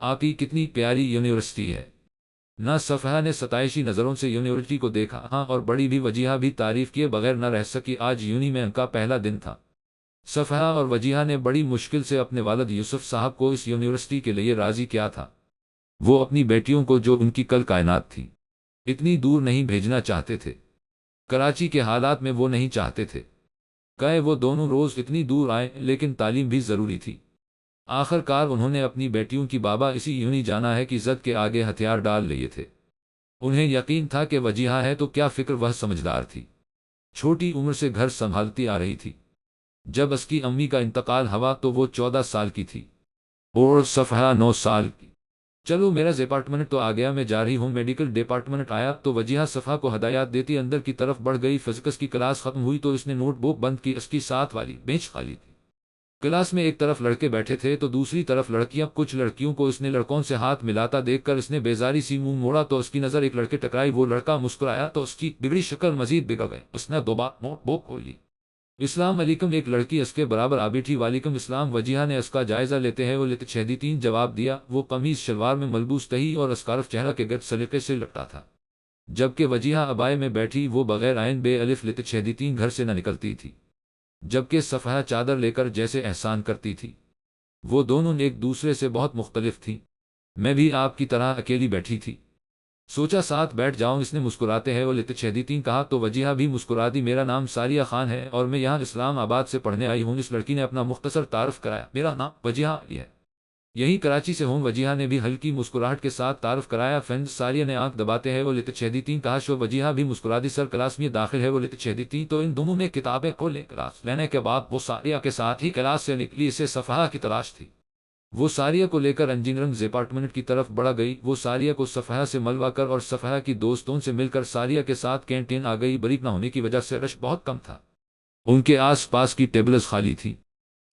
آپ کی کتنی پیاری یونیورسٹی ہے۔ نہ صفحہ نے ستائشی نظروں سے یونیورسٹی کو دیکھا، ہاں اور بڑی بھی وجیہہ بھی تعریف کیے بغیر نہ رہ سکی۔ آج یونی میں ان کا پہلا دن تھا۔ صفحہ اور وجیہہ نے بڑی مشکل سے اپنے والد یوسف صاحب کو اس یونیورسٹی کے لیے راضی کیا تھا۔ وہ اپنی بیٹیوں کو، جو ان کی کل کائنات تھی، اتنی دور نہیں بھیجنا چاہتے تھے۔ کراچی کے حالات میں وہ نہیں چاہتے تھے کہ وہ دونوں روز اتنی دور آئیں، لیکن تعلیم بھی ضروری تھی۔ آخر کار انہوں نے اپنی بیٹیوں کی بابا اسی یونی جانا ہے کہ زد کے آگے ہتھیار ڈال لیے تھے۔ انہیں یقین تھا کہ وجیہہ ہے تو کیا فکر، وہ سمجھدار تھی، چھوٹی عمر سے گھر سنبھالتی آ رہی تھی۔ جب اس کی امی کا انتقال ہوا تو وہ 14 سال کی تھی اور صفحہ 9 سال کی۔ چلو میرا ڈپارٹمنٹ تو آ گیا، میں جا رہی ہوں۔ میڈیکل ڈپارٹمنٹ آیا تو وجیہہ صفحہ کو ہدایات دیتی اندر کی طرف بڑھ گئی۔ فزکس کی کلاس ختم ہوئی تو اس نے نوٹ بک بند کی۔ اس کی ساتھ والی بینچ خالی تھی۔ کلاس میں ایک طرف لڑکے بیٹھے تھے تو دوسری طرف لڑکیاں۔ کچھ لڑکیوں کو اس نے لڑکوں سے ہاتھ ملاتا دیکھ کر اس نے بیزاری سی منہ موڑا تو اس کی نظر ایک لڑکے ٹکرائی۔ وہ لڑکا مسکرایا تو اس کی بگڑی شکل مزید بگڑ گئی۔ اس نے دوبارہ نوٹ بک کھولی۔ السلام علیکم، ایک لڑکی اس کے برابر آ بیٹھی۔ وعلیکم السلام۔ وجیہہ نے اس کا جائزہ لیتے ہیں وہ لیتے 6-3 جواب دیا۔ وہ قمیض شلوار میں ملبوس تہی اور اسکارف چہرہ کے گرد سلیقے سے لپٹا تھا، جبکہ وجیہہ ابائے میں بیٹھی وہ بغیر عین بے الف لیتے 6-3 گھر سے نہ نکلتی تھی، جبکہ صفحہ چادر لے کر جیسے احسان کرتی تھی۔ وہ دونوں ایک دوسرے سے بہت مختلف تھیں۔ میں بھی آپ کی طرح اکیلی بیٹھی تھی، سوچا ساتھ بیٹھ جاؤں۔ اس نے مسکراتے ہیں وہ لیتے 6-3 کہا تو وجیہہ بھی مسکرا دی۔ میرا نام ساریہ خان ہے اور میں یہاں اسلام آباد سے پڑھنے آئی ہوں۔ اس لڑکی نے اپنا مختصر تعارف کرایا۔ میرا نام وجیہہ علی ہے، یہی کراچی سے ہوں۔ وجیہہ نے بھی ہلکی مسکراہٹ کے ساتھ تعارف کرایا۔ فرینڈ ساریہ نے آنکھ دباتے ہیں وہ لیتے 6-3 کہا۔ شو وجیہہ بھی مسکرا دی۔ سر کلاس میں داخل ہے وہ لیتے 6-3 تو ان دونوں نے کتابیں کھولیں۔ کلاس لینے کے بعد وہ ساریہ کے ساتھ ہی کلاس سے نکلی۔ اسے صفحہ کی تلاش تھی۔ وہ ساریہ کو لے کر انجینئرنگ ڈپارٹمنٹ کی طرف بڑھ گئی۔ وہ ساریہ کو صفحہ سے ملوا کر اور صفحہ کی دوستوں سے مل کر ساریہ کے ساتھ کینٹین آ گئی۔ بریک نہ ہونے کی وجہ سے رش بہت کم تھا، ان کے آس پاس کی ٹیبلز خالی تھی۔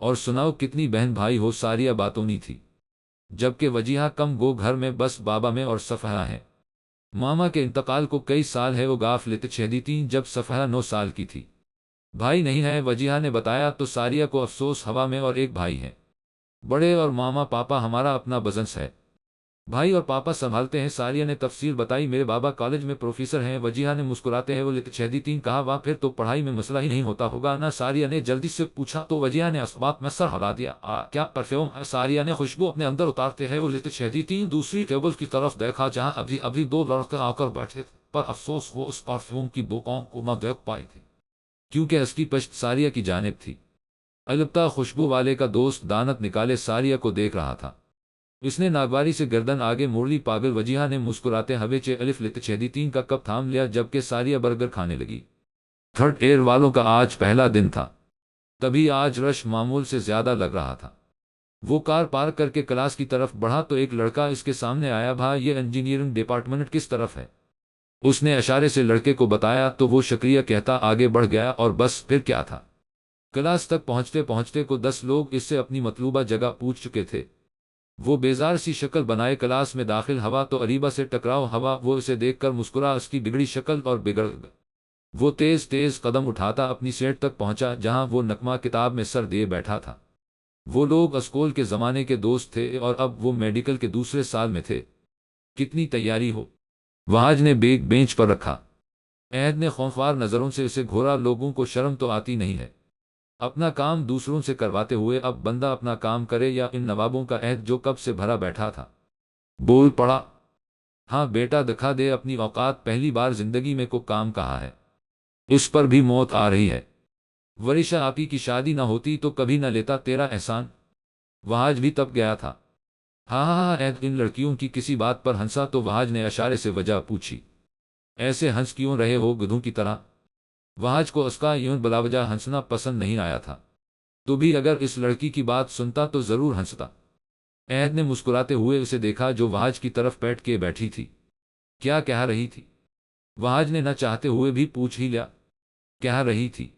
اور سناؤ کتنی بہن بھائی ہو، ساریہ باتونی تھی، جبکہ وجیہہ کم گو گھر میں بس بابا میں اور صفحہ ہے۔ ماما کے انتقال کو کئی سال ہے۔ وہ گاف لیتے 6-3 جب صفحہ 9 سال کی تھی۔ بھائی نہیں ہے، وجیہہ نے بتایا تو ساریہ کو افسوس ہوا۔ میں اور ایک بھائی ہے، بڑے، اور ماما پاپا ہمارا اپنا بزنس ہے، بھائی اور پاپا سنبھالتے ہیں۔ ساریہ نے تفصیل بتائی۔ میرے بابا کالج میں پروفیسر ہیں۔ وجیہہ نے مسکراتے ہیں وہ لیتے 6-3 کہا۔ واہ، پھر تو پڑھائی میں مسئلہ ہی نہیں ہوتا ہوگا نا؟ ساریہ نے جلدی سے پوچھا تو وجیہہ نے اسباق میں سر ہلا دیا۔ کیا پرفیوم ہے؟ ساریہ نے خوشبو اپنے اندر اتارتے ہیں وہ لیتے 6-3 دوسری ٹیبل کی طرف دیکھا جہاں ابھی 2 لڑکے آ کر بیٹھے تھے، پر افسوس وہ اس پرفیوم کی دکان کو نہ دیکھ پائے تھے کیونکہ اس کی پشت ساریہ کی جانب تھی۔ البتہ خوشبو والے کا دوست دانت نکالے ساریہ کو دیکھ رہا تھا۔ اس نے ناگواری سے گردن آگے موڑ لی۔ پاگل، وجیہہ نے مسکراتے ہوئے 6 لیتے 6-3 کا کپ تھام لیا، جبکہ ساریہ برگر کھانے لگی۔ تھرڈ ایئر والوں کا آج پہلا دن تھا، تبھی آج رش معمول سے زیادہ لگ رہا تھا۔ وہ کار پارک کر کے کلاس کی طرف بڑھا تو ایک لڑکا اس کے سامنے آیا۔ بھائی، یہ انجینئرنگ ڈپارٹمنٹ کس طرف ہے؟ اس نے اشارے سے لڑکے کو بتایا تو وہ شکریہ کہتا آگے بڑھ گیا، اور بس پھر کیا تھا، کلاس تک پہنچتے پہنچتے کو 10 لوگ اس سے اپنی مطلوبہ جگہ پوچھ چکے تھے۔ وہ بیزار سی شکل بنائے کلاس میں داخل ہوا تو اریبہ سے ٹکراؤ ہوا۔ وہ اسے دیکھ کر مسکرا، اس کی بگڑی شکل اور بگڑ گئی۔ وہ تیز تیز قدم اٹھاتا اپنی سیٹ تک پہنچا جہاں وہ نکما کتاب میں سر دیے بیٹھا تھا۔ وہ لوگ اسکول کے زمانے کے دوست تھے اور اب وہ میڈیکل کے دوسرے سال میں تھے۔ کتنی تیاری ہو، وہاج نے بیگ بینچ پر رکھا۔ عہد نے خوفوار نظروں سے اسے گھورا۔ لوگوں کو شرم تو آتی نہیں ہے اپنا کام دوسروں سے کرواتے ہوئے؟ اب بندہ اپنا کام کرے یا ان نوابوں کا عہد جو کب سے بھرا بیٹھا تھا؟ بول پڑا، ہاں بیٹا دکھا دے اپنی اوقات، پہلی بار زندگی میں کو کام کہا ہے، اس پر بھی موت آ رہی ہے۔ ورشا آپی کی شادی نہ ہوتی تو کبھی نہ لیتا تیرا احسان، وہاج بھی تب گیا تھا۔ ہاں ہاں ہاں، عہد ان لڑکیوں کی کسی بات پر ہنسا تو وہاج نے اشارے سے وجہ پوچھی۔ ایسے ہنس کیوں رہے ہو گدھوں کی طرح؟ وہاج کو اس کا یوں بلاوجہ ہنسنا پسند نہیں آیا تھا، تو بھی اگر اس لڑکی کی بات سنتا تو ضرور ہنستا۔ عہد نے مسکراتے ہوئے اسے دیکھا جو وہاج کی طرف پیٹ کے بیٹھی تھی۔ کیا کہہ رہی تھی؟ وہاج نے نہ چاہتے ہوئے بھی پوچھ ہی لیا۔ کہہ رہی تھی،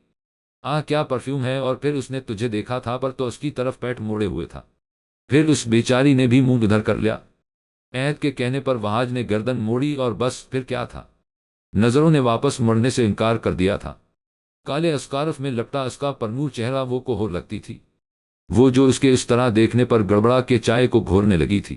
کیا پرفیوم ہے، اور پھر اس نے تجھے دیکھا تھا پر تو اس کی طرف پیٹ موڑے ہوئے تھا۔ پھر اس بیچاری نے بھی منہ ادھر کر لیا۔ عہد کے کہنے پر وہاج نے گردن موڑی، اور بس پھر کیا تھا، نظروں نے واپس مڑنے سے انکار کر دیا تھا۔ کالے اسکارف میں لپٹا اس کا پرنور چہرہ وہ کو ہو لگتی تھی، وہ جو اس کے اس طرح دیکھنے پر گڑبڑا کے چائے کو گھورنے لگی تھی۔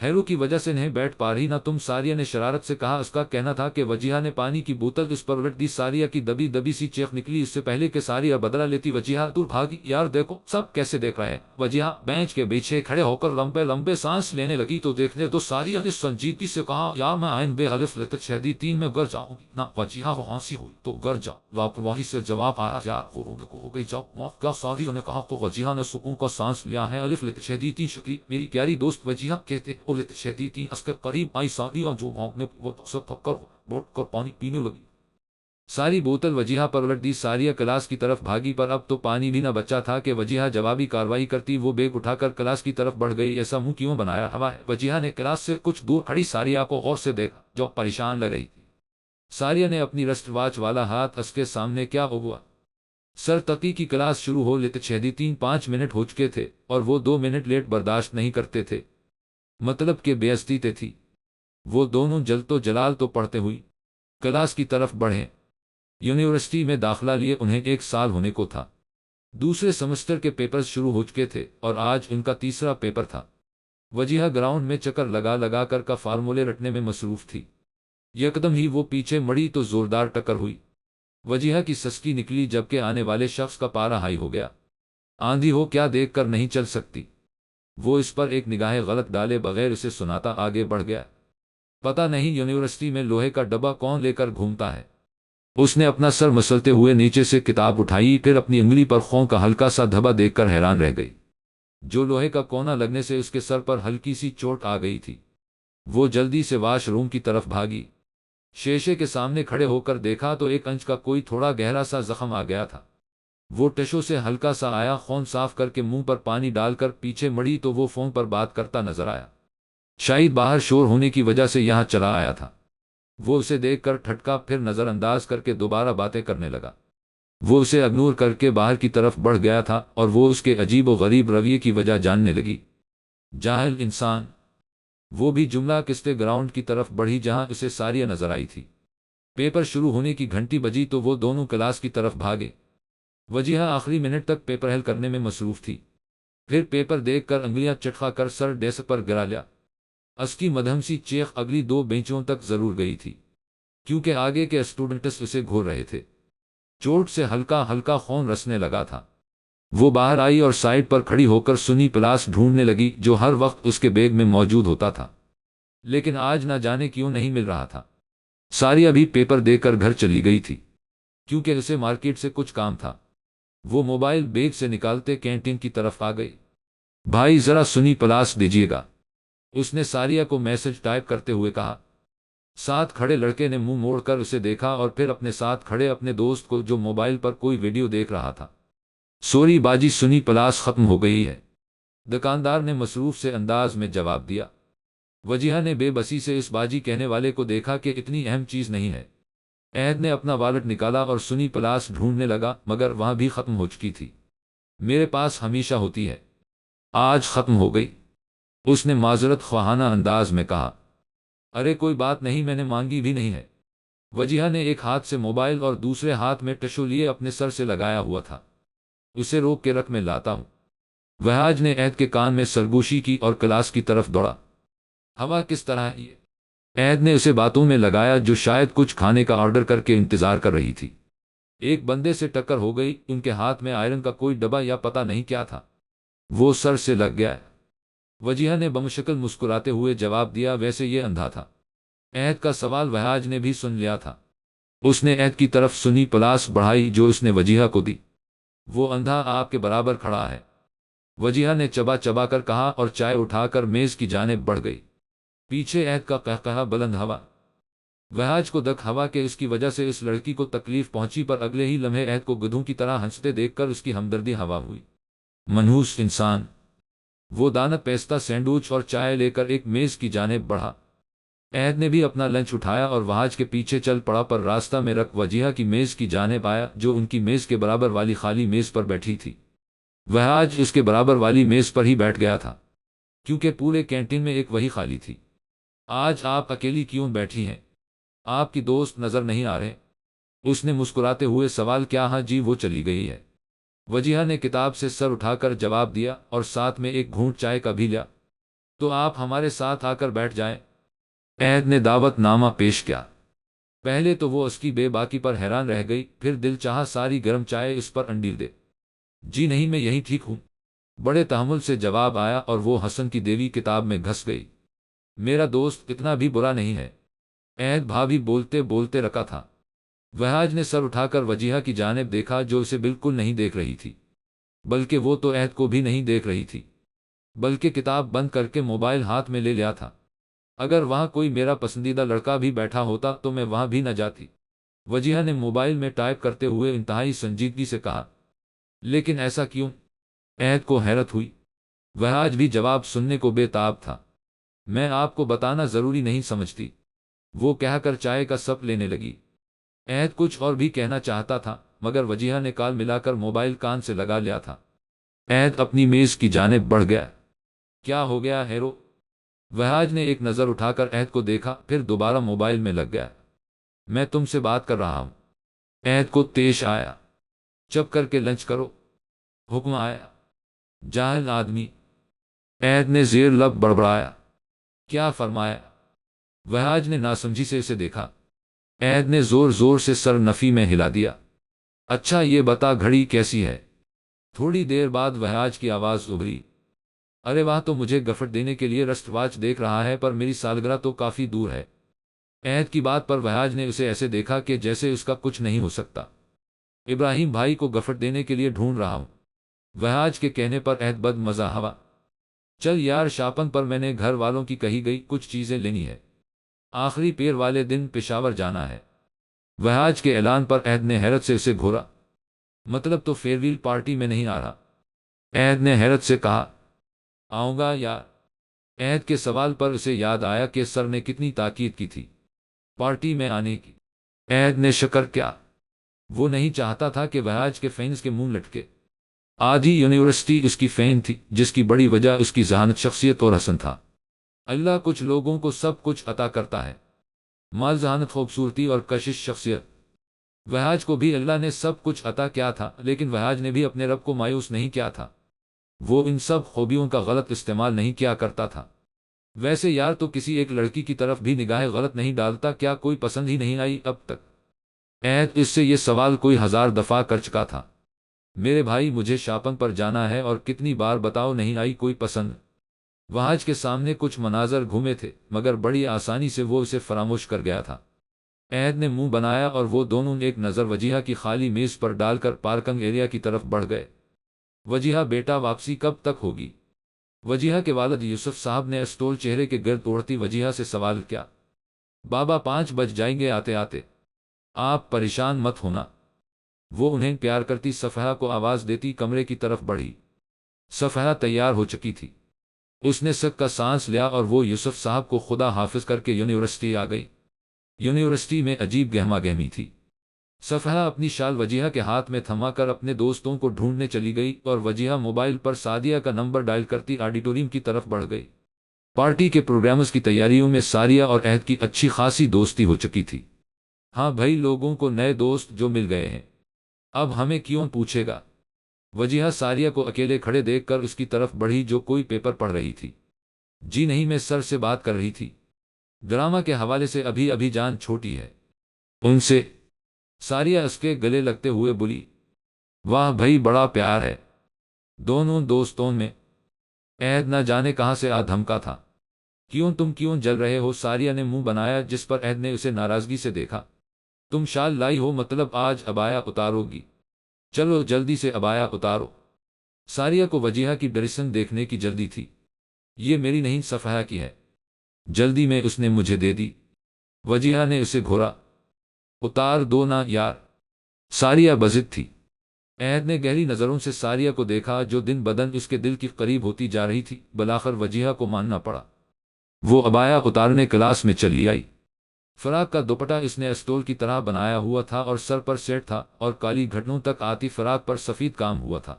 ہیرو کی وجہ سے نہیں بیٹھ پا رہی نا تم، ساریہ نے شرارت سے کہا۔ اس کا کہنا تھا کہ وجیہہ نے پانی کی بوتل اس پر الٹ دی۔ ساریہ کی دبی دبی سی چیخ نکلی اس سے پہلے کہ ساریہ بدلہ لیتی۔ وجیہہ دور بھاگی۔ یار دیکھو سب کیسے دیکھ رہے ہیں۔ وجیہہ بینچ کے پیچھے کھڑے ہو کر لمبے لمبے سانس لینے لگی۔ تو دیکھنے دو، ساریہ نے سنجیدگی سے کہا۔ یار میں آئین بے حلف لتشہدی 3 میں گر جاؤں گی نا۔ وجیہہ کو ہنسی ہوئی۔ تو گر جاؤ، لاپرواہی سے جواب آیا۔ یار ہو گئی جاؤ معاف کیا، ساریہ نے کہا۔ تو وجیہہ نے سکون کا سانس لیا ہے۔ الف لتشہدی 3 شکری میری پیاری دوست وجیہہ کہتے ہو۔ لتشہدی 3 اس کے قریب آئی ساریہ جو بھونکنے وہ سے تھک کر بوٹ کر پانی پینے لگی۔ ساری بوتل وجیہہ پر الٹ دی۔ ساریہ کلاس کی طرف بھاگی، پر اب تو پانی بھی نہ بچا تھا کہ وجیہہ جوابی کارروائی کرتی۔ وہ بیگ اٹھا کر کلاس کی طرف بڑھ گئی۔ ایسا منہ کیوں بنایا ہوا ہے؟ وجیہہ نے کلاس سے کچھ دور کھڑی ساریہ کو غور سے دیکھا جو پریشان لگ رہی تھی۔ ساریہ نے اپنی رسٹ واچ والا ہاتھ اس کے سامنے کیا ہوا؟ سر تقی کی کلاس شروع ہو لتشہدی 3 5 منٹ ہو چکے تھے اور وہ 2 منٹ لیٹ برداشت نہیں کرتے تھے، مطلب کہ بے عزتی تھی۔ وہ دونوں جلد جلال تو پڑھتے ہوئی کلاس کی طرف بڑھے۔ یونیورسٹی میں داخلہ لیے انہیں 1 سال ہونے کو تھا۔ دوسرے سمسٹر کے پیپرز شروع ہو چکے تھے اور آج ان کا تیسرا پیپر تھا۔ وجیہہ گراؤنڈ میں چکر لگا لگا کر کا فارمولے رٹنے میں مصروف تھی۔ یکدم ہی وہ پیچھے مڑی تو زوردار ٹکر ہوئی۔ وجیہہ کی سسکی نکلی جبکہ آنے والے شخص کا پارا ہائی ہو گیا۔ آندھی ہو کیا دیکھ کر نہیں چل سکتی؟ وہ اس پر ایک نگاہ غلط ڈالے بغیر اسے سناتا آگے بڑھ گیا۔ پتہ نہیں یونیورسٹی میں لوہے کا ڈبہ کون لے کر گھومتا ہے۔ اس نے اپنا سر مسلتے ہوئے نیچے سے کتاب اٹھائی، پھر اپنی انگلی پر خون کا ہلکا سا دھبا دیکھ کر حیران رہ گئی۔ جو لوہے کا کونا لگنے سے اس کے سر پر ہلکی سی چوٹ آ گئی تھی۔ وہ جلدی سے واش روم کی طرف بھاگی۔ شیشے کے سامنے کھڑے ہو کر دیکھا تو 1 انچ کا کوئی تھوڑا گہرا سا زخم آ گیا تھا۔ وہ ٹشو سے ہلکا سا آیا خون صاف کر کے منہ پر پانی ڈال کر پیچھے مڑی تو وہ فون پر بات کرتا نظر آیا۔ شاید باہر شور ہونے کی وجہ سے یہاں چلا آیا تھا۔ وہ اسے دیکھ کر ٹھٹکا، پھر نظر انداز کر کے دوبارہ باتیں کرنے لگا۔ وہ اسے اگنور کر کے باہر کی طرف بڑھ گیا تھا اور وہ اس کے عجیب و غریب رویے کی وجہ جاننے لگی۔ جاہل انسان۔ وہ بھی جملہ کستے گراؤنڈ کی طرف بڑھی جہاں اسے ساریہ نظر آئی تھی۔ پیپر شروع ہونے کی گھنٹی بجی تو وہ دونوں کلاس کی طرف بھاگے۔ وجیہہ آخری منٹ تک پیپر حل کرنے میں مصروف تھی۔ پھر پیپر دیکھ کر انگلیاں چٹخا کر سر ڈیسک پر گرا لیا۔ اس کی مدھم سی چیخ اگلی 2 بینچوں تک ضرور گئی تھی، کیونکہ آگے کے اسٹوڈنٹس اسے گھور رہے تھے۔ چوٹ سے ہلکا ہلکا خون رسنے لگا تھا۔ وہ باہر آئی اور سائڈ پر کھڑی ہو کر سنی پلاس ڈھونڈنے لگی جو ہر وقت اس کے بیگ میں موجود ہوتا تھا، لیکن آج نہ جانے کیوں نہیں مل رہا تھا۔ ساریہ بھی پیپر دے کر گھر چلی گئی تھی، کیونکہ اسے مارکیٹ سے کچھ کام تھا۔ وہ موبائل بیگ سے نکالتے کینٹین کی طرف آ گئی۔ بھائی ذرا سنی پلاس دیجیے گا، اس نے ساریہ کو میسج ٹائپ کرتے ہوئے کہا۔ ساتھ کھڑے لڑکے نے منہ موڑ کر اسے دیکھا اور پھر اپنے ساتھ کھڑے اپنے دوست کو جو موبائل پر کوئی ویڈیو دیکھ رہا تھا۔ سوری باجی سنی پلاس ختم ہو گئی ہے، دکاندار نے مصروف سے انداز میں جواب دیا۔ وجیہہ نے بے بسی سے اس باجی کہنے والے کو دیکھا کہ اتنی اہم چیز نہیں ہے۔ عہد نے اپنا والٹ نکالا اور سنی پلاس ڈھونڈنے لگا، مگر وہاں بھی ختم ہو چکی تھی۔ میرے پاس ہمیشہ ہوتی ہے، آج ختم ہو گئی، اس نے معذرت خواہانہ انداز میں کہا۔ ارے کوئی بات نہیں، میں نے مانگی بھی نہیں ہے۔ وجیہہ نے ایک ہاتھ سے موبائل اور دوسرے ہاتھ میں ٹشو لیے اپنے سر سے لگایا ہوا تھا۔ اسے روک کے رکھ، میں لاتا ہوں۔ وہاج نے عہد کے کان میں سرگوشی کی اور کلاس کی طرف دوڑا۔ ہوا کس طرح ہے یہ؟ عہد نے اسے باتوں میں لگایا جو شاید کچھ کھانے کا آرڈر کر کے انتظار کر رہی تھی۔ ایک بندے سے ٹکر ہو گئی، ان کے ہاتھ میں آئرن کا کوئی ڈبہ یا پتہ نہیں کیا تھا، وہ سر سے لگ گیا۔ وجیہہ نے بمشکل مسکراتے ہوئے جواب دیا، ویسے یہ اندھا تھا۔ عہد کا سوال وہاج نے بھی سن لیا تھا۔ اس نے عہد کی طرف سنی پلاس بڑھائی جو اس نے وجیہہ کو دی۔ وہ اندھا آپ کے برابر کھڑا ہے، وجیہہ نے چبا چبا کر کہا اور چائے اٹھا کر میز کی جانب بڑھ گئی۔ پیچھے عہد کا قہقہا بلند ہوا۔ وہاج کو دک ہوا کہ اس کی وجہ سے اس لڑکی کو تکلیف پہنچی، پر اگلے ہی لمحے عہد کو گدھوں کی طرح ہنستے دیکھ کر اس کی ہمدردی ہوا ہوئی۔ منحوس انسان۔ وہ دانت پیستہ سینڈوچ اور چائے لے کر ایک میز کی جانب بڑھا۔ عہد نے بھی اپنا لنچ اٹھایا اور وہاج کے پیچھے چل پڑا، پر راستہ میں رکھ وجیہہ کی میز کی جانب آیا جو ان کی میز کے برابر والی خالی میز پر بیٹھی تھی۔ وہاج اس کے برابر والی میز پر ہی بیٹھ گیا تھا، کیونکہ پورے کینٹین میں ایک وہی خالی تھی۔ آج آپ اکیلی کیوں بیٹھی ہیں؟ آپ کی دوست نظر نہیں آ رہے؟ اس نے مسکراتے ہوئے سوال کیا۔ ہاں جی، وہ چلی گئی ہے، وجیہہ نے کتاب سے سر اٹھا کر جواب دیا اور ساتھ میں ایک گھونٹ چائے کا بھی لیا۔ تو آپ ہمارے ساتھ آ کر بیٹھ جائیں۔ عہد نے دعوت نامہ پیش کیا۔ پہلے تو وہ اس کی بے باکی پر حیران رہ گئی، پھر دل چاہا ساری گرم چائے اس پر انڈیل دے۔ جی نہیں، میں یہیں ٹھیک ہوں، بڑے تحمل سے جواب آیا، اور وہ حسن کی دیوی کتاب میں گھس گئی۔ میرا دوست اتنا بھی برا نہیں ہے، عہد بھابھی بولتے بولتے رکا تھا۔ وہاج نے سر اٹھا کر وجیہہ کی جانب دیکھا جو اسے بالکل نہیں دیکھ رہی تھی، بلکہ وہ تو عہد کو بھی نہیں دیکھ رہی تھی، بلکہ کتاب بند کر کے موبائل ہاتھ میں لے لیا تھا۔ اگر وہاں کوئی میرا پسندیدہ لڑکا بھی بیٹھا ہوتا تو میں وہاں بھی نہ جاتی، وجیہہ نے موبائل میں ٹائپ کرتے ہوئے انتہائی سنجیدگی سے کہا۔ لیکن ایسا کیوں؟ عہد کو حیرت ہوئی۔ وہاج بھی جواب سننے کو بے تاب تھا۔ میں آپ کو بتانا ضروری نہیں سمجھتی، وہ کہہ کر چائے کا سپ لینے لگی۔ عہد کچھ اور بھی کہنا چاہتا تھا، مگر وجیہہ نے کال ملا کر موبائل کان سے لگا لیا تھا۔ عہد اپنی میز کی جانب بڑھ گیا۔ کیا ہو گیا ہیرو؟ وہاج نے ایک نظر اٹھا کر عہد کو دیکھا، پھر دوبارہ موبائل میں لگ گیا۔ میں تم سے بات کر رہا ہوں۔ عہد کو طیش آیا۔ چپ کر کے لنچ کرو، حکم آیا۔ جاہل آدمی، عہد نے زیر لب بڑبڑایا۔ کیا فرمایا؟ وہاج نے ناسمجھی سے اسے دیکھا۔ عہد نے زور زور سے سر نفی میں ہلا دیا۔ اچھا یہ بتا گھڑی کیسی ہے؟ تھوڑی دیر بعد وہاج کی آواز ابھری۔ ارے واہ، تو مجھے گفٹ دینے کے لیے رسٹ واچ دیکھ رہا ہے، پر میری سالگرہ تو کافی دور ہے۔ عہد کی بات پر وہاج نے اسے ایسے دیکھا کہ جیسے اس کا کچھ نہیں ہو سکتا۔ ابراہیم بھائی کو گفٹ دینے کے لیے ڈھونڈ رہا ہوں۔ وہاج کے کہنے پر عہد بد مزہ ہوا۔ چل یار، شاپنگ پر میں نے گھر والوں کی کہی گئی کچھ چیزیں لینی ہے، آخری پیر والے دن پشاور جانا ہے۔ وہاج کے اعلان پر عہد نے حیرت سے اسے گھورا۔ مطلب تو فیئر ویل پارٹی میں نہیں آ رہا؟ عہد نے حیرت سے کہا۔ آؤں گا یار۔ عہد کے سوال پر اسے یاد آیا کہ سر نے کتنی تاکید کی تھی پارٹی میں آنے کی۔ عہد نے شکر کیا۔ وہ نہیں چاہتا تھا کہ وہاج کے فینس کے منہ لٹکے۔ آدھی یونیورسٹی اس کی فین تھی، جس کی بڑی وجہ اس کی ذہانت، شخصیت اور حسن تھا۔ اللہ کچھ لوگوں کو سب کچھ عطا کرتا ہے، مال، ذہانت، خوبصورتی اور کشش شخصیت۔ وہاج کو بھی اللہ نے سب کچھ عطا کیا تھا، لیکن وہاج نے بھی اپنے رب کو مایوس نہیں کیا تھا۔ وہ ان سب خوبیوں کا غلط استعمال نہیں کیا کرتا تھا۔ ویسے یار تو کسی ایک لڑکی کی طرف بھی نگاہ غلط نہیں ڈالتا، کیا کوئی پسند ہی نہیں آئی اب تک؟ عہد اس سے یہ سوال کوئی 1000 دفعہ کر چکا تھا۔ میرے بھائی مجھے شاپنگ پر جانا ہے، اور کتنی بار بتاؤ نہیں آئی کوئی پسند؟ وہاج کے سامنے کچھ مناظر گھومے تھے، مگر بڑی آسانی سے وہ اسے فراموش کر گیا تھا۔ عہد نے منہ بنایا اور وہ دونوں ایک نظر وجیہہ کی خالی میز پر ڈال کر پارکنگ ایریا کی طرف بڑھ گئے۔ وجیہہ بیٹا واپسی کب تک ہوگی؟ وجیہہ کے والد یوسف صاحب نے اسٹول چہرے کے گرد اوڑھتی وجیہہ سے سوال کیا۔ بابا 5 بج جائیں گے آتے آتے، آپ پریشان مت ہونا۔ وہ انہیں پیار کرتی صفحہ کو آواز دیتی کمرے کی طرف بڑھی۔ صفحہ تیار ہو چکی تھی۔ اس نے سک کا سانس لیا اور وہ یوسف صاحب کو خدا حافظ کر کے یونیورسٹی آ گئی۔ یونیورسٹی میں عجیب گہما گہمی تھی۔ صفحہ اپنی شال وجیہہ کے ہاتھ میں تھما کر اپنے دوستوں کو ڈھونڈنے چلی گئی، اور وجیہہ موبائل پر سعدیہ کا نمبر ڈائل کرتی آڈیٹوریم کی طرف بڑھ گئی۔ پارٹی کے پروگرامز کی تیاریوں میں ساریہ اور عہد کی اچھی خاصی دوستی ہو چکی تھی۔ ہاں بھائی، لوگوں کو نئے دوست جو مل گئے ہیں، اب ہمیں کیوں پوچھے گا؟ وجیہہ ساریہ کو اکیلے کھڑے دیکھ کر اس کی طرف بڑھی جو کوئی پیپر پڑھ رہی تھی۔ جی نہیں، میں سر سے بات کر رہی تھی، ڈرامہ کے حوالے سے ابھی ابھی جان چھوٹی ہے ان سے۔ ساریہ اس کے گلے لگتے ہوئے بولی۔ واہ بھائی، بڑا پیار ہے دونوں دوستوں میں۔ عہد نہ جانے کہاں سے آ دھمکا تھا۔ تم کیوں جل رہے ہو؟ ساریہ نے منہ بنایا، جس پر عہد نے اسے ناراضگی سے دیکھا۔ تم شال لائی ہو، مطلب آج ابایا اتارو گی؟ چلو جلدی سے ابایا اتارو۔ ساریہ کو وجیہہ کی ڈریسن دیکھنے کی جلدی تھی۔ یہ میری نہیں، صفحہ کی ہے، جلدی میں اس نے مجھے دے دی۔ وجیہہ نے اسے گھورا۔ اتار دو نا یار۔ ساریہ بضد تھی۔ عہد نے گہری نظروں سے ساریہ کو دیکھا، جو دن بدن اس کے دل کی قریب ہوتی جا رہی تھی۔ بلاخر وجیہہ کو ماننا پڑا۔ وہ ابایا اتارنے کلاس میں چلی آئی۔ فراق کا دوپٹہ اس نے اسٹول کی طرح بنایا ہوا تھا اور سر پر سیٹ تھا، اور کالی گھٹنوں تک آتی فراق پر سفید کام ہوا تھا۔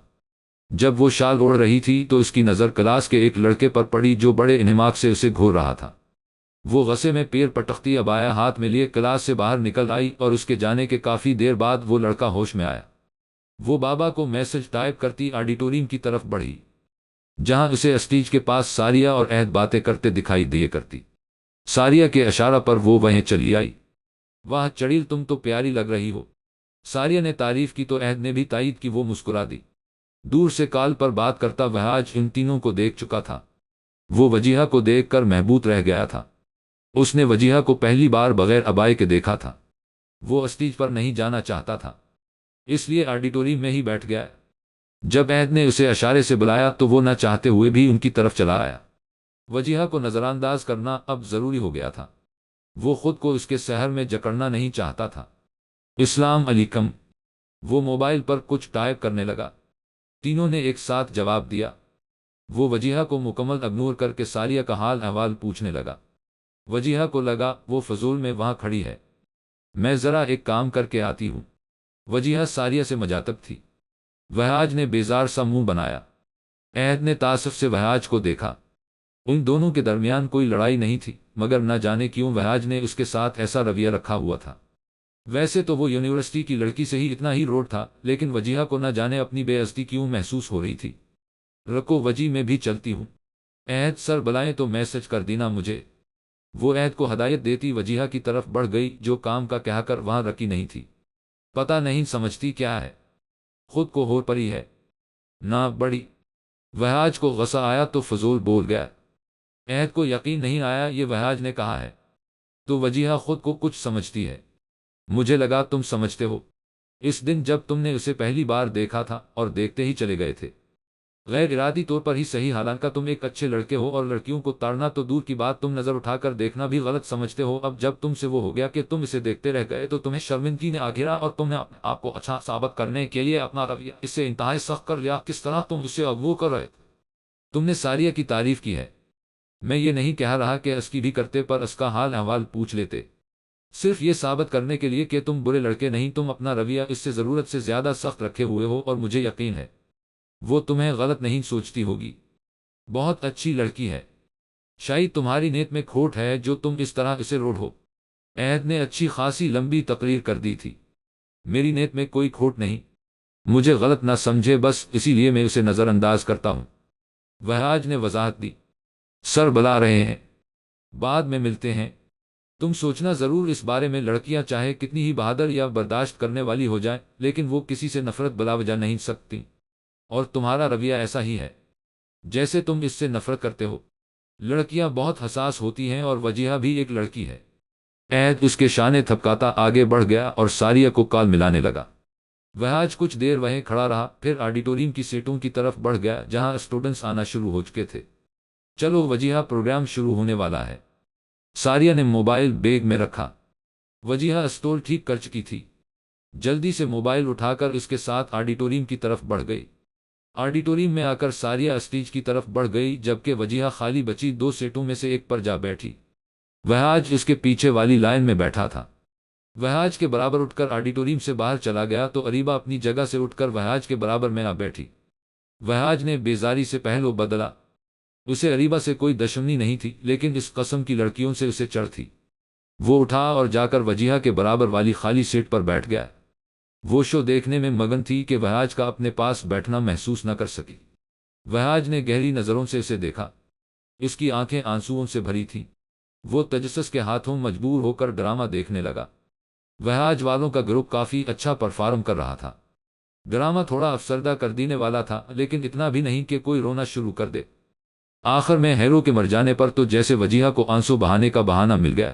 جب وہ شال اوڑھ رہی تھی تو اس کی نظر کلاس کے ایک لڑکے پر پڑی جو بڑے انہماک سے اسے گھور رہا تھا۔ وہ غصے میں پیر پٹکتی ابایا ہاتھ میں لیے کلاس سے باہر نکل آئی، اور اس کے جانے کے کافی دیر بعد وہ لڑکا ہوش میں آیا۔ وہ بابا کو میسج ٹائپ کرتی آڈیٹوریم کی طرف بڑھی۔ جہاں اسے اسٹیج کے پاس ساریہ اور عہد باتیں کرتے دکھائی دیا کرتی۔ ساریہ کے اشارہ پر وہ وہیں چلی آئی۔ واہ چڑیل، تم تو پیاری لگ رہی ہو۔ ساریہ نے تعریف کی تو عہد نے بھی تائید کی۔ وہ مسکرا دی۔ دور سے کال پر بات کرتا وہاج ان تینوں کو دیکھ چکا تھا۔ وہ وجیہہ کو دیکھ کر محبوط رہ گیا تھا۔ اس نے وجیہہ کو پہلی بار بغیر عبائے کے دیکھا تھا۔ وہ اسٹیج پر نہیں جانا چاہتا تھا، اس لیے آڈیٹوریم میں ہی بیٹھ گیا۔ جب عہد نے اسے اشارے سے بلایا تو وہ نہ چاہتے ہوئے بھی ان کی طرف چلا آیا۔ وجیہہ کو نظر انداز کرنا اب ضروری ہو گیا تھا۔ وہ خود کو اس کے سحر میں جکڑنا نہیں چاہتا تھا۔ السلام علیکم۔ وہ موبائل پر کچھ ٹائپ کرنے لگا۔ تینوں نے ایک ساتھ جواب دیا۔ وہ وجیہہ کو مکمل اگنور کر کے ساریہ کا حال احوال پوچھنے لگا۔ وجیہہ کو لگا وہ فضول میں وہاں کھڑی ہے، میں ذرا ایک کام کر کے آتی ہوں۔ وجیہہ ساریہ سے مجاطب تھی۔ وہاج نے بیزار سا منہ بنایا۔ عہد نے تعصب سے وہاج کو دیکھا۔ ان دونوں کے درمیان کوئی لڑائی نہیں تھی، مگر نہ جانے کیوں وہاج نے اس کے ساتھ ایسا رویہ رکھا ہوا تھا۔ ویسے تو وہ یونیورسٹی کی لڑکی سے ہی اتنا ہی روڈ تھا، لیکن وجیہہ کو نہ جانے اپنی بے عزتی کیوں محسوس ہو رہی تھی۔ رکو وجی، میں بھی چلتی ہوں۔ عہد سر بلائیں تو میسج کر دینا مجھے۔ وہ عہد کو ہدایت دیتی وجیہہ کی طرف بڑھ گئی، جو کام کا کہہ کر وہاں رکی نہیں تھی۔ پتہ نہیں سمجھتی کیا ہے، خود کو ہو پری ہے نہ بڑی۔ وہاج کو غصہ آیا تو فضول بول گیا۔ عہد کو یقین نہیں آیا یہ وہاج نے کہا ہے، تو وجیہہ خود کو کچھ سمجھتی ہے۔ مجھے لگا تم سمجھتے ہو۔ اس دن جب تم نے اسے پہلی بار دیکھا تھا اور دیکھتے ہی چلے گئے تھے، غیر ارادی طور پر ہی صحیح، حالانکہ تم ایک اچھے لڑکے ہو اور لڑکیوں کو تاڑنا تو دور کی بات، تم نظر اٹھا کر دیکھنا بھی غلط سمجھتے ہو۔ اب جب تم سے وہ ہو گیا کہ تم اسے دیکھتے رہ گئے تو تمہیں شرمندگی نے آ گھیرا اور تم نے اپنے آپ کو اچھا ثابت کرنے کے لیے اپنا رویہ اس سے انتہائی سخت کر لیا۔ کس طرح تم اسے اغوا کر رہے تھے۔ تم نے ساریہ کی تعریف کی ہے، میں یہ نہیں کہہ رہا کہ اس کی بھی کرتے، پر اس کا حال احوال پوچھ لیتے، صرف یہ ثابت کرنے کے لیے کہ تم برے لڑکے نہیں۔ تم اپنا رویہ اس سے ضرورت سے زیادہ سخت رکھے ہوئے ہو، اور مجھے یقین ہے وہ تمہیں غلط نہیں سوچتی ہوگی۔ بہت اچھی لڑکی ہے، شاید تمہاری نیت میں کھوٹ ہے جو تم اس طرح اسے روڑ ہو۔ عہد نے اچھی خاصی لمبی تقریر کر دی تھی۔ میری نیت میں کوئی کھوٹ نہیں، مجھے غلط نہ سمجھے، بس اسی لیے میں اسے نظر انداز کرتا ہوں۔ وہاج نے وضاحت دی۔ سر بلا رہے ہیں، بعد میں ملتے ہیں۔ تم سوچنا ضرور اس بارے میں، لڑکیاں چاہے کتنی ہی بہادر یا برداشت کرنے والی ہو جائیں، لیکن وہ کسی سے نفرت بلا وجہ نہیں سکتی، اور تمہارا رویہ ایسا ہی ہے جیسے تم اس سے نفرت کرتے ہو۔ لڑکیاں بہت حساس ہوتی ہیں، اور وجیہہ بھی ایک لڑکی ہے۔ عہد اس کے شانے تھپکاتا آگے بڑھ گیا اور ساریہ کو کال ملانے لگا۔ وہاج کچھ دیر وہیں کھڑا رہا، پھر آڈیٹوریم کی سیٹوں کی طرف بڑھ گیا جہاں اسٹوڈنٹس آنا شروع ہو چکے تھے۔ چلو وجیہہ، پروگرام شروع ہونے والا ہے۔ ساریہ نے موبائل بیگ میں رکھا۔ وجیہہ اسٹول ٹھیک کر چکی تھی، جلدی سے موبائل اٹھا کر اس کے ساتھ آڈیٹوریم کی طرف بڑھ گئی۔ آڈیٹوریم میں آ کر ساریہ اسٹیج کی طرف بڑھ گئی، جبکہ وجیہہ خالی بچی دو سیٹوں میں سے ایک پر جا بیٹھی۔ وہاج اس کے پیچھے والی لائن میں بیٹھا تھا۔ وہاج کے برابر اٹھ کر آڈیٹوریم سے باہر چلا گیا تو اریبہ اپنی جگہ سے اٹھ کر وہاج کے برابر میں آ بیٹھی۔ وہاج نے بیزاری سے پہلو بدلا۔ اسے اریبہ سے کوئی دشمنی نہیں تھی، لیکن اس قسم کی لڑکیوں سے اسے چڑھ تھی۔ وہ اٹھا اور جا کر وجیہہ کے برابر والی خالی سیٹ پر بیٹھ گیا۔ وہ شو دیکھنے میں مگن تھی کہ وہاج کا اپنے پاس بیٹھنا محسوس نہ کر سکی۔ وہاج نے گہری نظروں سے اسے دیکھا، اس کی آنکھیں آنسوؤں سے بھری تھیں۔ وہ تجسس کے ہاتھوں مجبور ہو کر ڈرامہ دیکھنے لگا۔ وہاج والوں کا گروپ کافی اچھا پرفارم کر رہا تھا۔ ڈرامہ تھوڑا افسردہ کر دینے والا تھا، لیکن اتنا بھی نہیں کہ کوئی رونا شروع کر دے۔ آخر میں ہیرو کے مر جانے پر تو جیسے وجیہہ کو آنسو بہانے کا بہانہ مل گیا۔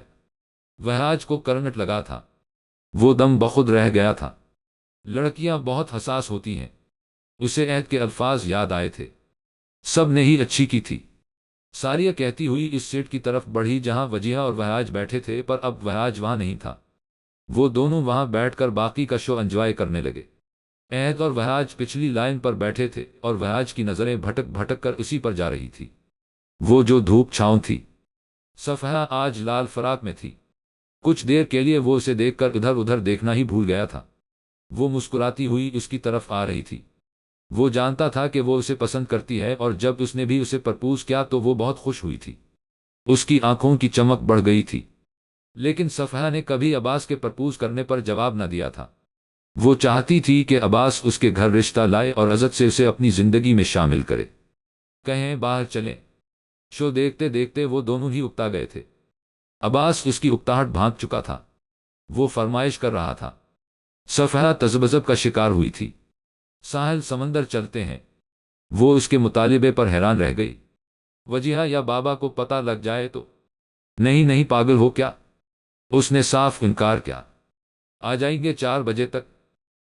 وہاج کو کرنٹ لگا تھا، وہ دم بخود رہ گیا تھا۔ لڑکیاں بہت حساس ہوتی ہیں، اسے عہد کے الفاظ یاد آئے تھے، سب نے ہی اچھی کی تھی۔ ساریہ کہتی ہوئی اس سیٹ کی طرف بڑھی جہاں وجیہہ اور وہاج بیٹھے تھے، پر اب وہاج وہاں نہیں تھا۔ وہ دونوں وہاں بیٹھ کر باقی کا شو انجوائے کرنے لگے۔ عہد اور وہاج پچھلی لائن پر بیٹھے تھے، اور وہاج کی نظریں بھٹک بھٹک کر اسی پر جا رہی تھی۔ وہ جو دھوپ چھاؤں تھی۔ صفحہ آج لال فراق میں تھی۔ کچھ دیر کے لیے وہ اسے دیکھ کر ادھر ادھر دیکھنا ہی بھول گیا تھا۔ وہ مسکراتی ہوئی اس کی طرف آ رہی تھی۔ وہ جانتا تھا کہ وہ اسے پسند کرتی ہے، اور جب اس نے بھی اسے پرپوز کیا تو وہ بہت خوش ہوئی تھی۔ اس کی آنکھوں کی چمک بڑھ گئی تھی۔ لیکن صفحہ نے کبھی عباس کے پرپوز کرنے پر جواب نہ دیا تھا۔ وہ چاہتی تھی کہ عباس اس کے گھر رشتہ لائے اور عزت سے اسے اپنی زندگی میں شامل کرے۔ کہیں باہر چلیں۔ شو دیکھتے دیکھتے وہ دونوں ہی اکتا گئے تھے۔ عباس اس کی اکتاہٹ بھانپ چکا تھا۔ وہ فرمائش کر رہا تھا۔ صفحہ تذبذب کا شکار ہوئی تھی۔ ساحل سمندر چلتے ہیں۔ وہ اس کے مطالبے پر حیران رہ گئی۔ وجیہہ یا بابا کو پتہ لگ جائے تو؟ نہیں نہیں، پاگل ہو کیا؟ اس نے صاف انکار کیا۔ آ جائیں گے 4 بجے تک۔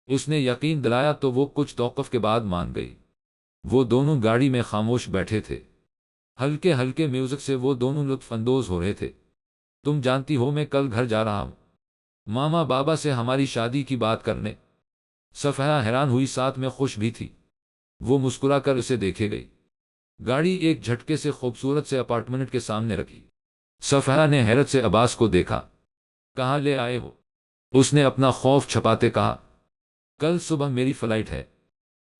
اس نے یقین دلایا تو وہ کچھ توقف کے بعد مان گئی۔ وہ دونوں گاڑی میں خاموش بیٹھے تھے۔ ہلکے ہلکے میوزک سے وہ دونوں لطف اندوز ہو رہے تھے۔ تم جانتی ہو میں کل گھر جا رہا ہوں ماما بابا سے ہماری شادی کی بات کرنے۔ صفحہ حیران ہوئی، ساتھ میں خوش بھی تھی۔ وہ مسکرا کر اسے دیکھے گئی۔ گاڑی ایک جھٹکے سے خوبصورت سے اپارٹمنٹ کے سامنے رکھی۔ صفحہ نے حیرت سے عباس کو دیکھا۔ کہاں لے آئے ہو؟ اس نے اپنا خوف چھپاتے کہا۔ کل صبح میری فلائٹ ہے،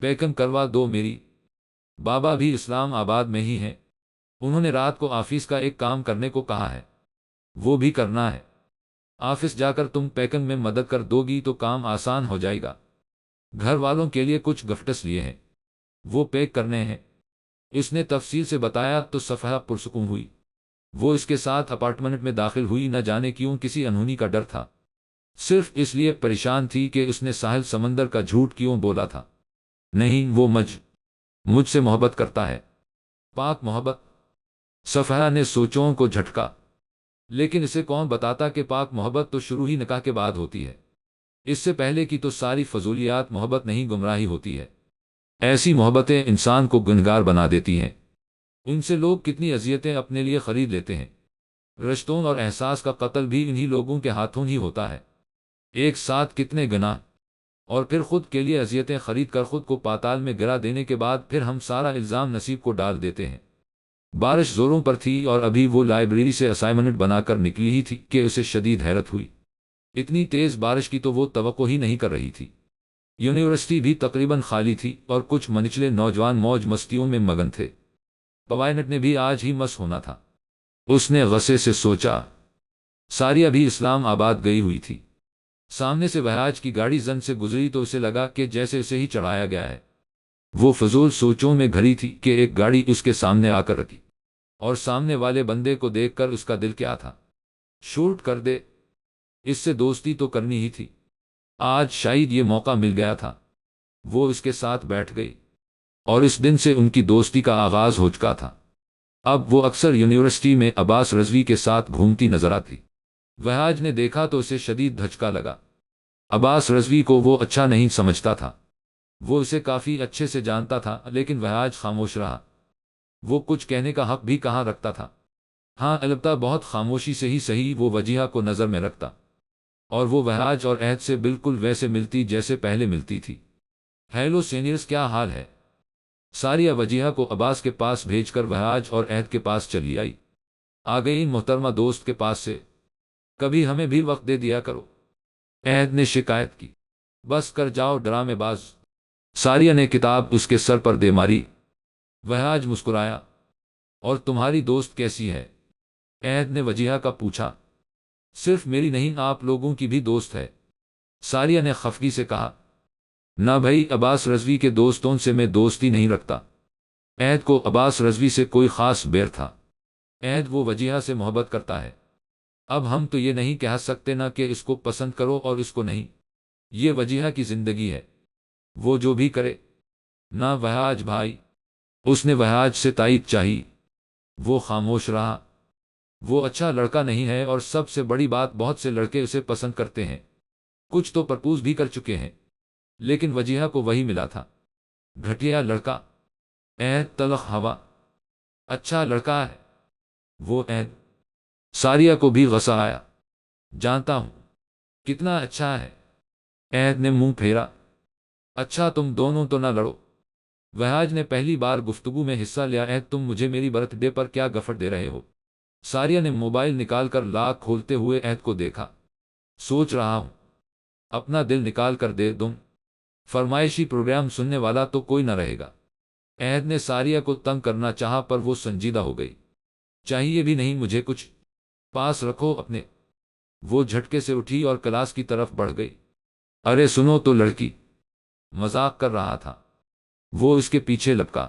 پیکنگ کروا دو میری۔ بابا بھی اسلام آباد میں ہی ہیں۔ انہوں نے رات کو آفس کا ایک کام کرنے کو کہا ہے، وہ بھی کرنا ہے۔ آفس جا کر تم پیکنگ میں مدد کر دو گی تو کام آسان ہو جائے گا۔ گھر والوں کے لیے کچھ گفٹس لیے ہیں، وہ پیک کرنے ہیں۔ اس نے تفصیل سے بتایا تو صفحہ پرسکون ہوئی۔ وہ اس کے ساتھ اپارٹمنٹ میں داخل ہوئی، نہ جانے کیوں کسی انہونی کا ڈر تھا۔ صرف اس لیے پریشان تھی کہ اس نے ساحل سمندر کا جھوٹ کیوں بولا تھا۔ نہیں، وہ مجھ سے محبت کرتا ہے۔ پاک محبت؟ صفحہ نے سوچوں کو جھٹکا۔ لیکن اسے کون بتاتا کہ پاک محبت تو شروع ہی نکاح کے بعد ہوتی ہے؟ اس سے پہلے کی تو ساری فضولیات محبت نہیں، گمراہی ہوتی ہے۔ ایسی محبتیں انسان کو گنہگار بنا دیتی ہیں۔ ان سے لوگ کتنی اذیتیں اپنے لیے خرید لیتے ہیں۔ رشتوں اور احساس کا قتل بھی انہی لوگوں کے ہاتھوں ہی ہوتا ہے۔ ایک ساتھ کتنے گناہ، اور پھر خود کے لیے اذیتیں خرید کر خود کو پاتال میں گرا دینے کے بعد پھر ہم سارا الزام نصیب کو ڈال دیتے ہیں۔ بارش زوروں پر تھی اور ابھی وہ لائبریری سے اسائنمنٹ بنا کر نکلی ہی تھی کہ اسے شدید حیرت ہوئی۔ اتنی تیز بارش کی تو وہ توقع ہی نہیں کر رہی تھی۔ یونیورسٹی بھی تقریباً خالی تھی اور کچھ منچلے نوجوان موج مستیوں میں مگن تھے۔ پوائنٹ نے بھی آج ہی مس ہونا تھا۔ اس نے غصے سے سوچا۔ ساریہ بھی اسلام آباد گئی ہوئی تھی۔ سامنے سے بہراج کی گاڑی زن سے گزری تو اسے لگا کہ جیسے اسے ہی چڑھایا گیا ہے۔ وہ فضول سوچوں میں گھری تھی کہ ایک گاڑی اس کے سامنے آ کر رکی، اور سامنے والے بندے کو دیکھ کر اس کا دل کیا تھا، شوٹ کر دے۔ اس سے دوستی تو کرنی ہی تھی، آج شاید یہ موقع مل گیا تھا۔ وہ اس کے ساتھ بیٹھ گئی، اور اس دن سے ان کی دوستی کا آغاز ہو چکا تھا۔ اب وہ اکثر یونیورسٹی میں عباس رضوی کے ساتھ گھومتی نظر آتی۔ بہراج نے دیکھا تو اسے شدید دھچکا لگا۔ عباس رضوی کو وہ اچھا نہیں سمجھتا تھا۔ وہ اسے کافی اچھے سے جانتا تھا، لیکن بہراج خاموش رہا۔ وہ کچھ کہنے کا حق بھی کہاں رکھتا تھا؟ ہاں، البتہ بہت خاموشی سے ہی صحیح وہ وجیہہ کو نظر میں رکھتا، اور وہ بہراج اور عہد سے بالکل ویسے ملتی جیسے پہلے ملتی تھی۔ ہیلو سینئرز، کیا حال ہے؟ ساریہ وجیہہ کو عباس کے پاس بھیج کر بہراج اور عہد کے پاس چلی آئی۔ آ گئی محترمہ دوست کے پاس سے، کبھی ہمیں بھی وقت دے دیا کرو، عہد نے شکایت کی۔ بس کر جاؤ ڈرامے باز، ساریہ نے کتاب اس کے سر پر دے ماری۔ بہراج مسکرایا۔ اور تمہاری دوست کیسی ہے؟ عہد نے وجیہہ کا پوچھا۔ صرف میری نہیں، آپ لوگوں کی بھی دوست ہے، ساریہ نے خفگی سے کہا۔ نہ بھائی، عباس رضوی کے دوستوں سے میں دوستی نہیں رکھتا۔ عہد کو عباس رضوی سے کوئی خاص بیر تھا۔ عہد وہ وجیہہ سے محبت کرتا ہے۔ اب ہم تو یہ نہیں کہہ سکتے نہ کہ اس کو پسند کرو اور اس کو نہیں۔ یہ وجیہہ کی زندگی ہے، وہ جو بھی کرے۔ نہ بہراج بھائی، اس نے بہراج سے تائید چاہی۔ وہ خاموش رہا۔ وہ اچھا لڑکا نہیں ہے، اور سب سے بڑی بات، بہت سے لڑکے اسے پسند کرتے ہیں، کچھ تو پرپوز بھی کر چکے ہیں، لیکن وجیہہ کو وہی ملا تھا، گھٹیا لڑکا۔ عہد تلخ ہوا۔ اچھا لڑکا ہے وہ عہد؟ ساریہ کو بھی غصہ آیا۔ جانتا ہوں کتنا اچھا ہے، عہد نے منہ پھیرا۔ اچھا تم دونوں تو نہ لڑو۔ بہراج نے پہلی بار گفتگو میں حصہ لیا۔ عہد، تم مجھے میری برتھ ڈے پر کیا گفٹ دے رہے ہو؟ ساریہ نے موبائل نکال کر لاک کھولتے ہوئے عہد کو دیکھا۔ سوچ رہا ہوں، اپنا دل نکال کر دے دوں، فرمائشی پروگرام سننے والا تو کوئی نہ رہے گا۔ عہد نے ساریہ کو تنگ کرنا چاہا، پر وہ سنجیدہ ہو گئی۔ چاہیے بھی نہیں مجھے کچھ، پاس رکھو اپنے۔ وہ جھٹکے سے اٹھی اور کلاس کی طرف بڑھ گئی۔ ارے سنو تو، لڑکی مذاق کر رہا تھا۔ وہ اس کے پیچھے لپکا۔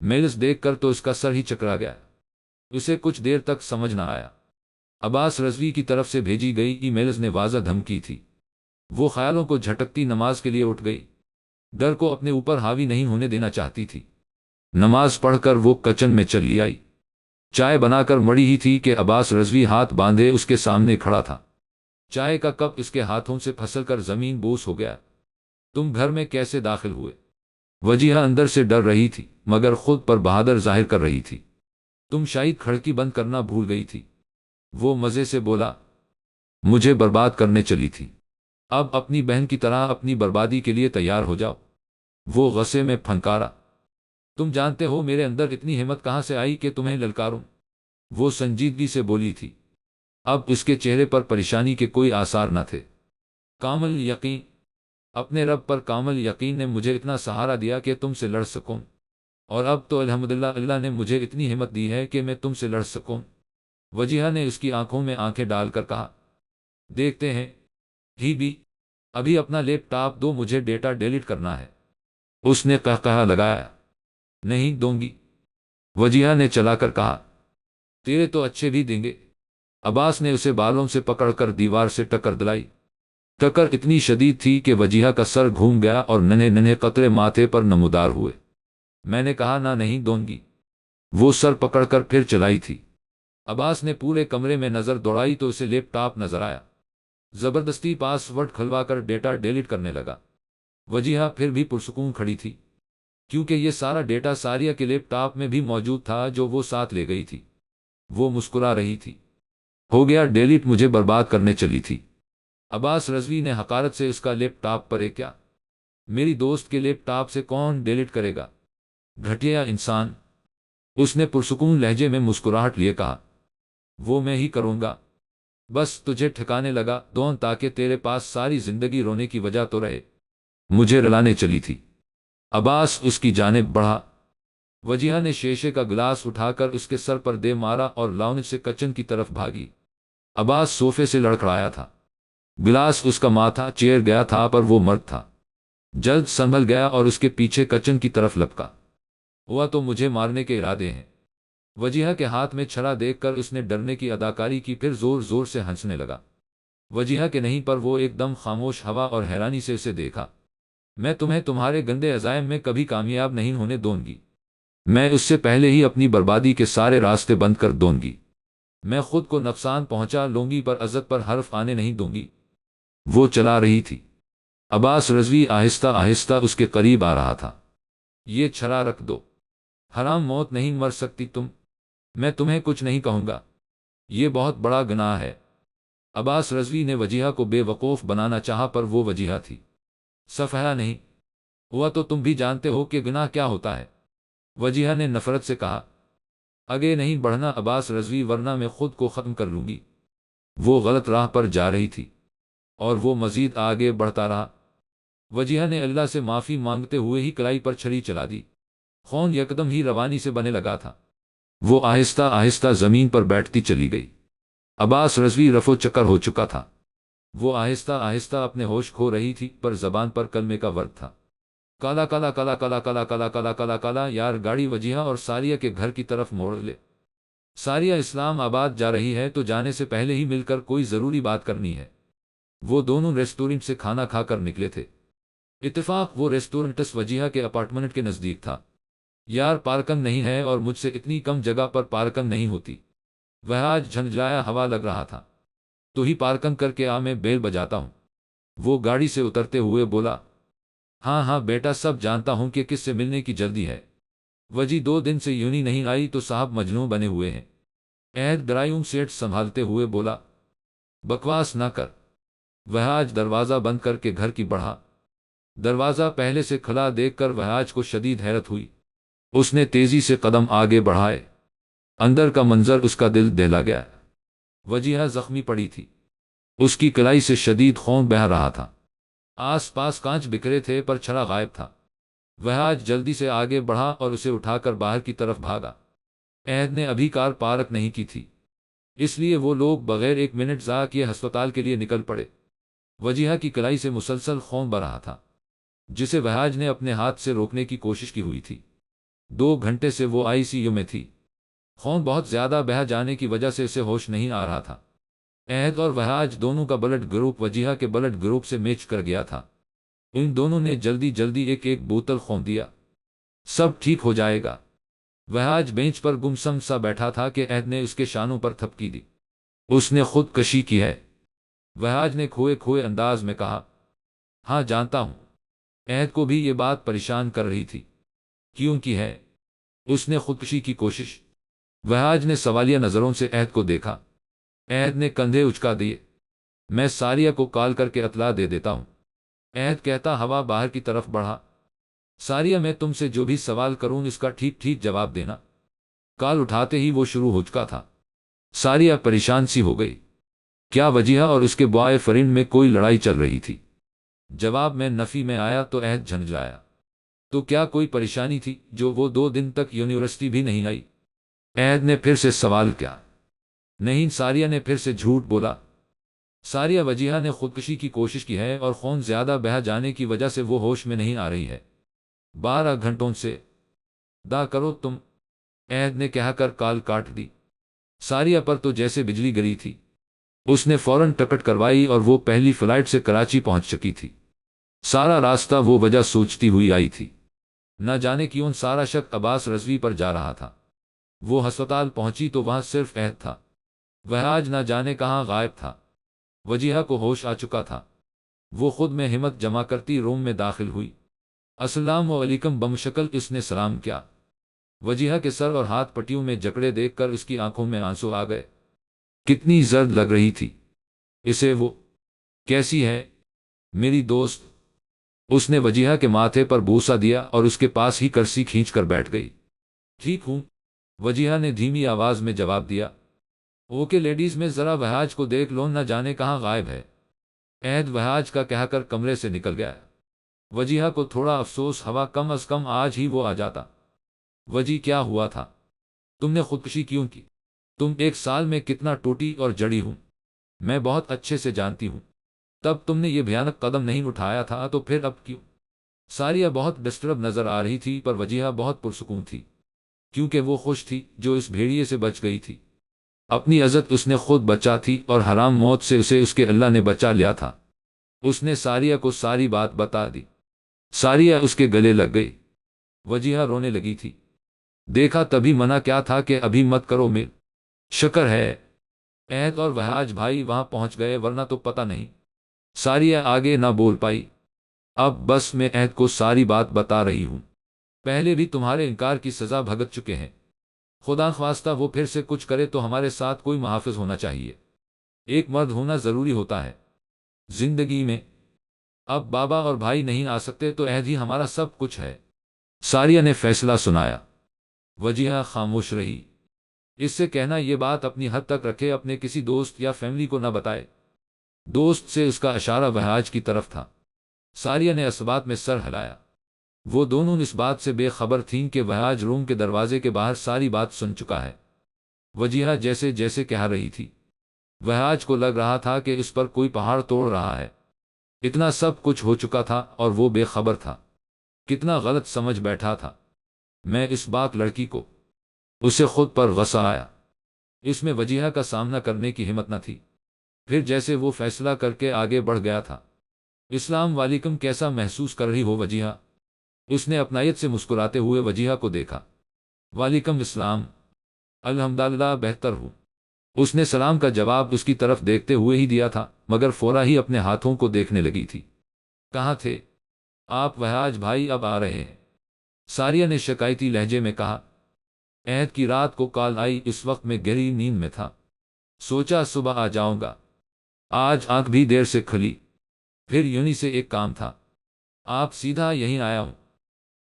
میلز دیکھ کر تو اس کا سر ہی چکرا گیا، اسے کچھ دیر تک سمجھ نہ آیا۔ عباس رضوی کی طرف سے بھیجی گئی ای میلز نے واضح دھمکی تھی۔ وہ خیالوں کو جھٹکتی نماز کے لیے اٹھ گئی، ڈر کو اپنے اوپر حاوی نہیں ہونے دینا چاہتی تھی۔ نماز پڑھ کر وہ کچن میں چلی آئی، چائے بنا کر مڑی ہی تھی کہ عباس رضوی ہاتھ باندھے اس کے سامنے کھڑا تھا۔ چائے کا کپ اس کے ہاتھوں سے پھسل کر زمین بوس ہو گیا۔ تم گھر میں کیسے داخل ہوئے؟ وجیہہ اندر سے ڈر رہی تھی مگر خود پر بہادر ظاہر کر رہی تھی۔ تم شاید کھڑکی بند کرنا بھول گئی تھی، وہ مزے سے بولا۔ مجھے برباد کرنے چلی تھی، اب اپنی بہن کی طرح اپنی بربادی کے لیے تیار ہو جاؤ۔ وہ غصے میں پھنکارا۔ تم جانتے ہو میرے اندر اتنی ہمت کہاں سے آئی کہ تمہیں للکاروں؟ وہ سنجیدگی سے بولی تھی۔ اب اس کے چہرے پر پریشانی کے کوئی آثار نہ تھے۔ کامل یقین، اپنے رب پر کامل یقین نے مجھے اتنا سہارا دیا کہ تم سے لڑ سکوں، اور اب تو الحمدللہ اللہ نے مجھے اتنی ہمت دی ہے کہ میں تم سے لڑ سکوں۔ وجیہہ نے اس کی آنکھوں میں آنکھیں ڈال کر کہا، دیکھتے ہیں ہی بھی، ابھی اپنا لیپ ٹاپ دو، مجھے ڈیٹا ڈیلیٹ کرنا ہے۔ اس نے قہقہا لگایا۔ نہیں دوں گی، وجیہہ نے چلا کر کہا۔ تیرے تو اچھے بھی دیں گے۔ عباس نے اسے بالوں سے پکڑ کر دیوار سے ٹکر دلائی۔ ٹکر اتنی شدید تھی کہ وجیہہ کا سر گھوم گیا اور ننھے ننھے قطرے ماتھے پر نمودار ہوئے۔ میں نے کہا نہ، نہیں دوں گی۔ وہ سر پکڑ کر پھر چلائی تھی۔ عباس نے پورے کمرے میں نظر دوڑائی تو اسے لیپ ٹاپ نظر آیا۔ زبردستی پاس ورڈ کھلوا کر ڈیٹا ڈیلیٹ کرنے لگا۔ وجیہہ پھر بھی پرسکون کھڑی تھی، کیونکہ یہ سارا ڈیٹا ساریہ کے لیپ ٹاپ میں بھی موجود تھا جو وہ ساتھ لے گئی تھی۔ وہ مسکرا رہی تھی۔ ہو گیا ڈیلیٹ، مجھے برباد کرنے چلی تھی۔ عباس رضوی نے حقارت سے اس کا لیپ ٹاپ پر کیا؟ میری دوست کے لیپ ٹاپ سے کون ڈیلیٹ کرے گا؟ گھٹیا انسان، اس نے پرسکون لہجے میں مسکراہٹ لیے کہا۔ وہ میں ہی کروں گا، بس تجھے ٹھکانے لگا دون تاکہ تیرے پاس ساری زندگی رونے کی وجہ تو رہے۔ مجھے رلانے چلی تھی۔ عباس اس کی جانب بڑھا۔ وجیہہ نے شیشے کا گلاس اٹھا کر اس کے سر پر دے مارا اور لاؤنج سے کچن کی طرف بھاگی۔ عباس صوفے سے لڑکھڑایا تھا۔ گلاس اس کا ماتھا چیر گیا تھا پر وہ مرد تھا، جلد سنبھل گیا اور اس کے پیچھے کچن کی طرف لپکا۔ ہوا تو مجھے مارنے کے ارادے ہیں۔ وجیہہ کے ہاتھ میں چھڑا دیکھ کر اس نے ڈرنے کی اداکاری کی، پھر زور زور سے ہنسنے لگا۔ وجیہہ کے نہیں پر وہ ایک دم خاموش ہوا اور حیرانی سے اسے دیکھا۔ میں تمہیں تمہارے گندے عزائم میں کبھی کامیاب نہیں ہونے دوں گی۔ میں اس سے پہلے ہی اپنی بربادی کے سارے راستے بند کر دوں گی۔ میں خود کو نقصان پہنچا لوں گی پر عزت پر حرف آنے نہیں دوں گی۔ وہ چلا رہی تھی۔ عباس رضوی آہستہ آہستہ اس کے قریب آ رہا تھا۔ یہ چھڑا رکھ دو، حرام موت نہیں مر سکتی تم۔ میں تمہیں کچھ نہیں کہوں گا، یہ بہت بڑا گناہ ہے۔ عباس رضوی نے وجیہہ کو بے وقوف بنانا چاہا پر وہ وجیہہ تھی۔ صفحہ نہیں ہوا تو تم بھی جانتے ہو کہ گناہ کیا ہوتا ہے، وجیہہ نے نفرت سے کہا۔ آگے نہیں بڑھنا عباس رضوی، ورنہ میں خود کو ختم کر لوں گی۔ وہ غلط راہ پر جا رہی تھی اور وہ مزید آگے بڑھتا رہا۔ وجیہہ نے اللہ سے معافی مانگتے ہوئے ہی کلائی پر چھڑی چلا دی۔ خون یکدم ہی روانی سے بنے لگا تھا۔ وہ آہستہ آہستہ زمین پر بیٹھتی چلی گئی۔ عباس رضوی رفو چکر ہو چکا تھا۔ وہ آہستہ آہستہ اپنے ہوش کھو رہی تھی پر زبان پر کلمے کا ورد تھا۔ کالا کالا کالا کالا کالا کالا کالا کالا کالا، یار گاڑی وجیہہ اور ساریہ کے گھر کی طرف موڑ لے۔ ساریہ اسلام آباد جا رہی ہے تو جانے سے پہلے ہی مل کر کوئی ضروری بات کرنی ہے۔ وہ دونوں ریسٹورنٹ سے کھانا کھا کر نکلے تھے۔ اتفاق وہ ریسٹورنٹس وجیہہ کے اپارٹمنٹ کے نزدیک تھا۔ یار پارکنگ نہیں ہے اور مجھ سے اتنی کم جگہ پر پارکنگ نہیں ہوتی۔ وہ آج جھنجھلایا ہوا لگ رہا تھا۔ تو ہی پارکنگ کر کے آ، میں بیل بجاتا ہوں۔ وہ گاڑی سے اترتے ہوئے بولا۔ ہاں ہاں بیٹا، سب جانتا ہوں کہ کس سے ملنے کی جلدی ہے۔ وجی 2 دن سے یونی نہیں آئی تو صاحب مجنون بنے ہوئے ہیں۔ عہد ڈرائیونگ سیٹ سنبھالتے ہوئے بولا۔ بکواس نہ کر۔ وہ آج دروازہ بند کر کے گھر کی بڑھا۔ دروازہ پہلے سے کھلا دیکھ کر وہ آج کو شدید حیرت ہوئی۔ اس نے تیزی سے قدم آگے بڑھائے۔ اندر کا منظر اس کا دل دہلا گیا۔ وجیہہ زخمی پڑی تھی، اس کی کلائی سے شدید خون بہہ رہا تھا۔ آس پاس کانچ بکھرے تھے پر چھڑا غائب تھا۔ وہ آج جلدی سے آگے بڑھا اور اسے اٹھا کر باہر کی طرف بھاگا۔ عہد نے ابھی کار پارک نہیں کی تھی، اس لیے وہ لوگ بغیر 1 منٹ ضائع کیے ہسپتال کے لیے نکل پڑے۔ وجیہہ کی کلائی سے مسلسل خون بہ رہا تھا، جسے وہاج نے اپنے ہاتھ سے روکنے کی کوشش کی ہوئی تھی۔ 2 گھنٹے سے وہ ICU میں تھی۔ خون بہت زیادہ بہہ جانے کی وجہ سے اسے ہوش نہیں آ رہا تھا۔ عہد اور وہاج دونوں کا بلڈ گروپ وجیہہ کے بلڈ گروپ سے میچ کر گیا تھا۔ ان دونوں نے جلدی جلدی ایک ایک بوتل خون دیا۔ سب ٹھیک ہو جائے گا۔ وہاج بینچ پر گمسم سا بیٹھا تھا کہ عہد نے اس کے شانوں پر تھپکی دی۔ اس نے خودکشی کی ہے، وہاج نے کھوئے کھوئے انداز میں کہا۔ ہاں جانتا ہوں۔ عہد کو بھی یہ بات پریشان کر رہی تھی۔ کیوں کی ہے؟ اس نے خودکشی کی کوشش؟ وہاج نے سوالیہ نظروں سے عہد کو دیکھا۔ عہد نے کندھے اچکا دیے۔ میں ساریہ کو کال کر کے اطلاع دے دیتا ہوں۔ عہد کہتا ہوا باہر کی طرف بڑھا۔ ساریہ میں تم سے جو بھی سوال کروں اس کا ٹھیک ٹھیک جواب دینا۔ کال اٹھاتے ہی وہ شروع ہو چکا تھا۔ ساریہ پریشان سی ہو گئی۔ کیا وجیہہ اور اس کے بوائے فرینڈ میں کوئی لڑائی چل رہی تھی؟ جواب میں نفی میں آیا تو عہد جھنجھلایا۔ تو کیا کوئی پریشانی تھی جو وہ 2 دن تک یونیورسٹی بھی نہیں آئی؟ عہد نے پھر سے سوال کیا۔ نہیں، ساریہ نے پھر سے جھوٹ بولا۔ ساریہ وجیہہ نے خودکشی کی کوشش کی ہے اور خون زیادہ بہہ جانے کی وجہ سے وہ ہوش میں نہیں آ رہی ہے۔ 12 گھنٹوں سے دا کرو تم، عہد نے کہہ کر کال کاٹ دی۔ ساریہ پر تو جیسے بجلی گری تھی۔ اس نے فوراً ٹکٹ کروائی اور وہ پہلی فلائٹ سے کراچی پہنچ چکی تھی۔ سارا راستہ وہ وجہ سوچتی ہوئی آئی تھی۔ نہ جانے کیوں سارا شک عباس رضوی پر جا رہا تھا۔ وہ ہسپتال پہنچی تو وہاں صرف عہد تھا۔ وہاج نہ جانے کہاں غائب تھا۔ وجیہہ کو ہوش آ چکا تھا۔ وہ خود میں ہمت جمع کرتی روم میں داخل ہوئی۔ السلام علیکم بمشکل اس نے سلام کیا۔ وجیہہ کے سر اور ہاتھ پٹیوں میں جکڑے دیکھ کر اس کی آنکھوں میں آنسو آ گئے۔ کتنی زرد لگ رہی تھی اسے وہ۔ کیسی ہے میری دوست؟ اس نے وجیہہ کے ماتھے پر بوسہ دیا اور اس کے پاس ہی کرسی کھینچ کر بیٹھ گئی۔ ٹھیک ہوں، وجیہہ نے دھیمی آواز میں جواب دیا۔ اوکے لیڈیز میں ذرا وہاج کو دیکھ لو، نہ جانے کہاں غائب ہے۔ عہد وہاج کا کہہ کر کمرے سے نکل گیا۔ وجیہہ کو تھوڑا افسوس ہوا، کم از کم آج ہی وہ آ جاتا۔ وجی کیا ہوا تھا؟ تم نے خودکشی کیوں کی؟ تم 1 سال میں کتنا ٹوٹی اور جڑی ہوں میں بہت اچھے سے جانتی ہوں۔ تب تم نے یہ بھیانک قدم نہیں اٹھایا تھا تو پھر اب کیوں؟ ساریہ بہت ڈسٹرب نظر آ رہی تھی پر وجیہہ بہت پرسکون تھی، کیونکہ وہ خوش تھی جو اس بھیڑیے سے بچ گئی تھی۔ اپنی عزت اس نے خود بچا تھی اور حرام موت سے اسے اس کے اللہ نے بچا لیا تھا۔ اس نے ساریہ کو ساری بات بتا دی۔ ساریہ اس کے گلے لگ گئی۔ وجیہہ رونے لگی تھی۔ دیکھا تبھی منع کیا تھا کہ ابھی مت کرو میر۔ شکر ہے عہد اور وہاج بھائی وہاں پہنچ گئے ورنہ تو پتہ نہیں۔ ساریہ آگے نہ بول پائی۔ اب بس میں عہد کو ساری بات بتا رہی ہوں۔ پہلے بھی تمہارے انکار کی سزا بھگت چکے ہیں۔ خدا خواستہ وہ پھر سے کچھ کرے تو ہمارے ساتھ کوئی محافظ ہونا چاہیے۔ ایک مرد ہونا ضروری ہوتا ہے زندگی میں۔ اب بابا اور بھائی نہیں آ سکتے تو عہد ہی ہمارا سب کچھ ہے۔ ساریہ نے فیصلہ سنایا۔ وجیہہ خاموش رہی۔ اس سے کہنا یہ بات اپنی حد تک رکھے، اپنے کسی دوست یا فیملی کو نہ بتائے۔ دوست سے اس کا اشارہ وہاج کی طرف تھا۔ ساریہ نے اسبات میں سر ہلایا۔ وہ دونوں اس بات سے بے خبر تھیں کہ وہاج روم کے دروازے کے باہر ساری بات سن چکا ہے۔ وجیہہ جیسے جیسے کہہ رہی تھی، وہاج کو لگ رہا تھا کہ اس پر کوئی پہاڑ توڑ رہا ہے۔ اتنا سب کچھ ہو چکا تھا اور وہ بے خبر تھا۔ کتنا غلط سمجھ بیٹھا تھا۔ میں اس باک لڑکی کو۔ اسے خود پر غصہ آیا۔ اس میں وجیہہ کا سامنا کرنے کی ہمت نہ تھی۔ پھر جیسے وہ فیصلہ کر کے آگے بڑھ گیا تھا۔ السلام علیکم، کیسا محسوس کر رہی ہو وجیہہ؟ اس نے اپنائیت سے مسکراتے ہوئے وجیہہ کو دیکھا۔ وعلیکم السلام، الحمدللہ بہتر ہوں۔ اس نے سلام کا جواب اس کی طرف دیکھتے ہوئے ہی دیا تھا مگر فورا ہی اپنے ہاتھوں کو دیکھنے لگی تھی۔ کہاں تھے آپ وہاج بھائی؟ اب آ رہے ہیں، ساریہ نے شکایتی لہجے میں کہا۔ عہد کی رات کو کال آئی، اس وقت میں گہری نیند میں تھا۔ سوچا صبح آ جاؤں گا۔ آج آنکھ بھی دیر سے کھلی۔ پھر یونی سے ایک کام تھا، آپ سیدھا یہیں آیا ہوں۔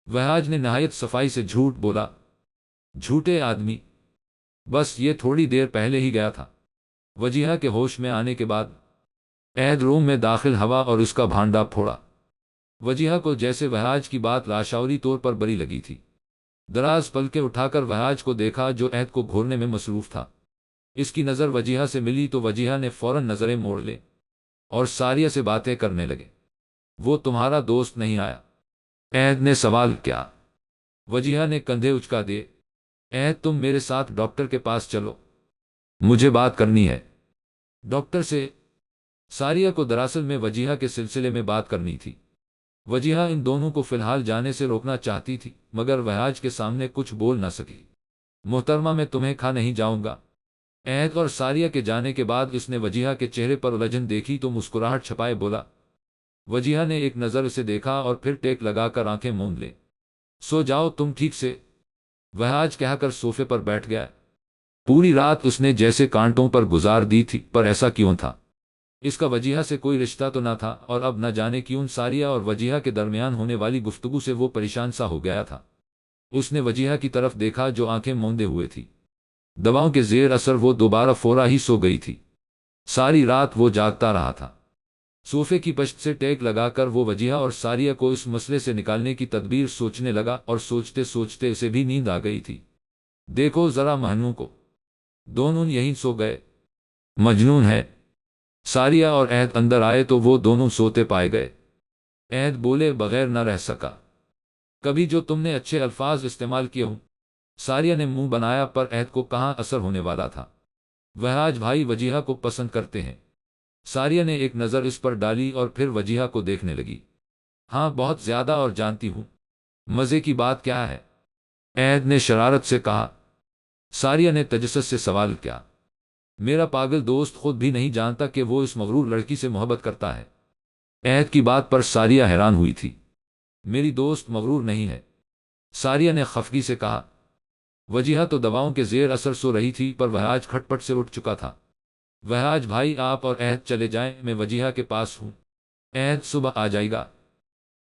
وہاج نے نہایت صفائی سے جھوٹ بولا۔ جھوٹے آدمی، بس یہ تھوڑی دیر پہلے ہی گیا تھا۔ وجیہہ کے ہوش میں آنے کے بعد عہد روم میں داخل ہوا اور اس کا بھانڈا پھوڑا۔ وجیہہ کو جیسے وہاج کی بات لاشعوری طور پر بری لگی تھی۔ دراز پلکیں اٹھا کر وہاج کو دیکھا جو عہد کو گھورنے میں مصروف تھا۔ اس کی نظر وجیہہ سے ملی تو وجیہہ نے فوراً نظریں موڑ لیں اور ساریہ سے باتیں کرنے لگے۔ وہ تمہارا دوست نہیں آیا؟ عہد نے سوال کیا۔ وجیہہ نے کندھے اچکا دیے۔ تم میرے ساتھ ڈاکٹر کے پاس چلو، مجھے بات کرنی ہے ڈاکٹر سے۔ ساریہ کو دراصل میں وجیہہ کے سلسلے میں بات کرنی تھی۔ وجیہہ ان دونوں کو فی الحال جانے سے روکنا چاہتی تھی، مگر وہاج کے سامنے کچھ بول نہ سکی۔ محترمہ، میں تمہیں کھا نہیں جاؤں گا۔ اور ساریہ کے جانے کے بعد اس نے وجیہہ کے چہرے پر الجھن دیکھی تو مسکراہٹ چھپائے بولا۔ وجیہہ نے ایک نظر اسے دیکھا اور پھر ٹیک لگا کر آنکھیں موند لیں۔ سو جاؤ تم ٹھیک سے، وہاج کہہ کر صوفے پر بیٹھ گیا۔ پوری رات اس نے جیسے کانٹوں پر گزار دی تھی، پر ایسا کیوں تھا؟ اس کا وجیہہ سے کوئی رشتہ تو نہ تھا، اور اب نہ جانے کیوں ساریہ اور وجیہہ کے درمیان ہونے والی گفتگو سے وہ پریشان سا ہو گیا تھا۔ اس نے وجیہہ کی طرف دیکھا جو آنکھیں موندے ہوئے تھی۔ دواؤں کے زیر اثر وہ دوبارہ فورا ہی سو گئی تھی۔ ساری رات وہ جاگتا رہا تھا۔ صوفے کی پشت سے ٹیک لگا کر وہ وجیہہ اور ساریہ کو اس مسئلے سے نکالنے کی تدبیر سوچنے لگا، اور سوچتے سوچتے اسے بھی نیند آ گئی تھی۔ دیکھو ذرا مہنوں کو، دونوں یہیں سو گئے۔ مجنون ہے۔ ساریہ اور اندر آئے تو وہ دونوں سوتے پائے گئے۔ بولے بغیر نہ رہ سکا۔ کبھی جو تم نے اچھے الفاظ استعمال کیے ہوں۔ ساریہ نے منہ بنایا، پر کو کہاں اثر ہونے والا تھا۔ وہاج بھائی وجیہہ کو پسند کرتے ہیں۔ ساریہ نے ایک نظر اس پر ڈالی اور پھر وجیہہ کو دیکھنے لگی۔ ہاں بہت زیادہ، اور جانتی ہوں مزے کی بات کیا ہے؟ نے شرارت سے کہا۔ ساریہ نے تجسس سے سوال کیا۔ میرا پاگل دوست خود بھی نہیں جانتا کہ وہ اس مغرور لڑکی سے محبت کرتا ہے۔ کی بات پر ساریہ حیران ہوئی تھی۔ میری دوست مغرور نہیں ہے، ساریہ نے خفگی سے کہا۔ وجیہہ تو دواؤں کے زیر اثر سو رہی تھی، پر وہاج کھٹپٹ سے اٹھ چکا تھا۔ وہاج بھائی آپ اور چلے جائیں، میں وجیہہ کے پاس ہوں۔ صبح آ جائے گا،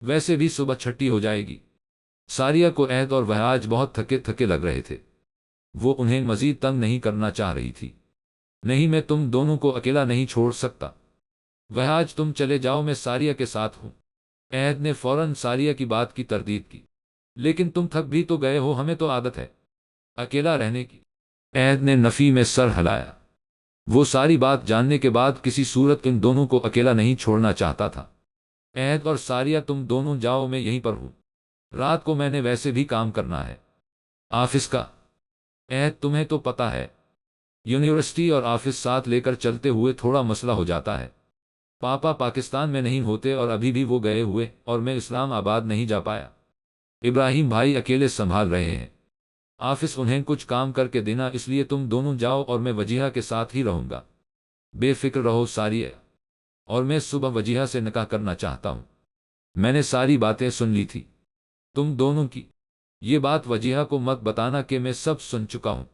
ویسے بھی صبح چھٹی ہو جائے گی۔ ساریہ کو اور وہاج بہت تھکے تھکے لگ رہے تھے۔ وہ انہیں مزید تنگ نہیں کرنا چاہ رہی تھی۔ نہیں، میں تم دونوں کو اکیلا نہیں چھوڑ سکتا۔ وہاج تم چلے جاؤ، میں ساریہ کے ساتھ ہوں۔ نے فوراً ساریہ کی بات کی تردید کی۔ لیکن تم تھک بھی تو گئے ہو، ہمیں تو عادت ہے اکیلا رہنے کی۔ نے نفی میں سر ہلایا۔ وہ ساری بات جاننے کے بعد کسی صورت ان دونوں کو اکیلا نہیں چھوڑنا چاہتا تھا۔ اور ساریہ تم دونوں جاؤ، میں یہیں پر ہوں۔ رات کو میں نے ویسے بھی کام کرنا ہے آفس کا۔ تمہیں تو پتہ ہے یونیورسٹی اور آفس ساتھ لے کر چلتے ہوئے تھوڑا مسئلہ ہو جاتا ہے۔ پاپا پاکستان میں نہیں ہوتے، اور ابھی بھی وہ گئے ہوئے، اور میں اسلام آباد نہیں جا پایا۔ ابراہیم بھائی اکیلے سنبھال رہے ہیں آفس، انہیں کچھ کام کر کے دینا، اس لیے تم دونوں جاؤ اور میں وجیہہ کے ساتھ ہی رہوں گا۔ بے فکر رہو ساریہ، اور میں صبح وجیہہ سے نکاح کرنا چاہتا ہوں۔ میں نے ساری باتیں سن لی تھی تم دونوں کی۔ یہ بات وجیہہ کو مت بتانا کہ میں سب سن چکا ہوں۔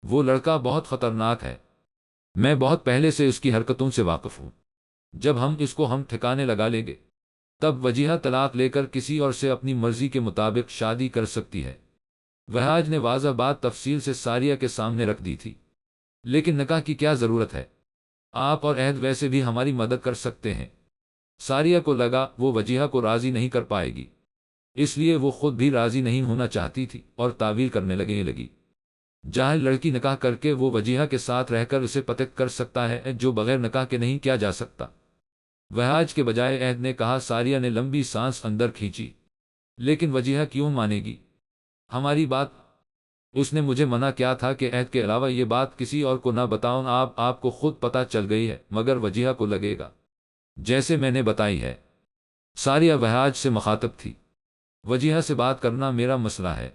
وہ لڑکا بہت خطرناک ہے، میں بہت پہلے سے اس کی حرکتوں سے واقف ہوں۔ جب ہم اس کو ٹھکانے لگا لیں گے، تب وجیہہ طلاق لے کر کسی اور سے اپنی مرضی کے مطابق شادی کر سکتی ہے۔ وہاج نے واضح بات تفصیل سے ساریہ کے سامنے رکھ دی تھی۔ لیکن نکاح کی کیا ضرورت ہے؟ آپ اور ویسے بھی ہماری مدد کر سکتے ہیں۔ ساریہ کو لگا وہ وجیہہ کو راضی نہیں کر پائے گی، اس لیے وہ خود بھی راضی نہیں ہونا چاہتی تھی، اور تعویل کرنے لگی۔ جاہل لڑکی نکاح کر کے وہ وجیہہ کے ساتھ رہ کر اسے پتک کر سکتا ہے، جو بغیر نکاح کے نہیں کیا جا سکتا۔ وہاج کے بجائے نے کہا۔ ساریہ نے لمبی سانس اندر کھینچی۔ لیکن وجیہہ کیوں مانے گی ہماری بات؟ اس نے مجھے منع کیا تھا کہ کے علاوہ یہ بات کسی اور کو نہ بتاؤں۔ آپ کو خود پتہ چل گئی ہے، مگر وجیہہ کو لگے گا جیسے میں نے بتائی ہے۔ ساریہ وہاج سے مخاطب تھی۔ وجیہہ سے بات کرنا میرا مسئلہ ہے،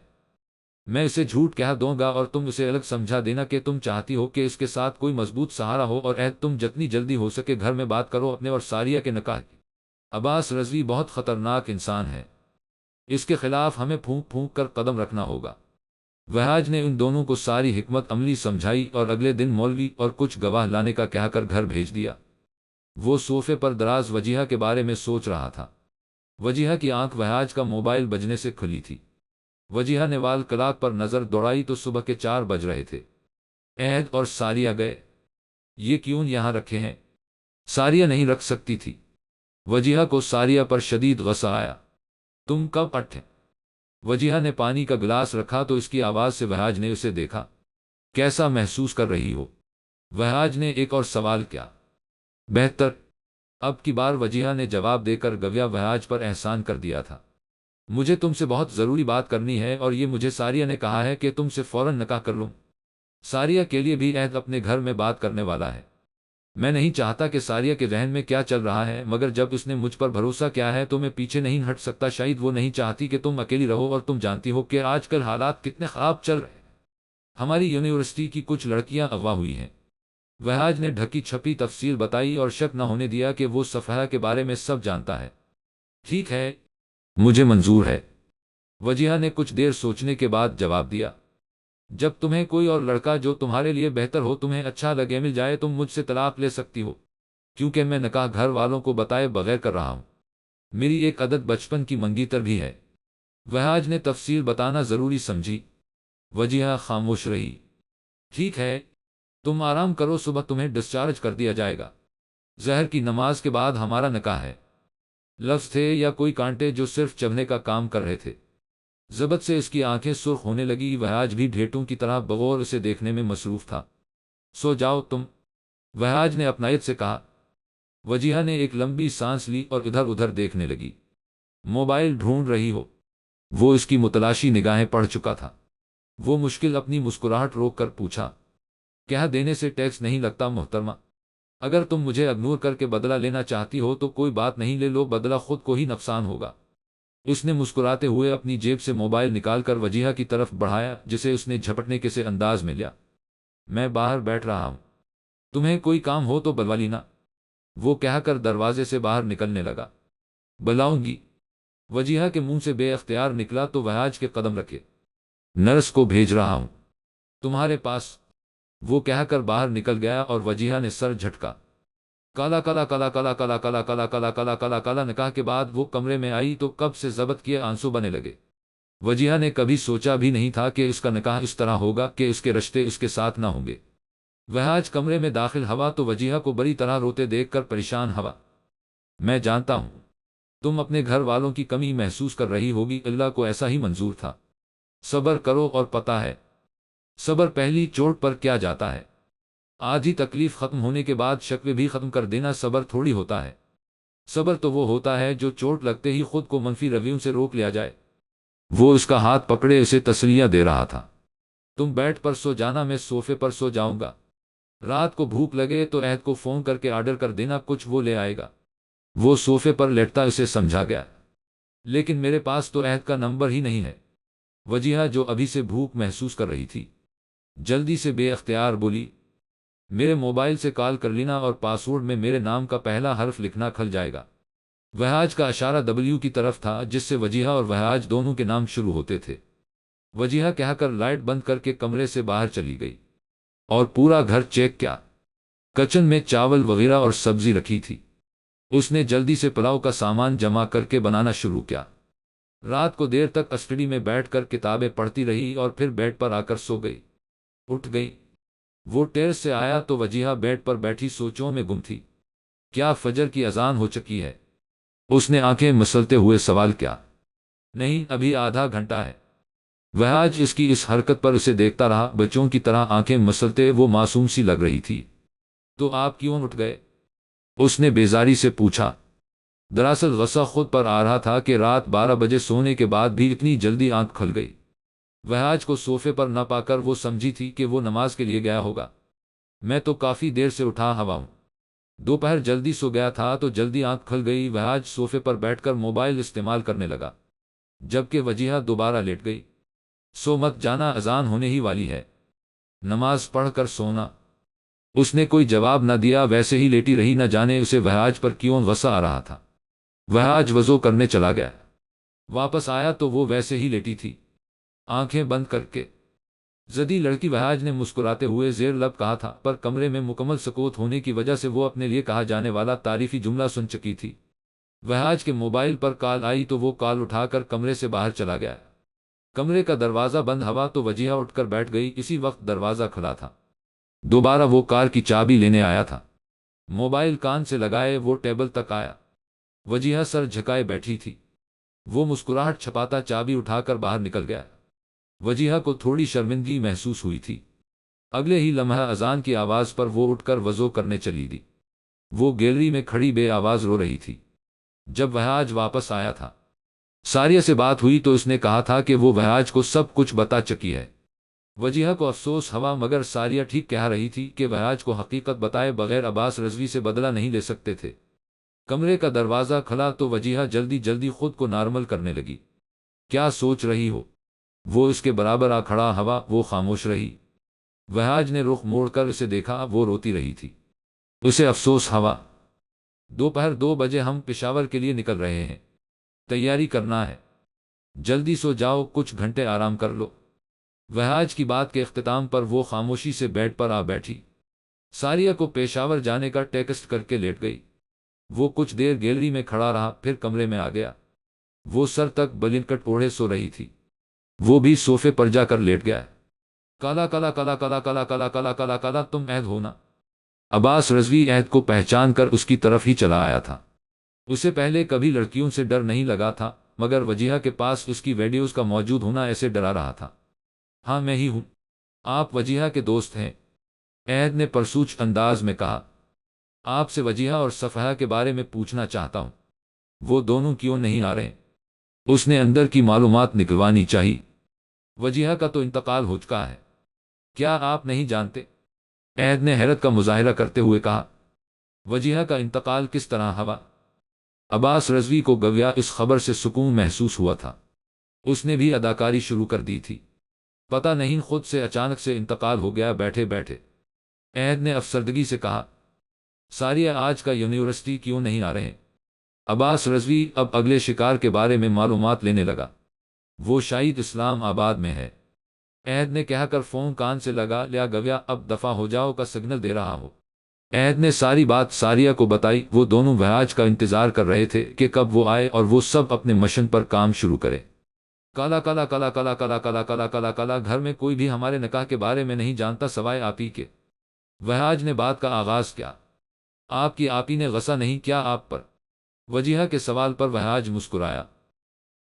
میں اسے جھوٹ کہہ دوں گا، اور تم اسے الگ سمجھا دینا کہ تم چاہتی ہو کہ اس کے ساتھ کوئی مضبوط سہارا ہو، اور تم جتنی جلدی ہو سکے گھر میں بات کرو اپنے اور ساریہ کے نکاح کی۔ عباس رضوی بہت خطرناک انسان ہے، اس کے خلاف ہمیں پھونک پھونک کر قدم رکھنا ہوگا۔ وہاج نے ان دونوں کو ساری حکمت عملی سمجھائی، اور اگلے دن مولوی اور کچھ گواہ لانے کا کہہ کر گھر بھیج دیا۔ وہ صوفے پر دراز وجیہہ کے بارے میں سوچ رہا تھا۔ وجیہہ کی آنکھ وہاج کا موبائل بجنے سے کھلی تھی۔ وجیہہ نے وال کلاک پر نظر دوڑائی تو صبح کے 4 بج رہے تھے۔ اور ساریہ گئے۔ یہ کیوں یہاں رکھے ہیں؟ ساریہ نہیں رکھ سکتی تھی۔ وجیہہ کو ساریہ پر شدید غصہ آیا۔ تم کب اٹھے؟ وجیہہ نے پانی کا گلاس رکھا تو اس کی آواز سے وہاج نے اسے دیکھا۔ کیسا محسوس کر رہی ہو؟ وہاج نے ایک اور سوال کیا۔ بہتر، اب کی بار وجیہہ نے جواب دے کر گویا وہاج پر احسان کر دیا تھا۔ مجھے تم سے بہت ضروری بات کرنی ہے اور یہ مجھے ساریہ نے کہا ہے کہ تم سے فوراً نکاح کر لوں۔ ساریہ کے لیے بھی عہد اپنے گھر میں بات کرنے والا ہے۔ میں نہیں چاہتا کہ ساریہ کے ذہن میں کیا چل رہا ہے، مگر جب اس نے مجھ پر بھروسہ کیا ہے تو میں پیچھے نہیں ہٹ سکتا۔ شاید وہ نہیں چاہتی کہ تم اکیلی رہو، اور تم جانتی ہو کہ آج کل حالات کتنے خراب چل رہے ہیں۔ ہماری یونیورسٹی کی کچھ لڑکیاں اغوا ہوئی ہیں۔ وہاج نے ڈھکی چھپی تفصیل بتائی اور شک نہ ہونے دیا کہ وہ صفحہ کے بارے میں سب جانتا ہے۔ ٹھیک ہے، مجھے منظور ہے، وجیہہ نے کچھ دیر سوچنے کے بعد جواب دیا۔ جب تمہیں کوئی اور لڑکا جو تمہارے لیے بہتر ہو، تمہیں اچھا لگے، مل جائے، تم مجھ سے طلاق لے سکتی ہو، کیونکہ میں نکاح گھر والوں کو بتائے بغیر کر رہا ہوں۔ میری ایک عادت بچپن کی منگیتر بھی ہے۔ وہاج نے تفصیل بتانا ضروری سمجھی۔ وجیہہ خاموش رہی۔ ٹھیک ہے، تم آرام کرو، صبح تمہیں ڈسچارج کر دیا جائے گا۔ ظہر کی نماز کے بعد ہمارا نکاح ہے۔ لفظ تھے یا کوئی کانٹے جو صرف چبھنے کا کام کر رہے تھے۔ ضبط سے اس کی آنکھیں سرخ ہونے لگی۔ وہاج بھی ڈھیٹوں کی طرح بغور اسے دیکھنے میں مصروف تھا۔ سو جاؤ تم، وہاج نے اپنائیت سے کہا۔ وجیہہ نے ایک لمبی سانس لی اور ادھر ادھر دیکھنے لگی۔ موبائل ڈھونڈ رہی ہو؟ وہ اس کی متلاشی نگاہیں پڑھ چکا تھا۔ وہ مشکل اپنی مسکراہٹ روک کر پوچھا، کہہ دینے سے ٹیکس نہیں لگتا محترمہ؟ اگر تم مجھے اگنور کر کے بدلہ لینا چاہتی ہو تو کوئی بات نہیں، لے لو، بدلہ خود کو ہی نقصان ہوگا۔ اس نے مسکراتے ہوئے اپنی جیب سے موبائل نکال کر وجیہہ کی طرف بڑھایا، جسے اس نے جھپٹنے کے سے انداز میں لیا۔ میں باہر بیٹھ رہا ہوں، تمہیں کوئی کام ہو تو بلوا لینا، وہ کہہ کر دروازے سے باہر نکلنے لگا۔ بلاؤں گی، وجیہہ کے منہ سے بے اختیار نکلا تو وہاج کے قدم رکھے۔ نرس کو بھیج رہا ہوں تمہارے پاس، وہ کہہ کر باہر نکل گیا اور وجیہہ نے سر جھٹکا۔ کالا کالا کالا کالا کالا کالا کالا کالا کالا کالا کالا۔ نکاح کے بعد وہ کمرے میں آئی تو کب سے ضبط کیے آنسو بنے لگے۔ وجیہہ نے کبھی سوچا بھی نہیں تھا کہ اس کا نکاح اس طرح ہوگا، کہ اس کے رشتے اس کے ساتھ نہ ہوں گے۔ وہاج کمرے میں داخل ہوا تو وجیہہ کو بری طرح روتے دیکھ کر پریشان ہوا۔ میں جانتا ہوں تم اپنے گھر والوں کی کمی محسوس کر رہی ہوگی، اللہ کو ایسا ہی منظور تھا۔ صبر کرو، اور پتہ ہے صبر پہلی چوٹ پر کیا جاتا ہے۔ آدھی تکلیف ختم ہونے کے بعد شکوے بھی ختم کر دینا صبر تھوڑی ہوتا ہے۔ صبر تو وہ ہوتا ہے جو چوٹ لگتے ہی خود کو منفی رویوں سے روک لیا جائے۔ وہ اس کا ہاتھ پکڑے اسے تسلیہ دے رہا تھا۔ تم بیڈ پر سو جانا، میں صوفے پر سو جاؤں گا۔ رات کو بھوک لگے تو عہد کو فون کر کے آرڈر کر دینا، کچھ وہ لے آئے گا۔ وہ صوفے پر لیٹتا اسے سمجھا گیا۔ لیکن میرے پاس تو عہد کا نمبر ہی نہیں ہے، وجیہہ جو ابھی سے بھوک محسوس کر رہی تھی جلدی سے بے اختیار بولی۔ میرے موبائل سے کال کر لینا اور پاسورڈ میں میرے نام کا پہلا حرف لکھنا، کھل جائے گا۔ وہاج کا اشارہ W کی طرف تھا، جس سے وجیہہ اور وہاج دونوں کے نام شروع ہوتے تھے۔ وجیہہ کہہ کر لائٹ بند کر کے کمرے سے باہر چلی گئی اور پورا گھر چیک کیا۔ کچن میں چاول وغیرہ اور سبزی رکھی تھی۔ اس نے جلدی سے پلاؤ کا سامان جمع کر کے بنانا شروع کیا۔ رات کو دیر تک اسٹڈی میں بیٹھ کر کتابیں پڑھتی رہی اور پھر بیڈ پر آ کر سو گئی۔ اٹھ گئی، وہ ٹیرس سے آیا تو وجیہہ بیڈ پر بیٹھی سوچوں میں گم تھی۔ کیا فجر کی اذان ہو چکی ہے؟ اس نے آنکھیں مسلتے ہوئے سوال کیا۔ نہیں، ابھی آدھا گھنٹہ ہے۔ وہاج اس کی اس حرکت پر اسے دیکھتا رہا، بچوں کی طرح آنکھیں مسلتے وہ معصوم سی لگ رہی تھی۔ تو آپ کیوں اٹھ گئے؟ اس نے بیزاری سے پوچھا۔ دراصل غصہ خود پر آ رہا تھا کہ رات 12 بجے سونے کے بعد بھی اتنی جلدی آنکھ کھل گئی۔ وہاج کو صوفے پر نہ پا کر وہ سمجھی تھی کہ وہ نماز کے لیے گیا ہوگا۔ میں تو کافی دیر سے اٹھا ہوا ہوں، دوپہر جلدی سو گیا تھا تو جلدی آنکھ کھل گئی۔ وہاج صوفے پر بیٹھ کر موبائل استعمال کرنے لگا، جبکہ وجیہہ دوبارہ لیٹ گئی۔ سو مت جانا، اذان ہونے ہی والی ہے، نماز پڑھ کر سونا۔ اس نے کوئی جواب نہ دیا، ویسے ہی لیٹی رہی، نہ جانے اسے وہاج پر کیوں غصہ آ رہا تھا۔ وہاج وضو کرنے چلا گیا، واپس آیا تو وہ ویسے ہی لیٹی تھی، آنکھیں بند کر کے۔ زدی لڑکی، وہاج نے مسکراتے ہوئے زیر لب کہا تھا، پر کمرے میں مکمل سکوت ہونے کی وجہ سے وہ اپنے لیے کہا جانے والا تعریفی جملہ سن چکی تھی۔ وہاج کے موبائل پر کال آئی تو وہ کال اٹھا کر کمرے سے باہر چلا گیا۔ کمرے کا دروازہ بند ہوا تو وجیہہ اٹھ کر بیٹھ گئی۔ اسی وقت دروازہ کھلا تھا۔ دوبارہ وہ کار کی چابی لینے آیا تھا۔ موبائل کان سے لگائے وہ ٹیبل تک آیا۔ وجیہہ سر جھکائے بیٹھی تھی۔ وہ مسکراہٹ چھپاتا چابی اٹھا کر باہر نکل گیا۔ وجیہہ کو تھوڑی شرمندگی محسوس ہوئی تھی۔ اگلے ہی لمحہ اذان کی آواز پر وہ اٹھ کر وضو کرنے چلی گئی۔ وہ گیلری میں کھڑی بے آواز رو رہی تھی۔ جب وہاج واپس آیا تھا ساریہ سے بات ہوئی تو اس نے کہا تھا کہ وہ وہاج کو سب کچھ بتا چکی ہے۔ وجیہہ کو افسوس ہوا، مگر ساریہ ٹھیک کہہ رہی تھی کہ وہاج کو حقیقت بتائے بغیر عباس رضوی سے بدلہ نہیں لے سکتے تھے۔ کمرے کا دروازہ کھلا تو وجیہہ جلدی جلدی خود کو نارمل کرنے لگی۔ کیا سوچ رہی ہو؟ وہ اس کے برابر آ کھڑا ہوا، وہ خاموش رہی۔ وہاج نے رخ موڑ کر اسے دیکھا، وہ روتی رہی تھی۔ اسے افسوس ہوا۔ دوپہر 2 بجے ہم پشاور کے لیے نکل رہے ہیں، تیاری کرنا ہے، جلدی سو جاؤ، کچھ گھنٹے آرام کر لو۔ وہاج کی بات کے اختتام پر وہ خاموشی سے بیڈ پر آ بیٹھی۔ ساریہ کو پشاور جانے کا ٹیکسٹ کر کے لیٹ گئی۔ وہ کچھ دیر گیلری میں کھڑا رہا، پھر کمرے میں آ گیا۔ وہ سر تک بلینکٹ اوڑھے سو رہی تھی۔ وہ بھی صوفے پر جا کر لیٹ گیا۔ کالا کالا کالا کالا کالا کالا کالا کالا کالا، تم عہد ہو نا؟ عباس رضوی عہد کو پہچان کر اس کی طرف ہی چلا آیا تھا۔ اسے پہلے کبھی لڑکیوں سے ڈر نہیں لگا تھا، مگر وجیہہ کے پاس اس کی ویڈیوز کا موجود ہونا ایسے ڈرا رہا تھا۔ ہاں میں ہی ہوں، آپ وجیہہ کے دوست ہیں، عہد نے پرسوچ انداز میں کہا۔ آپ سے وجیہہ اور صفحہ کے بارے میں پوچھنا چاہتا ہوں، وہ دونوں کیوں نہیں آ رہے؟ اس نے اندر کی معلومات نکلوانی چاہی۔ وجیہہ کا تو انتقال ہو چکا ہے، کیا آپ نہیں جانتے؟ عہد نے حیرت کا مظاہرہ کرتے ہوئے کہا۔ وجیہہ کا انتقال کس طرح ہوا؟ عباس رضوی کو گویا اس خبر سے سکون محسوس ہوا تھا۔ اس نے بھی اداکاری شروع کر دی تھی۔ پتہ نہیں خود سے اچانک سے انتقال ہو گیا بیٹھے بیٹھے۔ عہد نے افسردگی سے کہا۔ ساریہ آج کا یونیورسٹی کیوں نہیں آ رہے؟ عباس رضوی اب اگلے شکار کے بارے میں معلومات لینے لگا۔ وہ شاید اسلام آباد میں ہے، عہد نے کہہ کر فون کان سے لگا لیا، گویا اب دفع ہو جاؤ کا سگنل دے رہا ہو۔ عہد نے ساری بات ساریہ کو بتائی۔ وہ دونوں وہاج کا انتظار کر رہے تھے کہ کب وہ آئے اور وہ سب اپنے مشن پر کام شروع کرے۔ کالا کالا کالا کالا کالا کالا کالا کالا کالا، گھر میں کوئی بھی ہمارے نکاح کے بارے میں نہیں جانتا سوائے آپ ہی کے۔ وہاج نے بات کا آغاز کیا۔ آپ کی آپی نے غصہ نہیں کیا آپ پر؟ وجیہہ کے سوال پر وہاج مسکرایا۔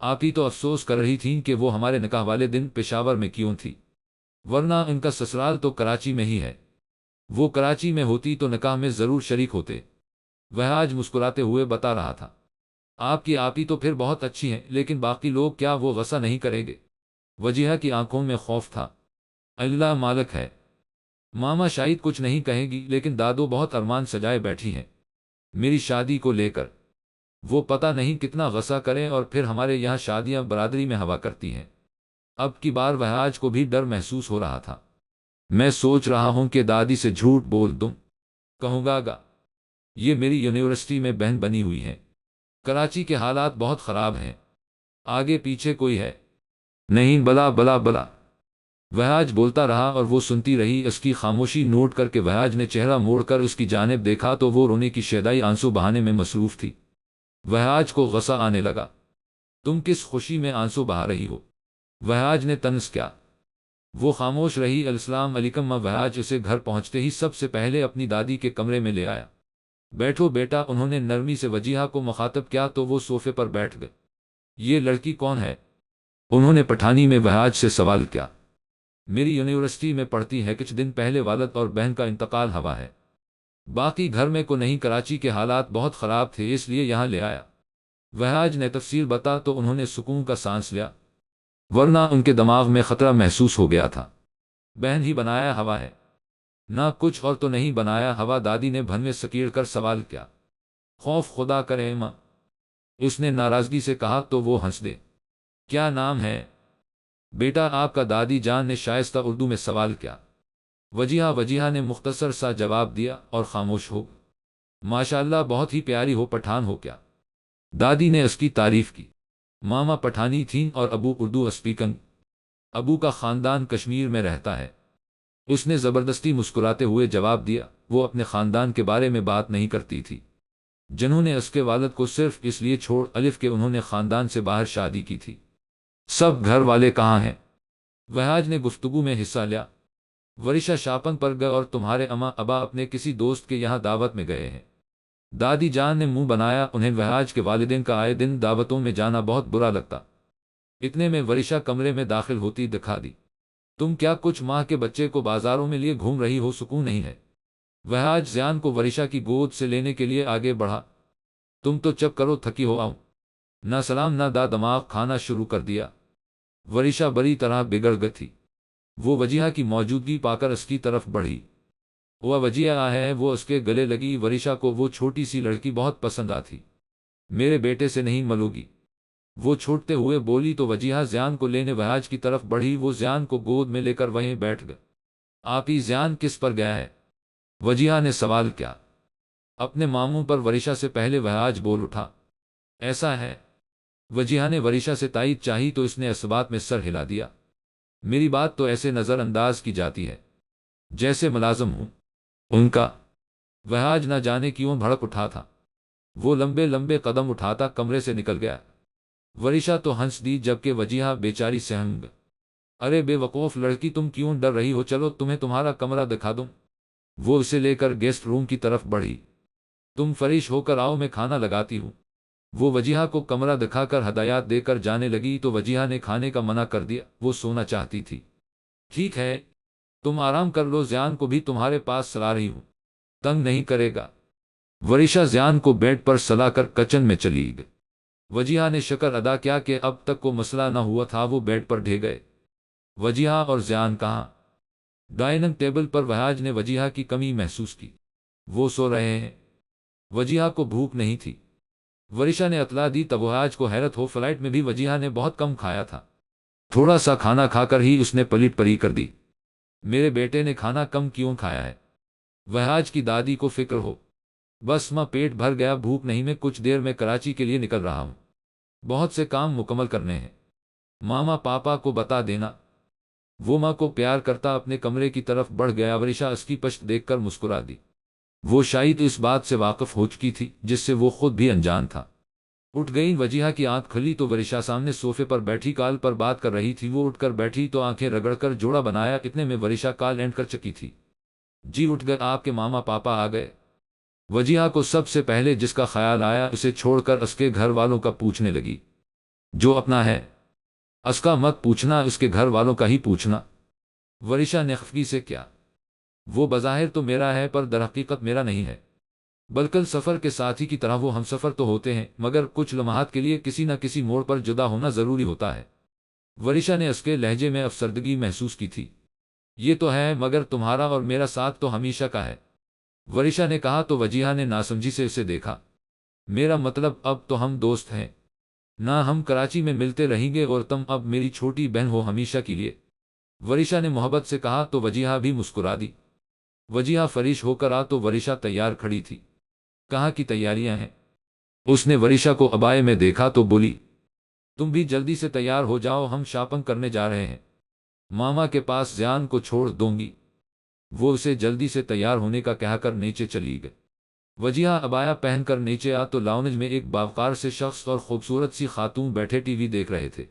آپی تو افسوس کر رہی تھیں کہ وہ ہمارے نکاح والے دن پشاور میں کیوں تھی، ورنہ ان کا سسرال تو کراچی میں ہی ہے۔ وہ کراچی میں ہوتی تو نکاح میں ضرور شریک ہوتے، وہاج مسکراتے ہوئے بتا رہا تھا۔ آپ کی آپی تو پھر بہت اچھی ہیں، لیکن باقی لوگ کیا وہ غصہ نہیں کریں گے؟ وجیہہ کی آنکھوں میں خوف تھا۔ اللہ مالک ہے، ماما شاید کچھ نہیں کہیں گی، لیکن دادو بہت ارمان سجائے بیٹھی ہیں میری شادی کو لے کر۔ وہ پتہ نہیں کتنا غصہ کریں، اور پھر ہمارے یہاں شادیاں برادری میں ہوا کرتی ہیں۔ اب کی بار وہاج کو بھی ڈر محسوس ہو رہا تھا۔ میں سوچ رہا ہوں کہ دادی سے جھوٹ بول دوں، کہوں گا یہ میری یونیورسٹی میں بہن بنی ہوئی ہے، کراچی کے حالات بہت خراب ہیں، آگے پیچھے کوئی ہے نہیں، بلا بلا بلا۔ وہاج بولتا رہا اور وہ سنتی رہی۔ اس کی خاموشی نوٹ کر کے وہاج نے چہرہ موڑ کر اس کی جانب دیکھا تو وہ رونے کی شیدائی آنسو بہانے میں مصروف تھی۔ وہاج کو غصہ آنے لگا۔ تم کس خوشی میں آنسو بہا رہی ہو؟ وہاج نے طنز کیا۔ وہ خاموش رہی۔ السلام علیکم ماں۔ وہاج اسے گھر پہنچتے ہی سب سے پہلے اپنی دادی کے کمرے میں لے آیا۔ بیٹھو بیٹا، انہوں نے نرمی سے وجیہہ کو مخاطب کیا تو وہ صوفے پر بیٹھ گئے۔ یہ لڑکی کون ہے؟ انہوں نے پٹھانی میں وہاج سے سوال کیا۔ میری یونیورسٹی میں پڑھتی ہے، کچھ دن پہلے والد اور بہن کا انتقال ہوا ہے، باقی گھر میں کو نہیں، کراچی کے حالات بہت خراب تھے اس لیے یہاں لے آیا۔ وہاج نے تفصیل بتا تو انہوں نے سکون کا سانس لیا، ورنہ ان کے دماغ میں خطرہ محسوس ہو گیا تھا۔ بہن ہی بنایا ہوا ہے نہ، کچھ اور تو نہیں بنایا ہوا؟ دادی نے بھنویں سکیڑ کر سوال کیا۔ خوف خدا کرے ماں، اس نے ناراضگی سے کہا تو وہ ہنس دے۔ کیا نام ہے بیٹا آپ کا؟ دادی جان نے شائستہ اردو میں سوال کیا۔ وجیہہ نے مختصر سا جواب دیا اور خاموش ہو۔ ماشاءاللہ بہت ہی پیاری ہو، پٹھان ہو کیا؟ دادی نے اس کی تعریف کی۔ ماما پٹھانی تھیں اور ابو اردو اسپیکنگ۔ ابو کا خاندان کشمیر میں رہتا ہے، اس نے زبردستی مسکراتے ہوئے جواب دیا۔ وہ اپنے خاندان کے بارے میں بات نہیں کرتی تھی۔ جنہوں نے اس کے والد کو صرف اس لیے چھوڑ الف کہ انہوں نے خاندان سے باہر شادی کی تھی۔ سب گھر والے کہاں ہیں؟ وہاج نے گفتگو میں حصہ لیا۔ ورشا شاپنگ پر گئے اور تمہارے اماں ابا اپنے کسی دوست کے یہاں دعوت میں گئے ہیں۔ دادی جان نے منہ بنایا، انہیں وہاج کے والدین کا آئے دن دعوتوں میں جانا بہت برا لگتا۔ اتنے میں ورشا کمرے میں داخل ہوتی دکھا دی۔ تم کیا کچھ ماہ کے بچے کو بازاروں میں لیے گھوم رہی ہو؟ سکون نہیں ہے؟ وہاج زیان کو ورشا کی گود سے لینے کے لیے آگے بڑھا۔ تم تو چپ کرو، تھکی ہو آؤں۔ نہ سلام نہ دماغ کھانا شروع کر دیا۔ ورشا بری طرح بگڑ گئی تھی۔ وہ وجیہہ کی موجودگی پا کر اس کی طرف بڑھی۔ وہ وجیہہ ہے، وہ اس کے گلے لگی۔ ورشا کو وہ چھوٹی سی لڑکی بہت پسند آتی۔ میرے بیٹے سے نہیں ملوگی؟ وہ چھوٹتے ہوئے بولی تو وجیہہ زیان کو لینے وہاج کی طرف بڑھی۔ وہ زیان کو گود میں لے کر وہیں بیٹھ گئے۔ آپی زیان کس پر گیا ہے؟ وجیہہ نے سوال کیا۔ اپنے ماموں پر۔ ورشا سے پہلے وہاج بول اٹھا۔ ایسا ہے؟ وجیہہ نے ورشا سے تائید چاہی تو اس نے اس بات میں سر ہلا دیا۔ میری بات تو ایسے نظر انداز کی جاتی ہے جیسے ملازم ہوں ان کا۔ وہاج نہ جانے کیوں بھڑک اٹھا تھا۔ وہ لمبے لمبے قدم اٹھاتا کمرے سے نکل گیا۔ ورشا تو ہنس دی جبکہ وجیہہ بیچاری سہم گئی۔ ارے بے وقوف لڑکی، تم کیوں ڈر رہی ہو؟ چلو تمہیں تمہارا کمرہ دکھا دوں۔ وہ اسے لے کر گیسٹ روم کی طرف بڑھی۔ تم فریش ہو کر آؤ، میں کھانا لگاتی ہوں۔ وہ وجیہہ کو کمرہ دکھا کر ہدایات دے کر جانے لگی تو وجیہہ نے کھانے کا منع کر دیا۔ وہ سونا چاہتی تھی۔ ٹھیک ہے، تم آرام کر لو، زیان کو بھی تمہارے پاس سلا رہی ہوں، تنگ نہیں کرے گا۔ ورشا زیان کو بیڈ پر سلا کر کچن میں چلی گئی۔ وجیہہ نے شکر ادا کیا کہ اب تک کو مسئلہ نہ ہوا تھا۔ وہ بیڈ پر ڈھے گئے۔ وجیہہ اور زیان کہاں؟ ڈائننگ ٹیبل پر۔ وہاج نے وجیہہ کی کمی محسوس کی۔ وہ سو رہے ہیں۔ وجیہہ کو بھوک نہیں تھی۔ ورشا نے اطلاع دی تب وہاج کو حیرت ہو۔ فلائٹ میں بھی وجیہہ نے بہت کم کھایا تھا۔ تھوڑا سا کھانا کھا کر ہی اس نے پلیٹ پری کر دی۔ میرے بیٹے نے کھانا کم کیوں کھایا ہے؟ وہاج کی دادی کو فکر ہو۔ بس ماں، پیٹ بھر گیا، بھوک نہیں، میں کچھ دیر میں کراچی کے لیے نکل رہا ہوں، بہت سے کام مکمل کرنے ہیں۔ ماما پاپا کو بتا دینا۔ وہ ماں کو پیار کرتا اپنے کمرے کی طرف بڑھ گیا۔ ورشا اس کی پشت دیکھ کر مسکرا دی۔ وہ شاید اس بات سے واقف ہو چکی تھی جس سے وہ خود بھی انجان تھا۔ اٹھ گئی۔ وجیہہ کی آنکھ کھلی تو ورشا سامنے صوفے پر بیٹھی کال پر بات کر رہی تھی۔ وہ اٹھ کر بیٹھی تو آنکھیں رگڑ کر جوڑا بنایا۔ اتنے میں ورشا کال اینڈ کر چکی تھی۔ جی اٹھ گئے، آپ کے ماما پاپا آ گئے؟ وجیہہ کو سب سے پہلے جس کا خیال آیا اسے چھوڑ کر اس کے گھر والوں کا پوچھنے لگی۔ جو اپنا ہے اس کا مت پوچھنا، اس کے گھر والوں کا ہی پوچھنا۔ ورشا نے خفگی سے کیا؟ وہ بظاہر تو میرا ہے پر در حقیقت میرا نہیں ہے، بلکہ سفر کے ساتھی کی طرح وہ ہم سفر تو ہوتے ہیں، مگر کچھ لمحات کے لیے کسی نہ کسی موڑ پر جدا ہونا ضروری ہوتا ہے۔ ورشا نے اس کے لہجے میں افسردگی محسوس کی تھی۔ یہ تو ہے، مگر تمہارا اور میرا ساتھ تو ہمیشہ کا ہے، ورشا نے کہا تو وجیہہ نے ناسمجھی سے اسے دیکھا۔ میرا مطلب اب تو ہم دوست ہیں نہ، ہم کراچی میں ملتے رہیں گے اور تم اب میری چھوٹی بہن ہو ہمیشہ کے لیے، ورشا نے محبت سے کہا تو وجیہہ بھی مسکرا دی۔ وجیہہ فریش ہو کر آ تو ورشا تیار کھڑی تھی۔ کہاں کی تیاریاں ہیں؟ اس نے ورشا کو ابائے میں دیکھا تو بولی، تم بھی جلدی سے تیار ہو جاؤ، ہم شاپنگ کرنے جا رہے ہیں، ماما کے پاس زیان کو چھوڑ دوں گی۔ وہ اسے جلدی سے تیار ہونے کا کہہ کر نیچے چلی گئی۔ وجیہہ ابایا پہن کر نیچے آ تو لاؤنج میں ایک باوقار سے شخص اور خوبصورت سی خاتون بیٹھے ٹی وی دیکھ رہے تھے۔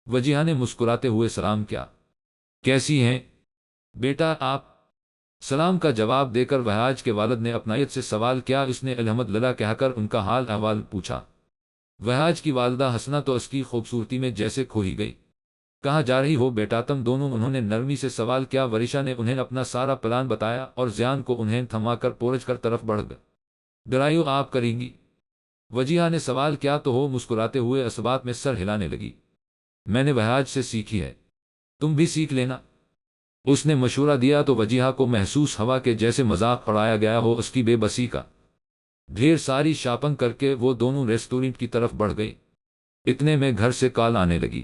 وجیہہ نے مسکراتے ہوئے سلام کیا۔ کیسی ہیں بیٹا آپ؟ سلام کا جواب دے کر وہاج کے والد نے اپنائیت سے سوال کیا۔ اس نے الحمد للہ کہہ کر ان کا حال احوال پوچھا۔ وہاج کی والدہ ہنسنا تو اس کی خوبصورتی میں جیسے کھوئی گئی۔ کہاں جا رہی ہو بیٹا تم دونوں؟ انہوں نے نرمی سے سوال کیا۔ ورشا نے انہیں اپنا سارا پلان بتایا اور زیان کو انہیں تھما کر پورچ کر طرف بڑھ گئے۔ ڈرائیو آپ کریں گی؟ وجیہہ نے سوال کیا تو وہ مسکراتے ہوئے اس بات میں سر ہلانے لگی۔ میں نے وہاج سے سیکھی ہے، تم بھی سیکھ لینا، اس نے مشورہ دیا تو وجیہہ کو محسوس ہوا کہ جیسے مذاق اڑایا گیا ہو اس کی بے بسی کا۔ ڈھیر ساری شاپنگ کر کے وہ دونوں ریسٹورنٹ کی طرف بڑھ گئی۔ اتنے میں گھر سے کال آنے لگی۔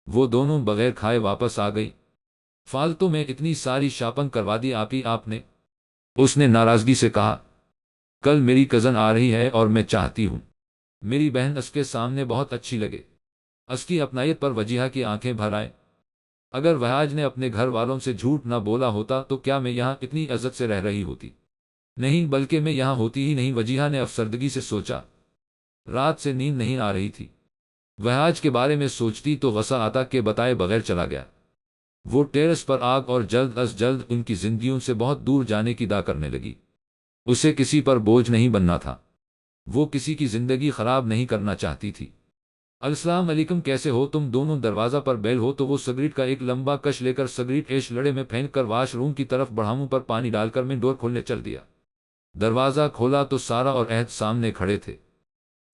وہ دونوں بغیر کھائے واپس آ گئی۔ فالتو میں اتنی ساری شاپنگ کروا دی آپ نے، اس نے ناراضگی سے کہا۔ کل میری کزن آ رہی ہے اور میں چاہتی ہوں میری بہن اس کے سامنے بہت اچھی لگے۔ اس کی اپنائیت پر وجیہہ کی آنکھیں بھر آئیں۔ اگر وہاج نے اپنے گھر والوں سے جھوٹ نہ بولا ہوتا تو کیا میں یہاں اتنی عزت سے رہ رہی ہوتی؟ نہیں، بلکہ میں یہاں ہوتی ہی نہیں، وجیہہ نے افسردگی سے سوچا۔ رات سے نیند نہیں آ رہی تھی۔ وہاج کے بارے میں سوچتی تو غصہ آتا کہ بتائے بغیر چلا گیا۔ وہ ٹیرس پر آگ اور جلد از جلد ان کی زندگیوں سے بہت دور جانے کی دا کرنے لگی۔ اسے کسی پر بوجھ نہیں بننا تھا، وہ کسی کی زندگی خراب نہیں کرنا چاہتی تھی۔ السلام علیکم، کیسے ہو تم دونوں؟ دروازہ پر بیل ہو تو وہ سگریٹ کا ایک لمبا کش لے کر سگریٹ ایش لڑے میں پھینک کر واش روم کی طرف بڑھاموں پر پانی ڈال کر میں ڈور کھولنے چل دیا۔ دروازہ کھولا تو سارا اور عہد سامنے کھڑے تھے۔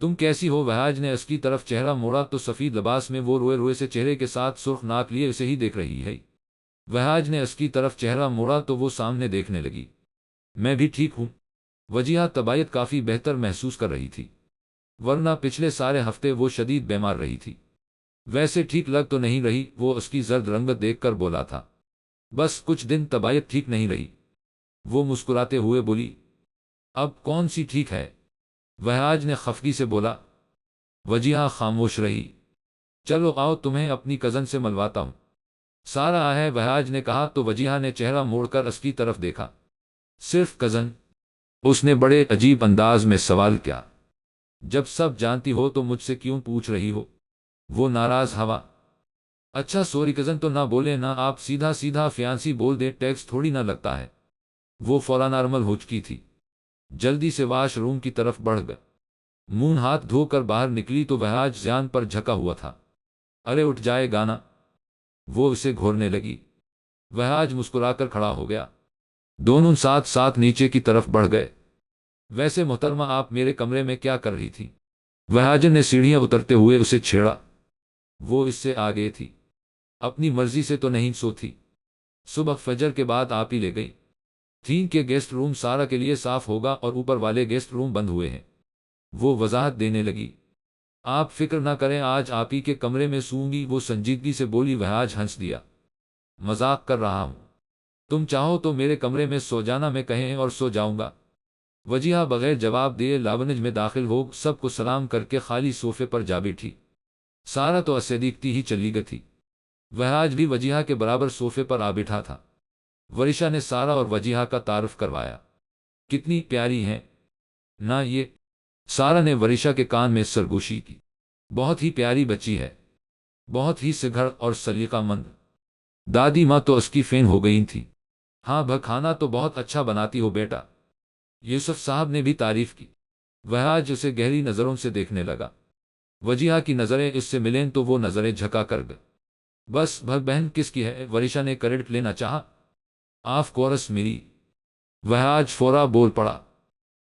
تم کیسی ہو؟ وہاج نے اس کی طرف چہرہ موڑا تو سفید لباس میں وہ روئے روئے سے چہرے کے ساتھ سرخ ناک لیے اسے ہی دیکھ رہی ہے۔ وہاج نے اس کی طرف چہرہ موڑا تو وہ سامنے دیکھنے لگی۔ میں بھی ٹھیک ہوں۔ وجیہہ طبیعت کافی بہتر محسوس کر رہی تھی، ورنہ پچھلے سارے ہفتے وہ شدید بیمار رہی تھی۔ ویسے ٹھیک لگ تو نہیں رہی، وہ اس کی زرد رنگت دیکھ کر بولا تھا۔ بس کچھ دن طبیعت ٹھیک نہیں رہی، وہ مسکراتے ہوئے بولی۔ اب کون سی ٹھیک ہے؟ وہاج نے خفگی سے بولا۔ وجیہہ خاموش رہی۔ چلو آؤ تمہیں اپنی کزن سے ملواتا ہوں۔ سارا ہے، وہاج نے کہا تو وجیہہ نے چہرہ موڑ کر اس کی طرف دیکھا۔ صرف کزن؟ اس نے بڑے عجیب انداز میں سوال کیا۔ جب سب جانتی ہو تو مجھ سے کیوں پوچھ رہی ہو؟ وہ ناراض ہوا۔ اچھا سوری کزن تو نہ بولے نا، آپ سیدھا سیدھا فیانسی بول دیں، ٹیکس تھوڑی نہ لگتا ہے۔ وہ فوراً نارمل ہو چکی تھی، جلدی سے واش روم کی طرف بڑھ گئے۔ منہ ہاتھ دھو کر باہر نکلی تو وہاج زیان پر جھکا ہوا تھا۔ ارے اٹھ جائے گانا، وہ اسے گھورنے لگی۔ وہاج مسکرا کر کھڑا ہو گیا۔ دونوں ساتھ ساتھ نیچے کی طرف بڑھ گئے۔ ویسے محترمہ آپ میرے کمرے میں کیا کر رہی تھی؟ وہاج نے سیڑھیاں اترتے ہوئے اسے چھیڑا۔ وہ اس سے آگے تھی، اپنی مرضی سے تو نہیں سوتی۔ صبح فجر کے بعد آپ ہی لے گئی تھیں کہ گیسٹ روم سارا کے لیے صاف ہوگا اور اوپر والے گیسٹ روم بند ہوئے ہیں۔ وہ وضاحت دینے لگی۔ آپ فکر نہ کریں، آج آپ ہی کے کمرے میں سوں گی، وہ سنجیدگی سے بولی۔ وہاج ہنس دیا۔ مذاق کر رہا ہوں، تم چاہو تو میرے کمرے میں سو جانا، میں کہیں اور سو جاؤں گا۔ وجیہہ بغیر جواب دیے لاونج میں داخل ہو سب کو سلام کر کے خالی صوفے پر جا بیٹھی۔ سارا تو اسے دیکھتی ہی چلی گئی تھی۔ وہاج بھی وجیہہ کے برابر صوفے پر آ بیٹھا تھا۔ ورشا نے سارا اور وجیہہ کا تعارف کروایا۔ کتنی پیاری ہیں نہ یہ؟ سارا نے ورشا کے کان میں سرگوشی کی۔ بہت ہی پیاری بچی ہے، بہت ہی سگھڑ اور سلیقہ مند۔ دادی ماں تو اس کی فین ہو گئی تھی۔ ہاں کھانا تو بہت اچھا بناتی ہو بیٹا، یوسف صاحب نے بھی تعریف کی۔ وہاج اسے گہری نظروں سے دیکھنے لگا۔ وجیہہ کی نظریں اس سے ملیں تو وہ نظریں جھکا کر گئے۔ بس بہن کس کی ہے؟ ورشا نے کریڈٹ لینا چاہا۔ آف کورس میری، وہاج فورا بول پڑا۔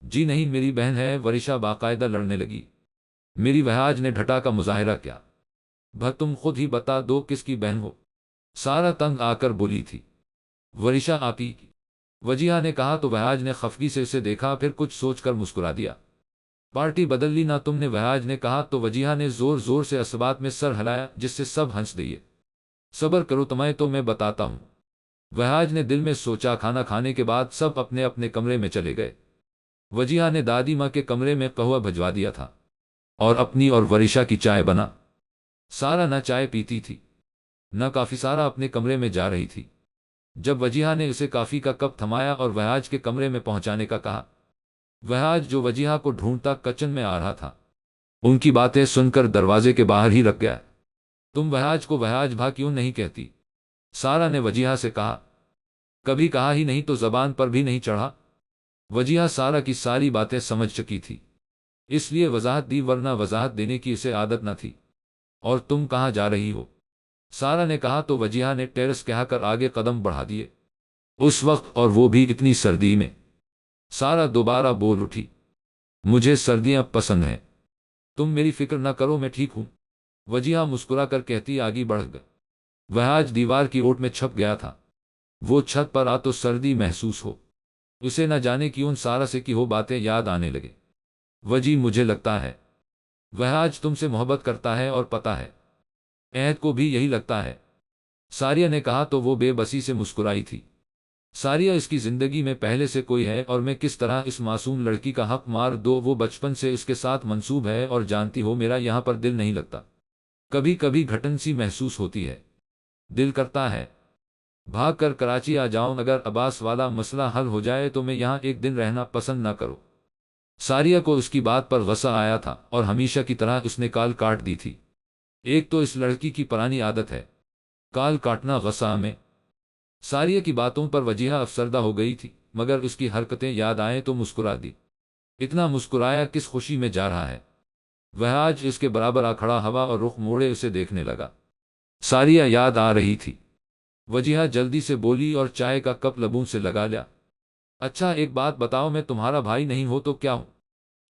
جی نہیں، میری بہن ہے، ورشا باقاعدہ لڑنے لگی۔ میری، وہاج نے ڈھٹا کا مظاہرہ کیا۔ تم خود ہی بتا دو کس کی بہن ہو؟ سارا تنگ آ کر بولی تھی۔ ورشا آپ ہی کی، وجیہہ نے کہا تو وہاج نے خفگی سے اسے دیکھا، پھر کچھ سوچ کر مسکرا دیا۔ پارٹی بدل لی نا تم نے؟ وہاج نے کہا تو وجیہہ نے زور زور سے اسبات میں سر ہلایا جس سے سب ہنس دیے۔ صبر کرو تمہیں تو میں بتاتا ہوں۔ وہاج نے دل میں سوچا۔ کھانا کھانے کے بعد سب اپنے اپنے کمرے میں چلے گئے۔ وجیہہ نے دادی ماں کے کمرے میں قہوہ بھجوا دیا تھا اور اپنی اور ورشا کی چائے بنا۔ سارا نہ چائے پیتی تھی نہ کافی۔ سارا اپنے کمرے میں جا رہی تھی جب وجیہہ نے اسے کافی کا کپ تھمایا اور وہاج کے کمرے میں پہنچانے کا کہا۔ وہاج جو وجیہہ کو ڈھونڈتا کچن میں آ رہا تھا، ان کی باتیں سن کر دروازے کے باہر ہی رک گیا۔ تم وہاج کو وہاج بھا کیوں نہیں کہتی؟ سارا نے وجیہہ سے کہا۔ کبھی کہا ہی نہیں تو زبان پر بھی نہیں چڑھا۔ وجیہہ سارا کی ساری باتیں سمجھ چکی تھی، اس لیے وضاحت دی، ورنہ وضاحت دینے کی اسے عادت نہ تھی۔ اور تم کہاں جا رہی ہو؟ سارا نے کہا تو وجیہہ نے ٹیرس کہا کر آگے قدم بڑھا دیے۔ اس وقت، اور وہ بھی اتنی سردی میں؟ سارا دوبارہ بول اٹھی۔ مجھے سردیاں پسند ہیں، تم میری فکر نہ کرو، میں ٹھیک ہوں، وجیہہ مسکرا کر کہتی آگے بڑھ گئے۔ وہاج دیوار کی اوٹ میں چھپ گیا تھا۔ وہ چھت پر آ تو سردی محسوس ہو، اسے نہ جانے کیوں سارا سے کی ہو باتیں یاد آنے لگے۔ وجی مجھے لگتا ہے وہاج تم سے محبت کرتا ہے، اور پتہ ہے عہد کو بھی یہی لگتا ہے، ساریہ نے کہا تو وہ بے بسی سے مسکرائی تھی۔ ساریہ اس کی زندگی میں پہلے سے کوئی ہے، اور میں کس طرح اس معصوم لڑکی کا حق مار دو؟ وہ بچپن سے اس کے ساتھ منسوب ہے، اور جانتی ہو میرا یہاں پر دل نہیں لگتا، کبھی کبھی گھٹن سی محسوس ہوتی ہے، دل کرتا ہے بھاگ کر کراچی آ جاؤں، اگر عباس والا مسئلہ حل ہو جائے تو میں یہاں ایک دن رہنا پسند نہ کروں۔ ساریہ کو اس کی بات پر غصہ آیا تھا، اور ہمیشہ کی طرح اس نے کال کاٹ دی تھی۔ ایک تو اس لڑکی کی پرانی عادت ہے کال کاٹنا غصہ میں۔ ساریہ کی باتوں پر وجیہہ افسردہ ہو گئی تھی، مگر اس کی حرکتیں یاد آئیں تو مسکرا دی۔ اتنا مسکرایا کس خوشی میں جا رہا ہے؟ وہاج اس کے برابر آ کھڑا ہوا اور رخ موڑے اسے دیکھنے لگا۔ ساریہ یاد آ رہی تھی۔ وجیہہ جلدی سے بولی اور چائے کا کپ لبوں سے لگا لیا۔ اچھا ایک بات بتاؤ، میں تمہارا بھائی نہیں ہو تو کیا ہوں؟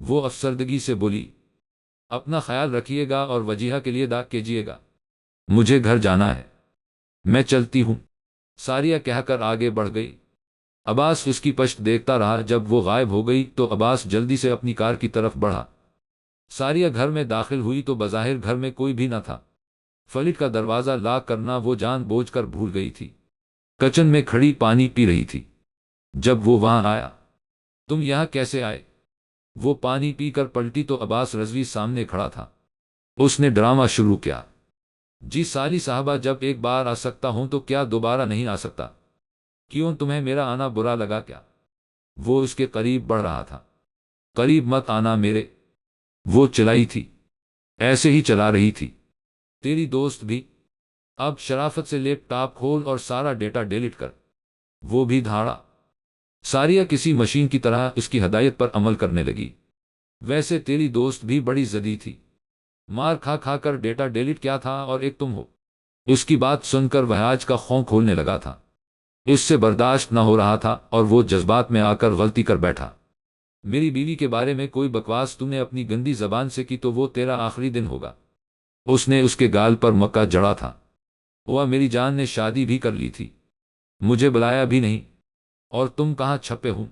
وہ افسردگی سے بولی، اپنا خیال رکھیے گا اور وجیہہ کے لیے دعا کیجیے گا۔ مجھے گھر جانا ہے، میں چلتی ہوں، ساریہ کہہ کر آگے بڑھ گئی۔ عباس اس کی پشت دیکھتا رہا۔ جب وہ غائب ہو گئی تو عباس جلدی سے اپنی کار کی طرف بڑھا۔ ساریہ گھر میں داخل ہوئی تو بظاہر گھر میں کوئی بھی نہ تھا۔ فلٹ کا دروازہ لاک کرنا وہ جان بوجھ کر بھول گئی تھی۔ کچن میں کھڑی پانی پی رہی تھی۔ جب وہ وہاں آیا، تم یہاں کیسے آئے؟ وہ پانی پی کر پلٹی تو عباس رضوی سامنے کھڑا تھا۔ اس نے ڈرامہ شروع کیا، جی ساری صاحبہ، جب ایک بار آ سکتا ہوں تو کیا دوبارہ نہیں آ سکتا؟ کیوں تمہیں میرا آنا برا لگا کیا؟ وہ اس کے قریب بڑھ رہا تھا۔ قریب مت آنا میرے، وہ چلائی تھی، ایسے ہی چلا رہی تھی۔ تیری دوست بھی؟ اب شرافت سے لیپ ٹاپ کھول اور سارا ڈیٹا ڈیلیٹ کر۔ وہ بھی دھاڑا۔ ساریہ کسی مشین کی طرح اس کی ہدایت پر عمل کرنے لگی۔ ویسے تیری دوست بھی بڑی ضدی تھی، مار کھا کھا کر ڈیٹا ڈیلیٹ کیا تھا، اور ایک تم ہو۔ اس کی بات سن کر وہاج کا خون کھولنے لگا تھا۔ اس سے برداشت نہ ہو رہا تھا اور وہ جذبات میں آ کر غلطی کر بیٹھا۔ میری بیوی کے بارے میں کوئی بکواس تم نے اپنی گندی زبان سے کی تو وہ تیرا آخری دن ہوگا۔ اس نے اس کے گال پر مکہ جڑا تھا۔ وہ میری جان نے شادی بھی کر لی تھی، مجھے بلایا بھی نہیں، اور تم کہاں چھپے ہو؟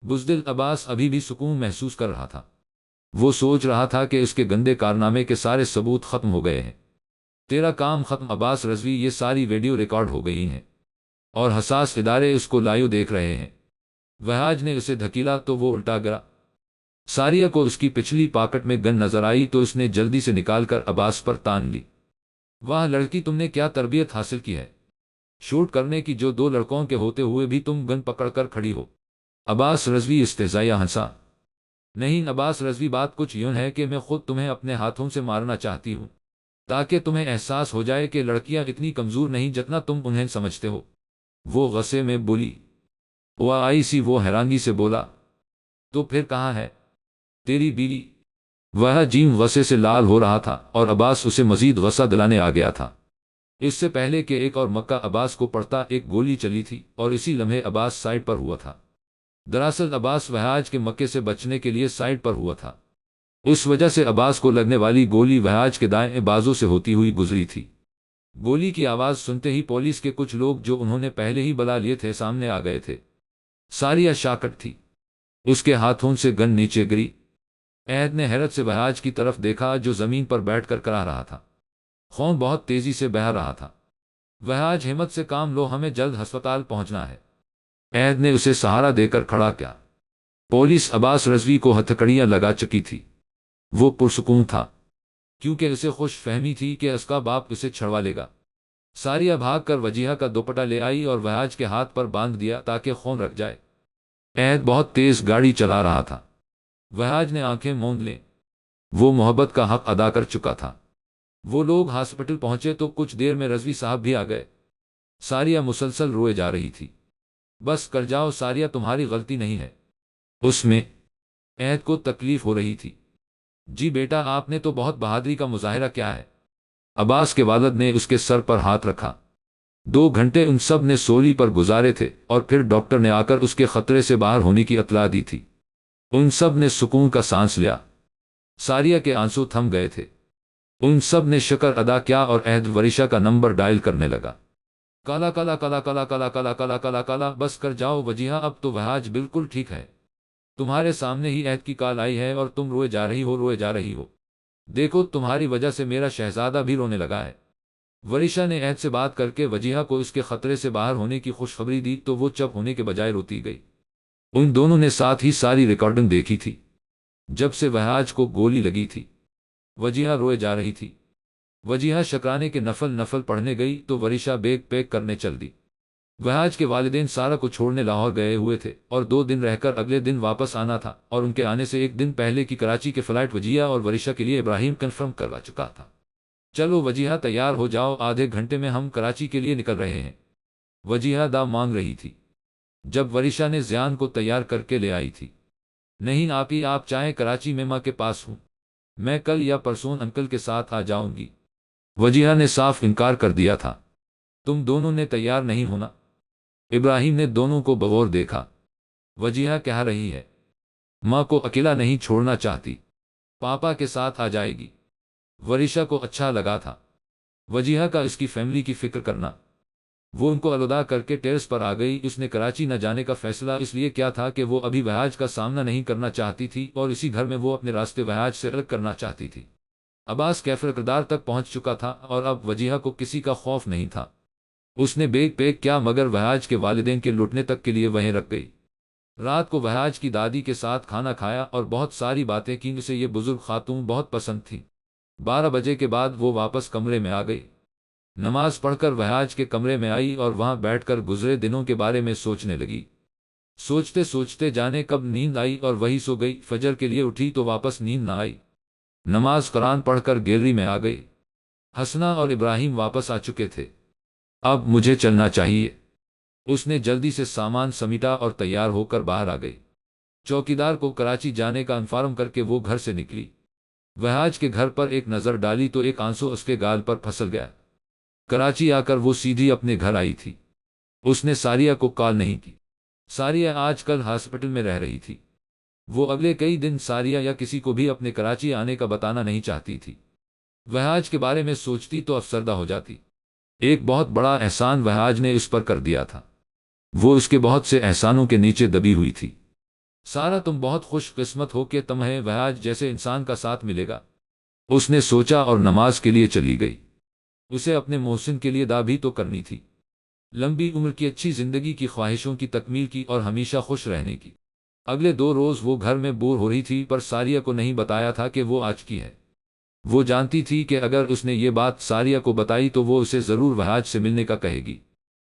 بزدل عباس ابھی بھی سکون محسوس کر رہا تھا۔ وہ سوچ رہا تھا کہ اس کے گندے کارنامے کے سارے ثبوت ختم ہو گئے ہیں۔ تیرا کام ختم عباس رضوی، یہ ساری ویڈیو ریکارڈ ہو گئی ہیں اور حساس ادارے اس کو لائیو دیکھ رہے ہیں۔ وہاج نے اسے دھکیلا تو وہ الٹا گرا۔ ساریہ کو اس کی پچھلی پاکٹ میں گن نظر آئی تو اس نے جلدی سے نکال کر عباس پر تان لی۔ واہ لڑکی، تم نے کیا تربیت حاصل کی ہے، شوٹ کرنے کی، جو دو لڑکوں کے ہوتے ہوئے بھی تم گن پکڑ کر کھڑی ہو۔ عباس رضوی استہزائیہ ہنسا۔ نہیں عباس رضوی، بات کچھ یوں ہے کہ میں خود تمہیں اپنے ہاتھوں سے مارنا چاہتی ہوں، تاکہ تمہیں احساس ہو جائے کہ لڑکیاں اتنی کمزور نہیں جتنا تم انہیں سمجھتے ہو۔ وہ غصے میں بولی۔ وہ حیرانگی سے بولا، تو پھر کہاں ہے تیری بیوی؟ وہ جیم غصے سے لال ہو رہا تھا اور عباس اسے مزید غصہ دلانے آ گیا تھا۔ اس سے پہلے کہ ایک اور مکہ عباس کو پڑتا، ایک گولی چلی تھی اور اسی لمحے عباس سائیڈ پر ہوا تھا۔ دراصل عباس وہاج کے مکے سے بچنے کے لیے سائیڈ پر ہوا تھا۔ اس وجہ سے عباس کو لگنے والی گولی وہاج کے دائیں بازو سے ہوتی ہوئی گزری تھی۔ گولی کی آواز سنتے ہی پولیس کے کچھ لوگ جو انہوں نے پہلے ہی بلا لیے تھے سامنے آ گئے تھے۔ ساریہ شاکٹ تھی، اس کے ہاتھوں سے گن نیچے گری۔ عہد نے حیرت سے وہاج کی طرف دیکھا جو زمین پر بیٹھ کر کرا رہا تھا۔ خون بہت تیزی سے بہہ رہا تھا۔ وہاج ہمت سے کام لو، ہمیں جلد ہسپتال پہنچنا ہے۔ عہد نے اسے سہارا دے کر کھڑا کیا۔ پولیس عباس رضوی کو ہتھکڑیاں لگا چکی تھی۔ وہ پرسکون تھا کیونکہ اسے خوش فہمی تھی کہ اس کا باپ اسے چھڑوا لے گا۔ ساریہ بھاگ کر وجیہہ کا دوپٹہ لے آئی اور وہاج کے ہاتھ پر باندھ دیا تاکہ خون رک جائے۔ عہد بہت تیز گاڑی چلا رہا تھا۔ وہاج نے آنکھیں موند لیں، وہ محبت کا حق ادا کر چکا تھا۔ وہ لوگ ہاسپٹل پہنچے تو کچھ دیر میں رضوی صاحب بھی آ گئے۔ ساریہ مسلسل روئے جا رہی تھی۔ بس کر جاؤ ساریہ، تمہاری غلطی نہیں ہے، اس میں عہد کو تکلیف ہو رہی تھی۔ جی بیٹا، آپ نے تو بہت بہادری کا مظاہرہ کیا ہے۔ عباس کے والد نے اس کے سر پر ہاتھ رکھا۔ 2 گھنٹے ان سب نے سولی پر گزارے تھے اور پھر ڈاکٹر نے آ کر اس کے خطرے سے باہر ہونے کی اطلاع دی تھی۔ ان سب نے سکون کا سانس لیا۔ ساریہ کے آنسو تھم گئے تھے۔ ان سب نے شکر ادا کیا اور عہد ورشہ کا نمبر ڈائل کرنے لگا۔ کالا کالا کالا کالا کالا کالا کالا کالا کالا، بس کر جاؤ وجیہہ، اب تو وہاج بالکل ٹھیک ہے۔ تمہارے سامنے ہی عہد کی کال آئی ہے اور تم روئے جا رہی ہو، روئے جا رہی ہو۔ دیکھو تمہاری وجہ سے میرا شہزادہ بھی رونے لگا ہے۔ ورشہ نے عہد سے بات کر کے وجیہہ کو اس کے خطرے سے باہر ہونے کی خوشخبری دی تو وہ چپ ہونے کے بجائے روتی گئی۔ ان دونوں نے ساتھ ہی ساری ریکارڈنگ دیکھی تھی جب سے وہاج کو گولی لگی تھی۔ وجیہہ روئے جا رہی تھی۔ وجیہہ شکرانے کے نفل پڑھنے گئی تو ورشہ بیگ پیک کرنے چل دی۔ وہاج کے والدین سارا کو چھوڑنے لاہور گئے ہوئے تھے اور 2 دن رہ کر اگلے دن واپس آنا تھا، اور ان کے آنے سے 1 دن پہلے کی کراچی کے فلائٹ وجیہہ اور ورشہ کے لیے ابراہیم کنفرم کروا چکا تھا۔ چلو وجیہہ تیار ہو جاؤ، آدھے گھنٹے میں ہم کراچی کے لیے نکل رہے ہیں۔ وجیہہ دا مانگ رہی تھی جب ورشہ نے زیان کو تیار کر کے لے آئی تھی۔ نہیں آپ چاہیں کراچی میں ماں کے پاس ہوں، میں کل یا پرسوں انکل کے ساتھ آ جاؤں گی۔ وجیہہ نے صاف انکار کر دیا تھا۔ تم دونوں نے تیار نہیں ہونا؟ ابراہیم نے دونوں کو بغور دیکھا۔ وجیہہ کہہ رہی ہے ماں کو اکیلا نہیں چھوڑنا چاہتی، پاپا کے ساتھ آ جائے گی۔ ورشا کو اچھا لگا تھا وجیہہ کا اس کی فیملی کی فکر کرنا۔ وہ ان کو الوداع کر کے ٹیرس پر آ گئی۔ اس نے کراچی نہ جانے کا فیصلہ اس لیے کیا تھا کہ وہ ابھی وہاج کا سامنا نہیں کرنا چاہتی تھی اور اسی گھر میں وہ اپنے راستے وہاج سے الگ کرنا چاہتی تھی۔ عباس کیفر کردار تک پہنچ چکا تھا اور اب وجیہہ کو کسی کا خوف نہیں تھا۔ اس نے بیگ پیک کیا مگر وہاج کے والدین کے لوٹنے تک کے لیے وہیں رکھ گئی۔ رات کو وہاج کی دادی کے ساتھ کھانا کھایا اور بہت ساری باتیں کی۔ اسے یہ بزرگ خاتون بہت پسند تھی۔ 12 بجے کے بعد وہ واپس کمرے میں آ گئی۔ نماز پڑھ کر وہاج کے کمرے میں آئی اور وہاں بیٹھ کر گزرے دنوں کے بارے میں سوچنے لگی۔ سوچتے سوچتے جانے کب نیند آئی اور وہی سو گئی۔ فجر کے لیے اٹھی تو واپس نیند نہ آئی۔ نماز قرآن پڑھ کر گیلری میں آ گئی۔ حسنہ اور ابراہیم واپس آ چکے تھے۔ اب مجھے چلنا چاہیے۔ اس نے جلدی سے سامان سمیٹا اور تیار ہو کر باہر آ گئی۔ چوکیدار کو کراچی جانے کا انفارم کر کے وہ گھر سے نکلی۔ وہاج کے گھر پر ایک نظر ڈالی تو ایک آنسو اس کے گال پر پھسل گیا۔ کراچی آ کر وہ سیدھی اپنے گھر آئی تھی۔ اس نے ساریہ کو کال نہیں کی۔ ساریہ آج کل ہاسپٹل میں رہ رہی تھی۔ وہ اگلے کئی دن ساریہ یا کسی کو بھی اپنے کراچی آنے کا بتانا نہیں چاہتی تھی۔ وہاج کے بارے میں سوچتی تو افسردہ ہو جاتی۔ ایک بہت بڑا احسان وہاج نے اس پر کر دیا تھا۔ وہ اس کے بہت سے احسانوں کے نیچے دبی ہوئی تھی۔ سارا تم بہت خوش قسمت ہو کہ تمہیں وہاج جیسے انسان کا ساتھ ملے گا، اس نے سوچا اور نماز کے لیے چلی گئی۔ اسے اپنے محسن کے لیے دعا بھی تو کرنی تھی، لمبی عمر کی، اچھی زندگی کی، خواہشوں کی تکمیل کی اور ہمیشہ خوش رہنے کی۔ اگلے 2 روز وہ گھر میں بور ہو رہی تھی پر ساریہ کو نہیں بتایا تھا کہ وہ آج کی ہے۔ وہ جانتی تھی کہ اگر اس نے یہ بات ساریہ کو بتائی تو وہ اسے ضرور وہاج سے ملنے کا کہے گی،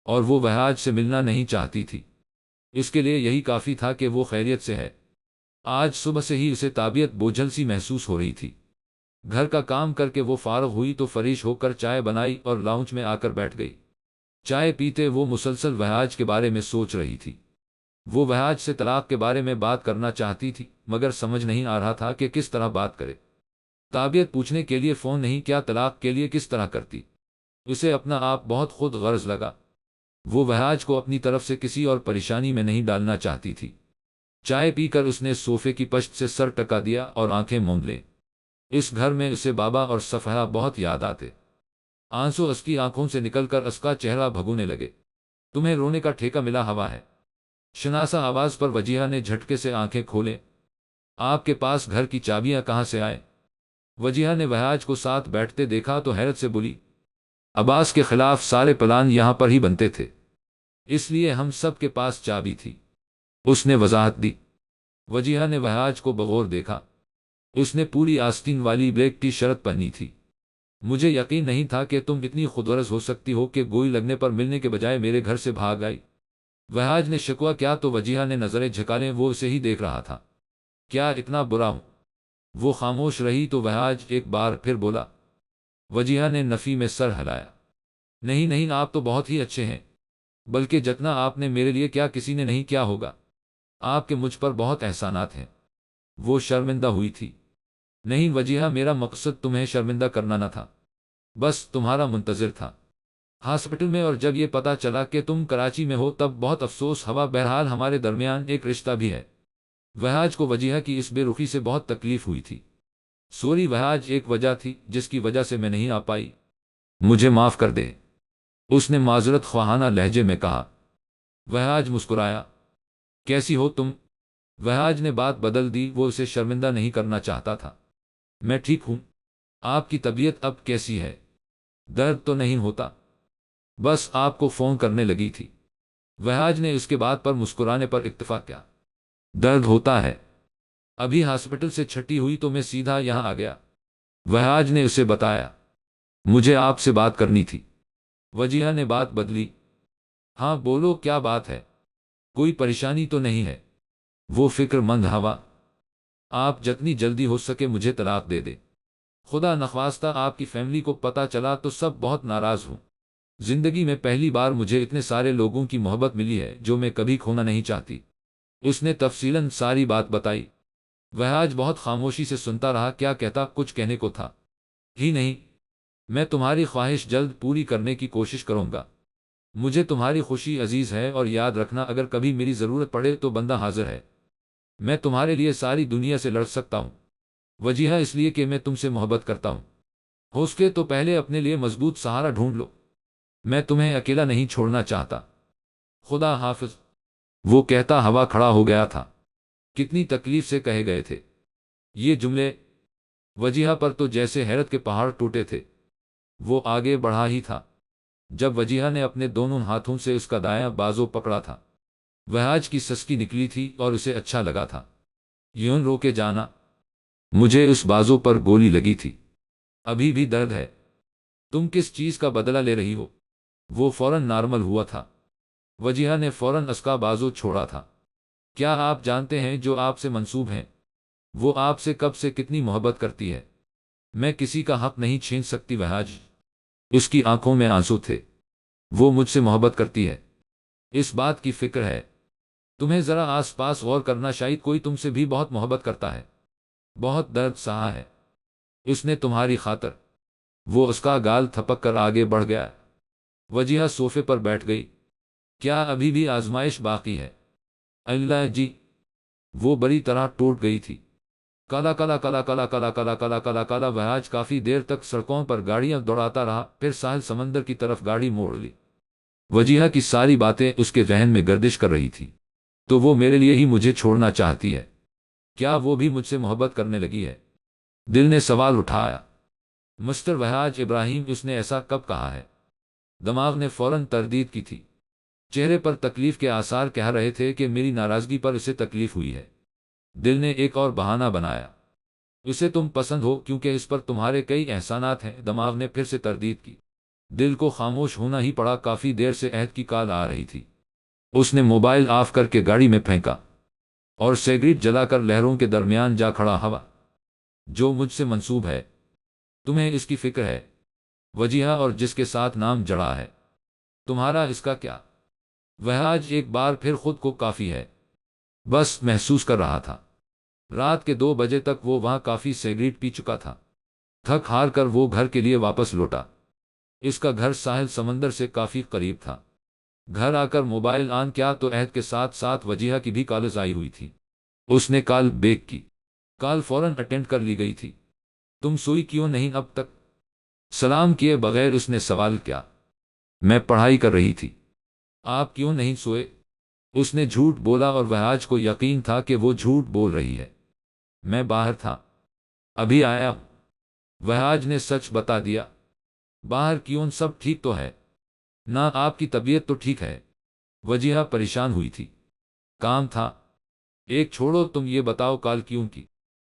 اور وہ وہاج سے ملنا نہیں چاہتی تھی۔ اس کے لیے یہی کافی تھا کہ وہ خیریت سے ہے۔ آج صبح سے ہی اسے طبیعت بوجھل سی محسوس ہو رہی تھی۔ گھر کا کام کر کے وہ فارغ ہوئی تو فریش ہو کر چائے بنائی اور لاؤنج میں آ کر بیٹھ گئی۔ چائے پیتے وہ مسلسل وہاج کے بارے میں سوچ رہی تھی۔ وہ وہاج سے طلاق کے بارے میں بات کرنا چاہتی تھی مگر سمجھ نہیں آ رہا تھا کہ کس طرح بات کرے۔ طبیعت پوچھنے کے لیے فون نہیں کیا، طلاق کے لیے کس طرح کرتی؟ اسے اپنا آپ بہت خود غرض لگا۔ وہ وہاج کو اپنی طرف سے کسی اور پریشانی میں نہیں ڈالنا چاہتی تھی۔ چائے پی کر اس نے صوفے کی پشت سے سر ٹکا دیا اور آنکھیں موند لیں۔ اس گھر میں اسے بابا اور صفحہ بہت یاد آتے۔ آنسو اس کی آنکھوں سے نکل کر اس کا چہرہ بھگونے لگے۔ تمہیں رونے کا ٹھیکہ ملا ہوا ہے؟ شناسا آواز پر وجیہہ نے جھٹکے سے آنکھیں کھولے۔ آپ کے پاس گھر کی چابیاں کہاں سے آئے؟ وجیہہ نے وہاج کو ساتھ بیٹھتے دیکھا تو حیرت سے بولی، عباس کے خلاف سارے پلان یہاں پر ہی بنتے تھے، اس لیے ہم سب کے پاس چابی تھی، اس نے وضاحت دی۔ وجیہہ نے وہاج کو بغور دیکھا۔ اس نے پوری آستین والی بلیک ٹی شرٹ پہنی تھی۔ مجھے یقین نہیں تھا کہ تم اتنی خودغرض ہو سکتی ہو کہ گوئی لگنے پر ملنے کے بجائے میرے گھر سے بھاگ آئی۔ وہاج نے شکوہ کیا تو وجیہہ نے نظریں جھکالیں، وہ اسے ہی دیکھ رہا تھا۔ کیا اتنا برا ہوں؟ وہ خاموش رہی تو وہاج ایک بار پھر بولا۔ وجیہہ نے نفی میں سر ہلایا۔ نہیں نہیں، آپ تو بہت ہی اچھے ہیں، بلکہ جتنا آپ نے میرے لیے کیا کسی نے نہیں کیا ہوگا۔ آپ کے مجھ پر بہت احسانات ہیں۔ وہ شرمندہ ہوئی تھی۔ نہیں وجیہہ، میرا مقصد تمہیں شرمندہ کرنا نہ تھا، بس تمہارا منتظر تھا ہاسپٹل میں، اور جب یہ پتا چلا کہ تم کراچی میں ہو تب بہت افسوس ہوا۔ بہرحال ہمارے درمیان ایک رشتہ بھی ہے۔ وہاج کو وجیہہ کی اس بے رخی سے بہت تکلیف ہوئی تھی۔ سوری وہاج، ایک وجہ تھی جس کی وجہ سے میں نہیں آ پائی، مجھے معاف کر دے، اس نے معذرت خواہانہ لہجے میں کہا۔ وہاج مسکرایا۔ کیسی ہو تم؟ وہاج نے بات بدل دی، وہ اسے شرمندہ نہیں کرنا چاہتا تھا۔ میں ٹھیک ہوں۔ آپ کی طبیعت اب کیسی ہے؟ درد تو نہیں ہوتا؟ بس آپ کو فون کرنے لگی تھی۔ وہاج نے اس کے بات پر مسکرانے پر اکتفا کیا۔ درد ہوتا ہے؟ ابھی ہاسپٹل سے چھٹی ہوئی تو میں سیدھا یہاں آ گیا۔ وہاج نے اسے بتایا۔ مجھے آپ سے بات کرنی تھی۔ وجیہہ نے بات بدلی۔ ہاں بولو، کیا بات ہے؟ کوئی پریشانی تو نہیں ہے؟ وہ فکر مند ہوا۔ آپ جتنی جلدی ہو سکے مجھے طلاق دے دے۔ خدا نخواستہ آپ کی فیملی کو پتہ چلا تو سب بہت ناراض ہوں۔ زندگی میں پہلی بار مجھے اتنے سارے لوگوں کی محبت ملی ہے جو میں کبھی کھونا نہیں چاہتی۔ اس نے تفصیلاً ساری بات بتائی۔ وہاج بہت خاموشی سے سنتا رہا۔ کیا کہتا؟ کچھ کہنے کو تھا ہی نہیں۔ میں تمہاری خواہش جلد پوری کرنے کی کوشش کروں گا۔ مجھے تمہاری خوشی عزیز ہے، اور یاد رکھنا اگر کبھی میری ضرورت پڑے تو بندہ حاضر ہے۔ میں تمہارے لیے ساری دنیا سے لڑ سکتا ہوں، وجیہہ اس لیے کہ میں تم سے محبت کرتا ہوں۔ ہو سکے تو پہلے اپنے لیے مضبوط سہارا ڈھونڈ لو، میں تمہیں اکیلا نہیں چھوڑنا چاہتا۔ خدا حافظ۔ وہ کہتا ہوا کھڑا ہو گیا تھا۔ کتنی تکلیف سے کہے گئے تھے یہ جملے! وجیہہ پر تو جیسے حیرت کے پہاڑ ٹوٹے تھے۔ وہ آگے بڑھا ہی تھا جب وجیہہ نے اپنے دونوں ہاتھوں سے اس کا دایاں بازو پکڑا تھا۔ وہاج کی سسکی نکلی تھی اور اسے اچھا لگا تھا۔ یوں رو کے جانا؟ مجھے اس بازو پر گولی لگی تھی، ابھی بھی درد ہے۔ تم کس چیز کا بدلہ لے رہی ہو؟ وہ فوراً نارمل ہوا تھا۔ وجیہہ نے فوراً اس کا بازو چھوڑا تھا۔ کیا آپ جانتے ہیں جو آپ سے منسوب ہیں؟ وہ آپ سے کب سے کتنی محبت کرتی ہے؟ میں کسی کا حق نہیں چھین سکتی وہاج۔ اس کی آنکھوں میں آنسو تھے۔ وہ مجھ سے محبت کرتی ہے، اس بات کی فکر ہے۔ تمہیں ذرا آس پاس غور کرنا، شاید کوئی تم سے بھی بہت محبت کرتا ہے، بہت درد سہا ہے اس نے تمہاری خاطر۔ وہ اس کا گال تھپک کر آگے بڑھ گیا۔ وجیہہ صوفے پر بیٹھ گئی۔ کیا ابھی بھی آزمائش باقی ہے؟ اللہ جی! وہ بری طرح ٹوٹ گئی تھی۔ کالا کالا کالا کالا کالا کالا کالا کالا کالا وہاج کافی دیر تک سڑکوں پر گاڑیاں دوڑاتا رہا، پھر ساحل سمندر کی طرف گاڑی موڑ لی۔ وجیہہ کی ساری باتیں اس کے ذہن میں گردش کر رہی تھی۔ تو وہ میرے لیے ہی مجھے چھوڑنا چاہتی ہے؟ کیا وہ بھی مجھ سے محبت کرنے لگی ہے؟ دل نے سوال اٹھایا۔ مسٹر وہاج ابراہیم، اس نے ایسا کب کہا ہے؟ دماغ نے فوراً تردید کی تھی۔ چہرے پر تکلیف کے آثار کہہ رہے تھے کہ میری ناراضگی پر اسے تکلیف ہوئی ہے۔ دل نے ایک اور بہانہ بنایا۔ اسے تم پسند ہو کیونکہ اس پر تمہارے کئی احسانات ہیں۔ دماغ نے پھر سے تردید کی۔ دل کو خاموش ہونا ہی پڑا۔ کافی دیر سے عہد کی کال آ رہی تھی۔ اس نے موبائل آف کر کے گاڑی میں پھینکا اور سگریٹ جلا کر لہروں کے درمیان جا کھڑا۔ ہوا جو مجھ سے منسوب ہے، تمہیں اس کی فکر ہے؟ وجیہہ اور جس کے ساتھ نام جڑا ہے، تمہارا اس کا کیا؟ وہاج ایک بار پھر خود کو کافی ہے بس محسوس کر رہا تھا۔ رات کے 2 بجے تک وہ وہاں کافی سگریٹ پی چکا تھا۔ تھک ہار کر وہ گھر کے لیے واپس لوٹا۔ اس کا گھر ساحل سمندر سے کافی قریب تھا۔ گھر آ کر موبائل آن کیا تو عہد کے ساتھ ساتھ وجیہہ کی بھی کالز آئی ہوئی تھی۔ اس نے کال بیک کی۔ کال فوراً اٹینڈ کر لی گئی تھی۔ تم سوئی کیوں نہیں اب تک؟ سلام کیے بغیر اس نے سوال کیا۔ میں پڑھائی کر رہی تھی۔ آپ کیوں نہیں سوئے؟ اس نے جھوٹ بولا اور وہاج کو یقین تھا کہ وہ جھوٹ بول رہی ہے۔ میں باہر تھا، ابھی آیا۔ وہاج نے سچ بتا دیا۔ باہر کیوں؟ سب ٹھیک تو ہے نا؟ آپ کی طبیعت تو ٹھیک ہے؟ وجیہہ پریشان ہوئی تھی۔ کام تھا۔ ایک چھوڑو، تم یہ بتاؤ کال کیوں کی؟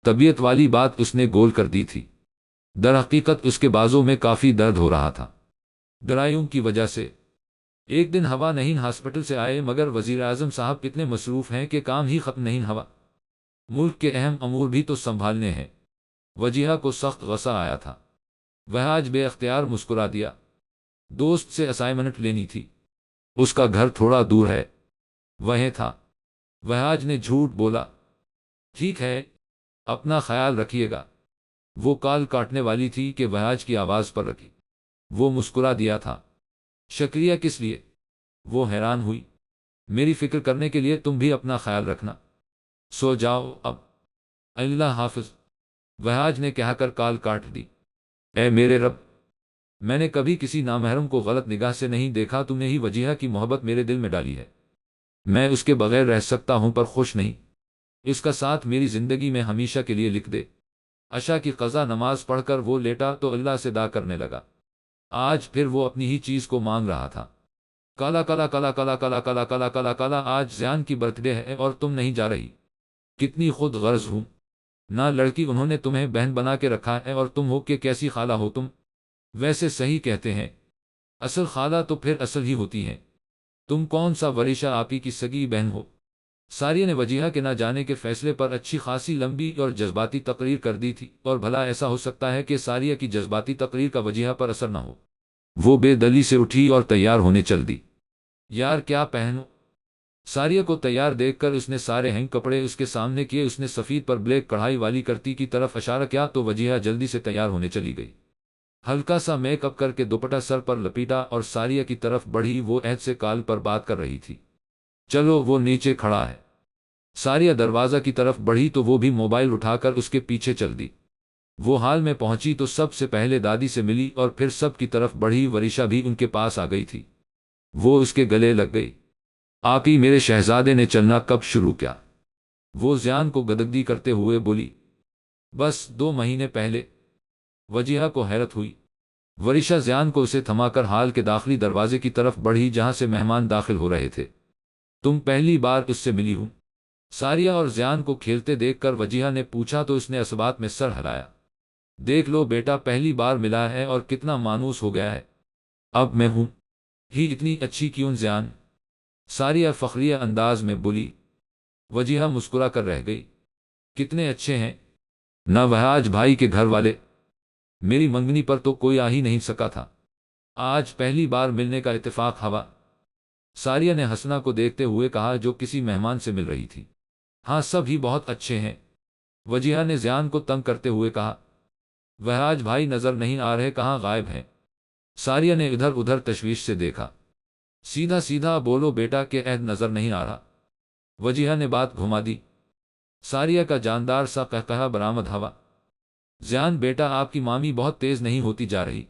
طبیعت والی بات اس نے گول کر دی تھی۔ در حقیقت اس کے بازو میں کافی درد ہو رہا تھا، ڈرائیوں کی وجہ سے۔ ایک دن ہوا نہیں ہاسپٹل سے آئے، مگر وزیر اعظم صاحب اتنے مصروف ہیں کہ کام ہی ختم نہیں ہوا۔ ملک کے اہم امور بھی تو سنبھالنے ہیں۔ وجیہہ کو سخت غصہ آیا تھا۔ وہاج بے اختیار مسکرا دیا۔ دوست سے اسائنمنٹ لینی تھی، اس کا گھر تھوڑا دور ہے، وہیں تھا۔ وہاج نے جھوٹ بولا۔ ٹھیک ہے، اپنا خیال رکھیے گا۔ وہ کال کاٹنے والی تھی کہ وہاج کی آواز پر رکھی۔ وہ مسکرا دیا تھا۔ شکریہ کس لیے؟ وہ حیران ہوئی۔ میری فکر کرنے کے لیے، تم بھی اپنا خیال رکھنا۔ سو جاؤ اب۔ اللہ حافظ، وہاج نے کہہ کر کال کاٹ دی۔ اے میرے رب! میں نے کبھی کسی نامحرم کو غلط نگاہ سے نہیں دیکھا۔ تم نے ہی وجیہہ کی محبت میرے دل میں ڈالی ہے۔ میں اس کے بغیر رہ سکتا ہوں پر خوش نہیں۔ اس کا ساتھ میری زندگی میں ہمیشہ کے لیے لکھ دے۔ عشاء کی قضا نماز پڑھ کر وہ لیٹا تو اللہ سے دعا کرنے لگا۔ آج پھر وہ اپنی ہی چیز کو مانگ رہا تھا۔ کالا کالا کالا کالا کالا کالا کالا کالا کالا آج زیان کی برتھ ڈے ہے اور تم نہیں جا رہی۔ کتنی خود غرض ہوں نہ لڑکی، انہوں نے تمہیں بہن بنا کے رکھا ہے اور تم ہو کہ کیسی خالہ ہو تم؟ ویسے صحیح کہتے ہیں، اصل خالہ تو پھر اصل ہی ہوتی ہیں۔ تم کون سا ورشہ آپی کی سگی بہن ہو؟ ساریہ نے وجیہہ کے نہ جانے کے فیصلے پر اچھی خاصی لمبی اور جذباتی تقریر کر دی تھی، اور بھلا ایسا ہو سکتا ہے کہ ساریہ کی جذباتی تقریر کا وجیہہ پر اثر نہ ہو؟ وہ بے دلی سے اٹھی اور تیار ہونے چل دی۔ یار کیا پہنوں؟ ساریہ کو تیار دیکھ کر اس نے سارے ہینگ کپڑے اس کے سامنے کیے۔ اس نے سفید پر بلیک کڑھائی والی کرتی کی طرف اشارہ کیا تو وجیہہ جلدی سے تیار ہونے چلی گئی۔ ہلکا سا میک اپ کر کے دوپٹہ سر پر لپیٹا اور ساریہ کی طرف بڑھی۔ وہ عہد سے کال پر بات کر رہی تھی۔ چلو، وہ نیچے کھڑا ہے۔ ساریہ دروازہ کی طرف بڑھی تو وہ بھی موبائل اٹھا کر اس کے پیچھے چل دی۔ وہ حال میں پہنچی تو سب سے پہلے دادی سے ملی اور پھر سب کی طرف بڑھی۔ ورشا بھی ان کے پاس آ گئی تھی، وہ اس کے گلے لگ گئی۔ آپ ہی میرے شہزادے نے چلنا کب شروع کیا؟ وہ زیان کو گدگدی کرتے ہوئے بولی۔ بس 2 مہینے پہلے۔ وجیہہ کو حیرت ہوئی۔ ورشا زیان کو اسے تھما کر ہال کے داخلی دروازے کی طرف بڑھی جہاں سے مہمان داخل ہو رہے تھے۔ تم پہلی بار اس سے ملی ہوں؟ ساریہ اور زیان کو کھیلتے دیکھ کر وجیہہ نے پوچھا تو اس نے اسبات میں سر ہلایا۔ دیکھ لو بیٹا، پہلی بار ملا ہے اور کتنا مانوس ہو گیا ہے۔ اب میں ہوں ہی اتنی اچھی کیوں زیان؟ ساریہ فخریہ انداز میں بولی۔ وجیہہ مسکرا کر رہ گئی۔ کتنے اچھے ہیں نہ وہاج بھائی کے گھر والے، میری منگنی پر تو کوئی آ ہی نہیں سکا تھا، آج پہلی بار ملنے کا اتفاق ہوا۔ ساریہ نے حسنہ کو دیکھتے ہوئے کہا جو کسی مہمان سے مل رہی تھی۔ ہاں سب ہی بہت اچھے ہیں، وجیہہ نے زیان کو تنگ کرتے ہوئے کہا۔ وہاج بھائی نظر نہیں آ رہے، کہاں غائب ہیں؟ ساریہ نے ادھر ادھر تشویش سے دیکھا۔ سیدھا سیدھا بولو بیٹا کہ عہد نظر نہیں آ رہا۔ وجیہہ نے بات گھما دی۔ ساریہ کا جاندار سا قہقہا برآمد ہوا۔ زیان بیٹا آپ کی مامی بہت تیز نہیں ہوتی جا رہی؟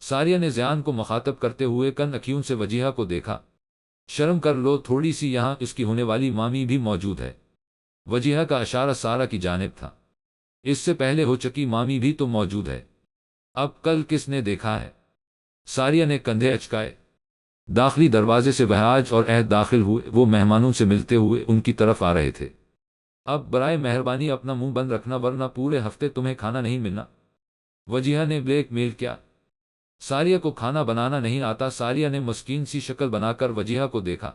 ساریہ نے زیان کو مخاطب کرتے ہوئے کن اکھیوں سے وجیہہ کو دیکھا۔ شرم کر لو تھوڑی سی، یہاں اس کی ہونے والی مامی بھی موجود ہے۔ وجیہہ کا اشارہ سارا کی جانب تھا۔ اس سے پہلے ہو چکی مامی بھی تو موجود ہے، اب کل کس نے دیکھا ہے؟ ساریہ نے کندھے اچکائے۔ داخلی دروازے سے وہاج اور عہد داخل ہوئے، وہ مہمانوں سے ملتے ہوئے ان کی طرف آ رہے تھے۔ اب برائے مہربانی اپنا منہ بند رکھنا ورنہ پورے ہفتے تمہیں کھانا نہیں ملنا۔ وجیہہ نے بلیک میل کیا۔ ساریہ کو کھانا بنانا نہیں آتا۔ ساریہ نے مسکین سی شکل بنا کر وجیہہ کو دیکھا۔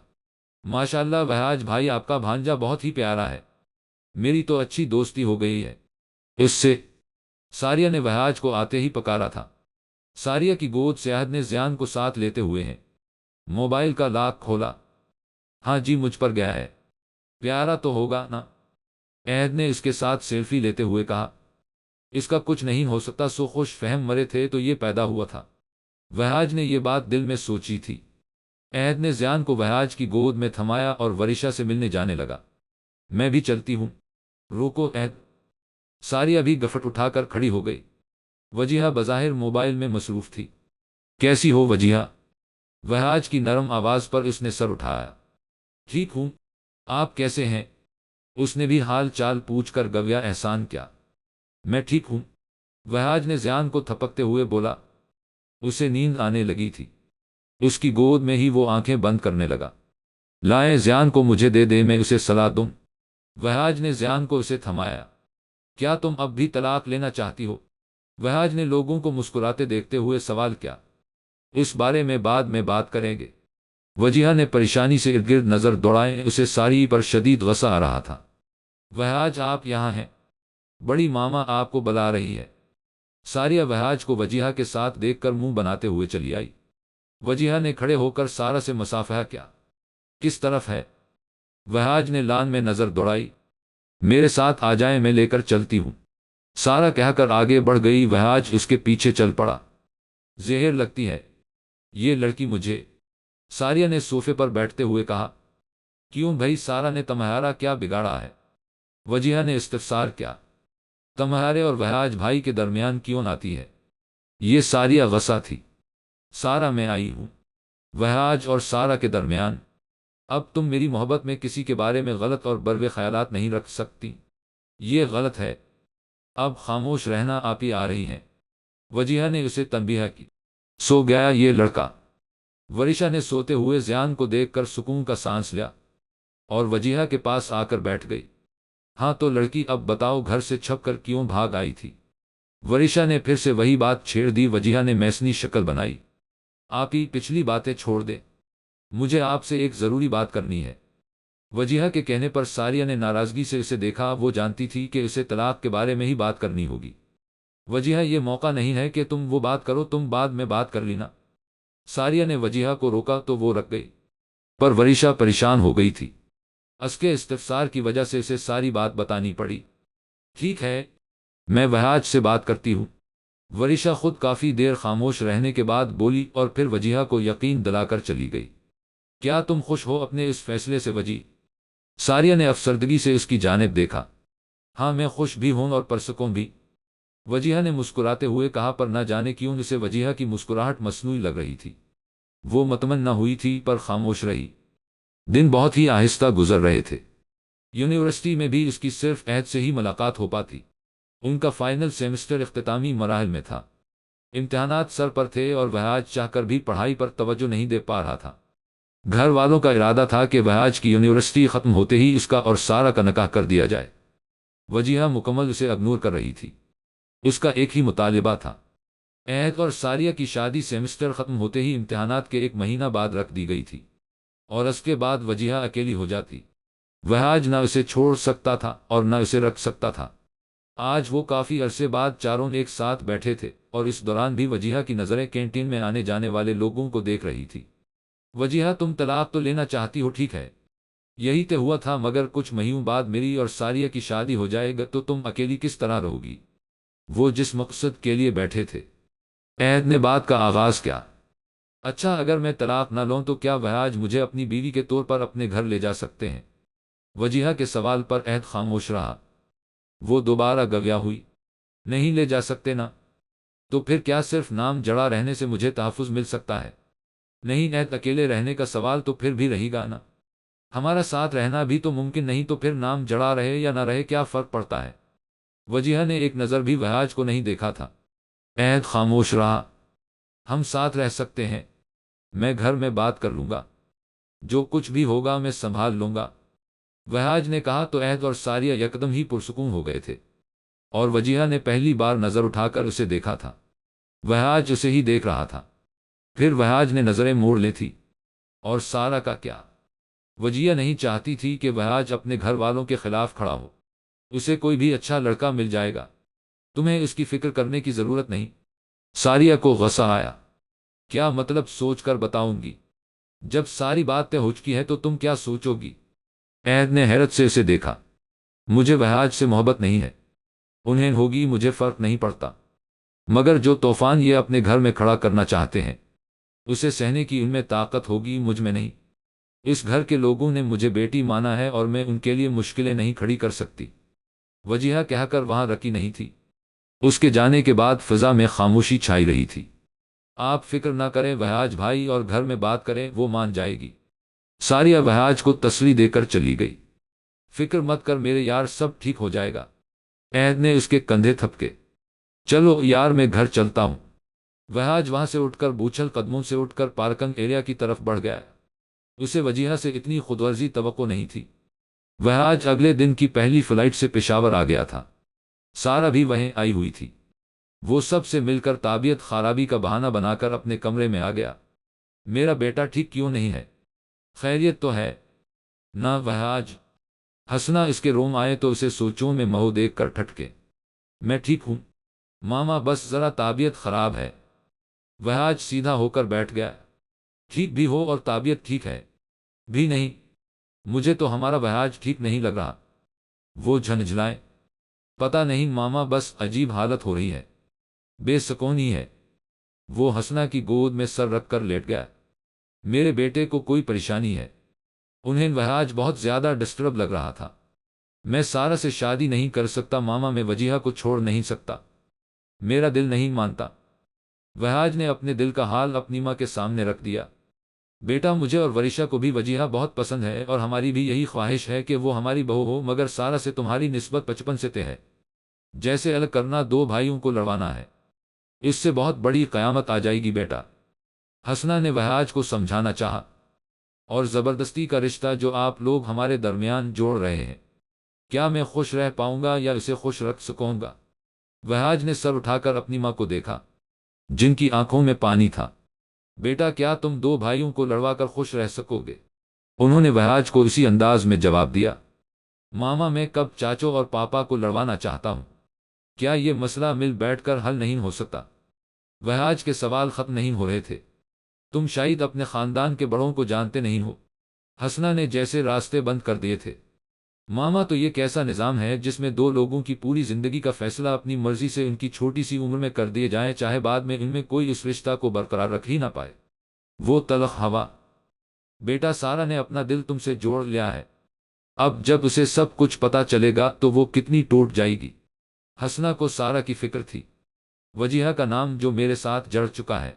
ماشاءاللہ وہاج بھائی آپ کا بھانجا بہت ہی پیارا ہے، میری تو اچھی دوستی ہو گئی ہے اس سے۔ ساریہ نے وہاج کو آتے ہی پکارا تھا۔ ساریہ کی گود سے عہد نے زیان کو ساتھ لیتے ہوئے ہیں موبائل کا لاک کھولا۔ ہاں جی مجھ پر گیا ہے، پیارا تو ہوگا نا؟ عہد نے اس کے ساتھ سیلفی لیتے ہوئے کہا۔ اس کا کچھ نہیں ہو سکتا، سو خوش فہم مرے تھے تو یہ پیدا ہوا تھا۔ وہاج نے یہ بات دل میں سوچی تھی۔ عہد نے زیان کو وہاج کی گود میں تھمایا اور ورشا سے ملنے جانے لگا۔ میں بھی چلتی ہوں۔ روکو عہد۔ ساریہ بھی گفٹ اٹھا کر کھڑی ہو گئی۔ وجیہہ بظاہر موبائل میں مصروف تھی۔ کیسی ہو وجیہہ؟ وہاج کی نرم آواز پر اس نے سر اٹھایا۔ ٹھیک ہوں، آپ کیسے ہیں؟ اس نے بھی حال چال پوچھ کر گویا احسان کیا۔ میں ٹھیک ہوں، وہاج نے زیان کو تھپکتے ہوئے بولا۔ اسے نیند آنے لگی تھی، اس کی گود میں ہی وہ آنکھیں بند کرنے لگا۔ لائے زیان کو مجھے دے دے، میں اسے سلا دوں۔ وہاج نے زیان کو اسے تھمایا۔ کیا تم اب بھی طلاق لینا چاہتی ہو؟ وہاج نے لوگوں کو مسکراتے دیکھتے ہوئے سوال کیا۔ اس بارے میں بعد میں بات کریں گے۔ وجیہہ نے پریشانی سے ارد گرد نظر دوڑائے، اسے ساری پر شدید غصہ آ رہا تھا۔ وہاج آپ یہاں ہیں، بڑی ماما آپ کو بلا رہی ہے۔ ساریہ وہاج کو وجیہہ کے ساتھ دیکھ کر منہ بناتے ہوئے چلی آئی۔ وجیہہ نے کھڑے ہو کر سارا سے مصافحہ کیا۔ کس طرف ہے؟ وہاج نے لان میں نظر دوڑائی۔ میرے ساتھ آ جائیں، میں لے کر چلتی ہوں، سارا کہہ کر آگے بڑھ گئی۔ وہاج اس کے پیچھے چل پڑا۔ زہر لگتی ہے یہ لڑکی مجھے، ساریہ نے صوفے پر بیٹھتے ہوئے کہا۔ کیوں بھائی سارا نے تمہارا کیا بگاڑا ہے؟ وجیہہ نے استفسار کیا۔ تمہارے اور وہاج بھائی کے درمیان کیوں آتی ہے؟ یہ ساریہ غصہ تھی۔ سارا میں آئی ہوں، وہاج اور سارا کے درمیان۔ اب تم میری محبت میں کسی کے بارے میں غلط اور بروے خیالات نہیں رکھ سکتی، یہ غلط ہے۔ اب خاموش رہنا، آپ ہی آ رہی ہیں۔ وجیہہ نے اسے تنبیہ کی۔ سو گیا یہ لڑکا؟ ورشا نے سوتے ہوئے زیان کو دیکھ کر سکون کا سانس لیا اور وجیہہ کے پاس آ کر بیٹھ گئی۔ ہاں تو لڑکی اب بتاؤ گھر سے چھپ کر کیوں بھاگ آئی تھی؟ ورشا نے پھر سے وہی بات چھیڑ دی۔ وجیہہ نے میسنی شکل بنائی۔ آپ ہی پچھلی باتیں چھوڑ دے، مجھے آپ سے ایک ضروری بات کرنی ہے۔ وجیہہ کے کہنے پر ساریہ نے ناراضگی سے اسے دیکھا۔ وہ جانتی تھی کہ اسے طلاق کے بارے میں ہی بات کرنی ہوگی۔ وجیہہ یہ موقع نہیں ہے کہ تم وہ بات کرو، تم بعد میں بات کر لینا۔ ساریہ نے وجیہہ کو روکا تو وہ رک گئی، پر ورشا پریشان ہو گئی تھی۔ اس کے استفسار کی وجہ سے اسے ساری بات بتانی پڑی۔ ٹھیک ہے، میں وہاج سے بات کرتی ہوں۔ ورشا خود کافی دیر خاموش رہنے کے بعد بولی اور پھر وجیہہ کو یقین دلا کر چلی گئی۔ کیا تم خوش ہو اپنے اس فیصلے سے وجی؟ ساریہ نے افسردگی سے اس کی جانب دیکھا۔ ہاں میں خوش بھی ہوں اور پرسکون بھی، وجیہہ نے مسکراتے ہوئے کہا، پر نہ جانے کیوں اسے وجیہہ کی مسکراہٹ مصنوعی لگ رہی تھی۔ وہ مطمئن نہ ہوئی تھی پر خاموش رہی۔ دن بہت ہی آہستہ گزر رہے تھے۔ یونیورسٹی میں بھی اس کی صرف عہد سے ہی ملاقات ہو پاتی۔ ان کا فائنل سیمسٹر اختتامی مراحل میں تھا، امتحانات سر پر تھے اور وہ آج چاہ کر بھی پڑھائی پر توجہ نہیں دے پا رہا تھا۔ گھر والوں کا ارادہ تھا کہ وہ آج کی یونیورسٹی ختم ہوتے ہی اس کا اور سارا کا نکاح کر دیا جائے۔ وجیہہ مکمل اسے اگنور کر رہی تھی۔ اس کا ایک ہی مطالبہ تھا، عہد اور ساریہ کی شادی سیمسٹر ختم ہوتے ہی امتحانات کے 1 مہینہ بعد رکھ دی گئی تھی، اور اس کے بعد وجیہہ اکیلی ہو جاتی۔ وہ آج نہ اسے چھوڑ سکتا تھا اور نہ اسے رکھ سکتا تھا۔ آج وہ کافی عرصے بعد چاروں ایک ساتھ بیٹھے تھے، اور اس دوران بھی وجیہہ کی نظریں کینٹین میں آنے جانے والے لوگوں کو دیکھ رہی تھی۔ وجیہہ، تم طلاق تو لینا چاہتی ہو، ٹھیک ہے، یہی طے ہوا تھا، مگر کچھ مہینوں بعد میری اور ساریہ کی شادی ہو جائے گا تو تم اکیلی کس طرح رہو گی؟ وہ جس مقصد کے لیے بیٹھے تھے۔ عہد نے بات کا آغاز کیا۔ اچھا، اگر میں طلاق نہ لوں تو کیا وہ آج مجھے اپنی بیوی کے طور پر اپنے گھر لے جا سکتے ہیں؟ وجیہہ کے سوال پر عہد خاموش رہا۔ وہ دوبارہ گویا ہوئی، نہیں لے جا سکتے نا؟ تو پھر کیا صرف نام جڑا رہنے سے مجھے تحفظ مل سکتا ہے؟ نہیں عہد، اکیلے رہنے کا سوال تو پھر بھی رہے گا نا، ہمارا ساتھ رہنا بھی تو ممکن نہیں، تو پھر نام جڑا رہے یا نہ رہے کیا فرق پڑتا ہے؟ وجیہہ نے ایک نظر بھی وہاج کو نہیں دیکھا تھا۔ عہد خاموش رہا۔ ہم ساتھ رہ سکتے ہیں، میں گھر میں بات کر لوں گا، جو کچھ بھی ہوگا میں سنبھال لوں گا، وہاج نے کہا تو عہد اور ساریہ یکدم ہی پرسکون ہو گئے تھے، اور وجیہہ نے پہلی بار نظر اٹھا کر اسے دیکھا تھا۔ وہاج اسے ہی دیکھ رہا تھا۔ پھر وہاج نے نظریں موڑ لی تھی۔ اور سارا کا کیا؟ وجیہہ نہیں چاہتی تھی کہ وہاج اپنے گھر والوں کے خلاف کھڑا ہو۔ اسے کوئی بھی اچھا لڑکا مل جائے گا، تمہیں اس کی فکر کرنے کی ضرورت نہیں۔ ساریہ کو غصہ آیا۔ کیا مطلب؟ سوچ کر بتاؤں گی، جب ساری باتیں ہو چکی ہے تو تم کیا سوچو گی؟ عہد نے حیرت سے اسے دیکھا۔ مجھے وہاج سے محبت نہیں ہے، انہیں ہوگی، مجھے فرق نہیں پڑتا، مگر جو طوفان یہ اپنے گھر میں کھڑا کرنا چاہتے ہیں اسے سہنے کی ان میں طاقت ہوگی، مجھ میں نہیں۔ اس گھر کے لوگوں نے مجھے بیٹی مانا ہے اور میں ان کے لیے مشکلیں نہیں کھڑی کر سکتی۔ وجیہہ کہہ کر وہاں رکی نہیں تھی۔ اس کے جانے کے بعد فضا میں خاموشی چھائی رہی تھی۔ آپ فکر نہ کریں، وہاج بھائی، اور گھر میں بات کریں، وہ مان جائے گی۔ ساریہ وہاج کو تسلی دے کر چلی گئی۔ فکر مت کر میرے یار، سب ٹھیک ہو جائے گا۔ عہد نے اس کے کندھے تھپکے۔ چلو یار، میں گھر چلتا ہوں۔ وہاج وہاں سے اٹھ کر بوچھل قدموں سے اٹھ کر پارکنگ ایریا کی طرف بڑھ گیا۔ اسے وجیہہ سے اتنی خودورزی توقع نہیں تھی۔ وہاج اگلے دن کی پہلی فلائٹ سے پشاور آ گیا تھا۔ سارا بھی وہیں آئی ہوئی تھی۔ وہ سب سے مل کر طبیعت خرابی کا بہانہ بنا کر اپنے کمرے میں آ گیا۔ میرا بیٹا ٹھیک کیوں نہیں ہے؟ خیریت تو ہے نہ؟ وہاج ہنسنا اس کے روم آئے تو اسے سوچوں میں مہو دیکھ کر ٹھٹکے۔ میں ٹھیک ہوں ماما، بس ذرا طبیعت خراب ہے۔ وہاج سیدھا ہو کر بیٹھ گیا۔ ٹھیک بھی ہو اور طبیعت ٹھیک ہے بھی نہیں، مجھے تو ہمارا وہاج ٹھیک نہیں لگ رہا۔ وہ جھنجھلائے۔ پتہ نہیں ماما، بس عجیب حالت ہو رہی ہے، بے سکونی ہے۔ وہ ہنسنا کی گود میں سر رکھ کر لیٹ گیا۔ میرے بیٹے کو کوئی پریشانی ہے؟ انہیں وہاج بہت زیادہ ڈسٹرب لگ رہا تھا۔ میں سارا سے شادی نہیں کر سکتا ماما، میں وجیہہ کو چھوڑ نہیں سکتا، میرا دل نہیں مانتا۔ وہاج نے اپنے دل کا حال اپنی ماں کے سامنے رکھ دیا۔ بیٹا، مجھے اور ورشا کو بھی وجیہہ بہت پسند ہے، اور ہماری بھی یہی خواہش ہے کہ وہ ہماری بہو ہو، مگر سارا سے تمہاری نسبت بچپن سے طے ہے، جیسے الگ کرنا دو بھائیوں کو لڑوانا ہے، اس سے بہت بڑی قیامت آ جائے گی بیٹا۔ حسنہ نے وہاج کو سمجھانا چاہا، اور زبردستی کا رشتہ جو آپ لوگ ہمارے درمیان جوڑ رہے ہیں، کیا میں خوش رہ پاؤں گا یا اسے خوش رکھ سکوں گا؟ وہاج نے سر اٹھا کر اپنی ماں کو دیکھا، جن کی آنکھوں میں پانی تھا۔ بیٹا، کیا تم دو بھائیوں کو لڑوا کر خوش رہ سکو گے؟ انہوں نے وہاج کو اسی انداز میں جواب دیا۔ ماما، میں کب چاچو اور پاپا کو لڑوانا چاہتا ہوں؟ کیا یہ مسئلہ مل بیٹھ کر حل نہیں ہو سکتا؟ وہاج کے سوال ختم نہیں ہو رہے تھے۔ تم شاید اپنے خاندان کے بڑوں کو جانتے نہیں ہو۔ حسنہ نے جیسے راستے بند کر دیے تھے۔ ماما، تو یہ کیسا نظام ہے جس میں دو لوگوں کی پوری زندگی کا فیصلہ اپنی مرضی سے ان کی چھوٹی سی عمر میں کر دیے جائیں، چاہے بعد میں ان میں کوئی اس رشتہ کو برقرار رکھ ہی نہ پائے؟ وہ تلخ ہوا۔ بیٹا، سارا نے اپنا دل تم سے جوڑ لیا ہے، اب جب اسے سب کچھ پتا چلے گا تو وہ کتنی ٹوٹ جائے گی۔ حسنہ کو سارہ کی فکر تھی۔ وجیہہ کا نام جو میرے ساتھ جڑ چکا ہے،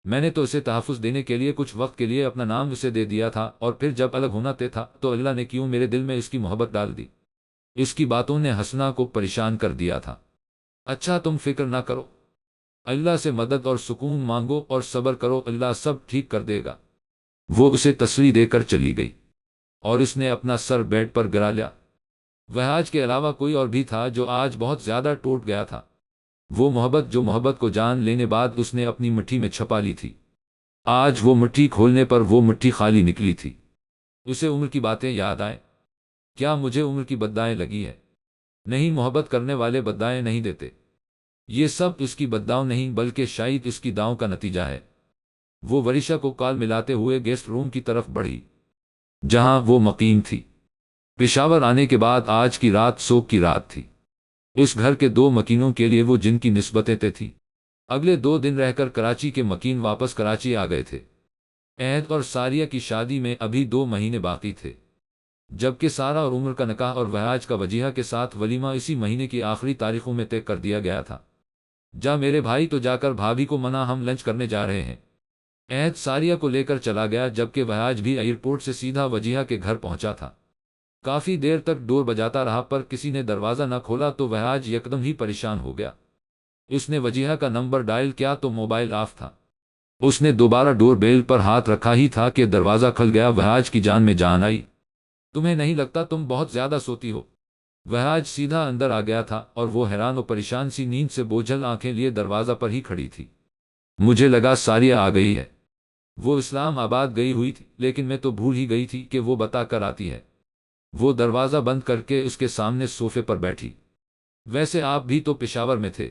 میں نے تو اسے تحفظ دینے کے لیے کچھ وقت کے لیے اپنا نام اسے دے دیا تھا، اور پھر جب الگ ہونا طے تھا تو اللہ نے کیوں میرے دل میں اس کی محبت ڈال دی۔ اس کی باتوں نے حسنہ کو پریشان کر دیا تھا۔ اچھا تم فکر نہ کرو، اللہ سے مدد اور سکون مانگو اور صبر کرو، اللہ سب ٹھیک کر دے گا۔ وہ اسے تسلی دے کر چلی گئی اور اس نے اپنا سر بیڈ پر گرا لیا۔ وحاج کے علاوہ کوئی اور بھی تھا جو آج بہت زیادہ ٹوٹ گیا تھا۔ وہ محبت جو محبت کو جان لینے بعد اس نے اپنی مٹھی میں چھپا لی تھی، آج وہ مٹھی کھولنے پر وہ مٹھی خالی نکلی تھی۔ اسے عمر کی باتیں یاد آئیں۔ کیا مجھے عمر کی بددائیں لگی ہے؟ نہیں، محبت کرنے والے بددائیں نہیں دیتے۔ یہ سب اس کی بدداؤں نہیں بلکہ شاید اس کی داؤں کا نتیجہ ہے۔ وہ ورشا کو کال ملاتے ہوئے گیسٹ روم کی طرف بڑھی جہاں وہ مقیم تھی۔ پشاور آنے کے بعد آج کی رات سوگ کی رات تھی۔ اس گھر کے 2 مکینوں کے لیے وہ جن کی نسبتیں طے تھیں، اگلے 2 دن رہ کر کراچی کے مکین واپس کراچی آ گئے تھے۔ عہد اور ساریہ کی شادی میں ابھی 2 مہینے باقی تھے، جبکہ سارہ اور عمر کا نکاح اور وحاج کا وجیہہ کے ساتھ ولیمہ اسی مہینے کی آخری تاریخوں میں طے کر دیا گیا تھا۔ جا میرے بھائی، تو جا کر بھابھی کو منا، ہم لنچ کرنے جا رہے ہیں۔ عہد ساریہ کو لے کر چلا گیا، جبکہ وحاج بھی ایئرپورٹ سے سیدھا وجیہہ کے گھر پہنچا تھا۔ کافی دیر تک ڈور بجاتا رہا پر کسی نے دروازہ نہ کھولا تو وحاج یکدم ہی پریشان ہو گیا۔ اس نے وجیہہ کا نمبر ڈائل کیا تو موبائل آف تھا۔ اس نے دوبارہ ڈور بیل پر ہاتھ رکھا ہی تھا کہ دروازہ کھل گیا۔ وحاج کی جان میں جان آئی۔ تمہیں نہیں لگتا تم بہت زیادہ سوتی ہو؟ وحاج سیدھا اندر آ گیا تھا اور وہ حیران و پریشان سی نیند سے بوجھل آنکھیں لیے دروازہ پر ہی کھڑی تھی۔ مجھے لگا ساریہ آ گئی ہے۔ وہ اسلام آباد گئی ہوئی تھی، لیکن میں تو بھول ہی گئی تھی کہ وہ بتا کر آتی ہے۔ وہ دروازہ بند کر کے اس کے سامنے صوفے پر بیٹھی۔ ویسے آپ بھی تو پشاور میں تھے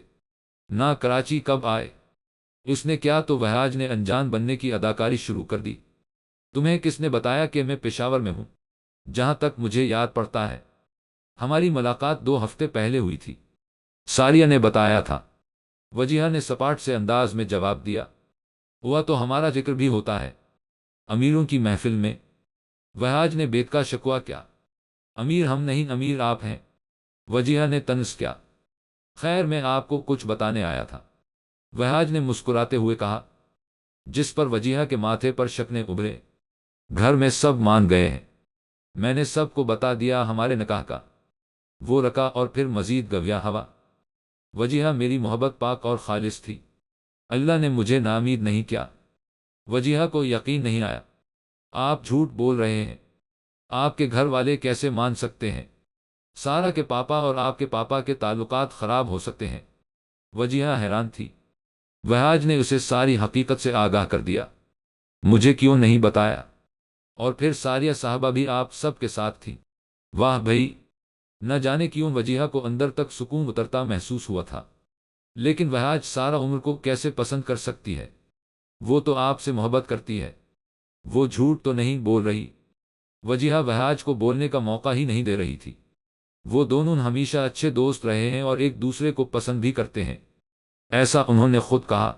نہ، کراچی کب آئے؟ اس نے کیا تو وحاج نے انجان بننے کی اداکاری شروع کر دی۔ تمہیں کس نے بتایا کہ میں پشاور میں ہوں؟ جہاں تک مجھے یاد پڑتا ہے ہماری ملاقات 2 ہفتے پہلے ہوئی تھی، ساریہ نے بتایا تھا۔ وجیہہ نے سپاٹ سے انداز میں جواب دیا۔ ہوا تو ہمارا ذکر بھی ہوتا ہے امیروں کی محفل میں۔ وحاج نے بیت کا شکوہ کیا۔ امیر ہم نہیں، امیر آپ ہیں، وجیہہ نے طنز کیا۔ خیر، میں آپ کو کچھ بتانے آیا تھا، وحاج نے مسکراتے ہوئے کہا، جس پر وجیہہ کے ماتھے پر شکنیں ابھرے۔ گھر میں سب مان گئے ہیں، میں نے سب کو بتا دیا ہمارے نکاح کا۔ وہ رکا اور پھر مزید گویا ہوا۔ وجیہہ میری محبت پاک اور خالص تھی، اللہ نے مجھے ناامید نہیں کیا۔ وجیہہ کو یقین نہیں آیا۔ آپ جھوٹ بول رہے ہیں، آپ کے گھر والے کیسے مان سکتے ہیں؟ سارہ کے پاپا اور آپ کے پاپا کے تعلقات خراب ہو سکتے ہیں۔ وجیہہ حیران تھی۔ وحاج نے اسے ساری حقیقت سے آگاہ کر دیا۔ مجھے کیوں نہیں بتایا؟ اور پھر ساریہ صاحبہ بھی آپ سب کے ساتھ تھی؟ واہ بھئی! نہ جانے کیوں وجیہہ کو اندر تک سکون اترتا محسوس ہوا تھا۔ لیکن وحاج سارہ عمر کو کیسے پسند کر سکتی ہے؟ وہ تو آپ سے محبت کرتی ہے، وہ جھوٹ تو نہیں بول رہی۔ وجیہہ وحاج کو بولنے کا موقع ہی نہیں دے رہی تھی۔ وہ دونوں ہمیشہ اچھے دوست رہے ہیں اور ایک دوسرے کو پسند بھی کرتے ہیں، ایسا انہوں نے خود کہا۔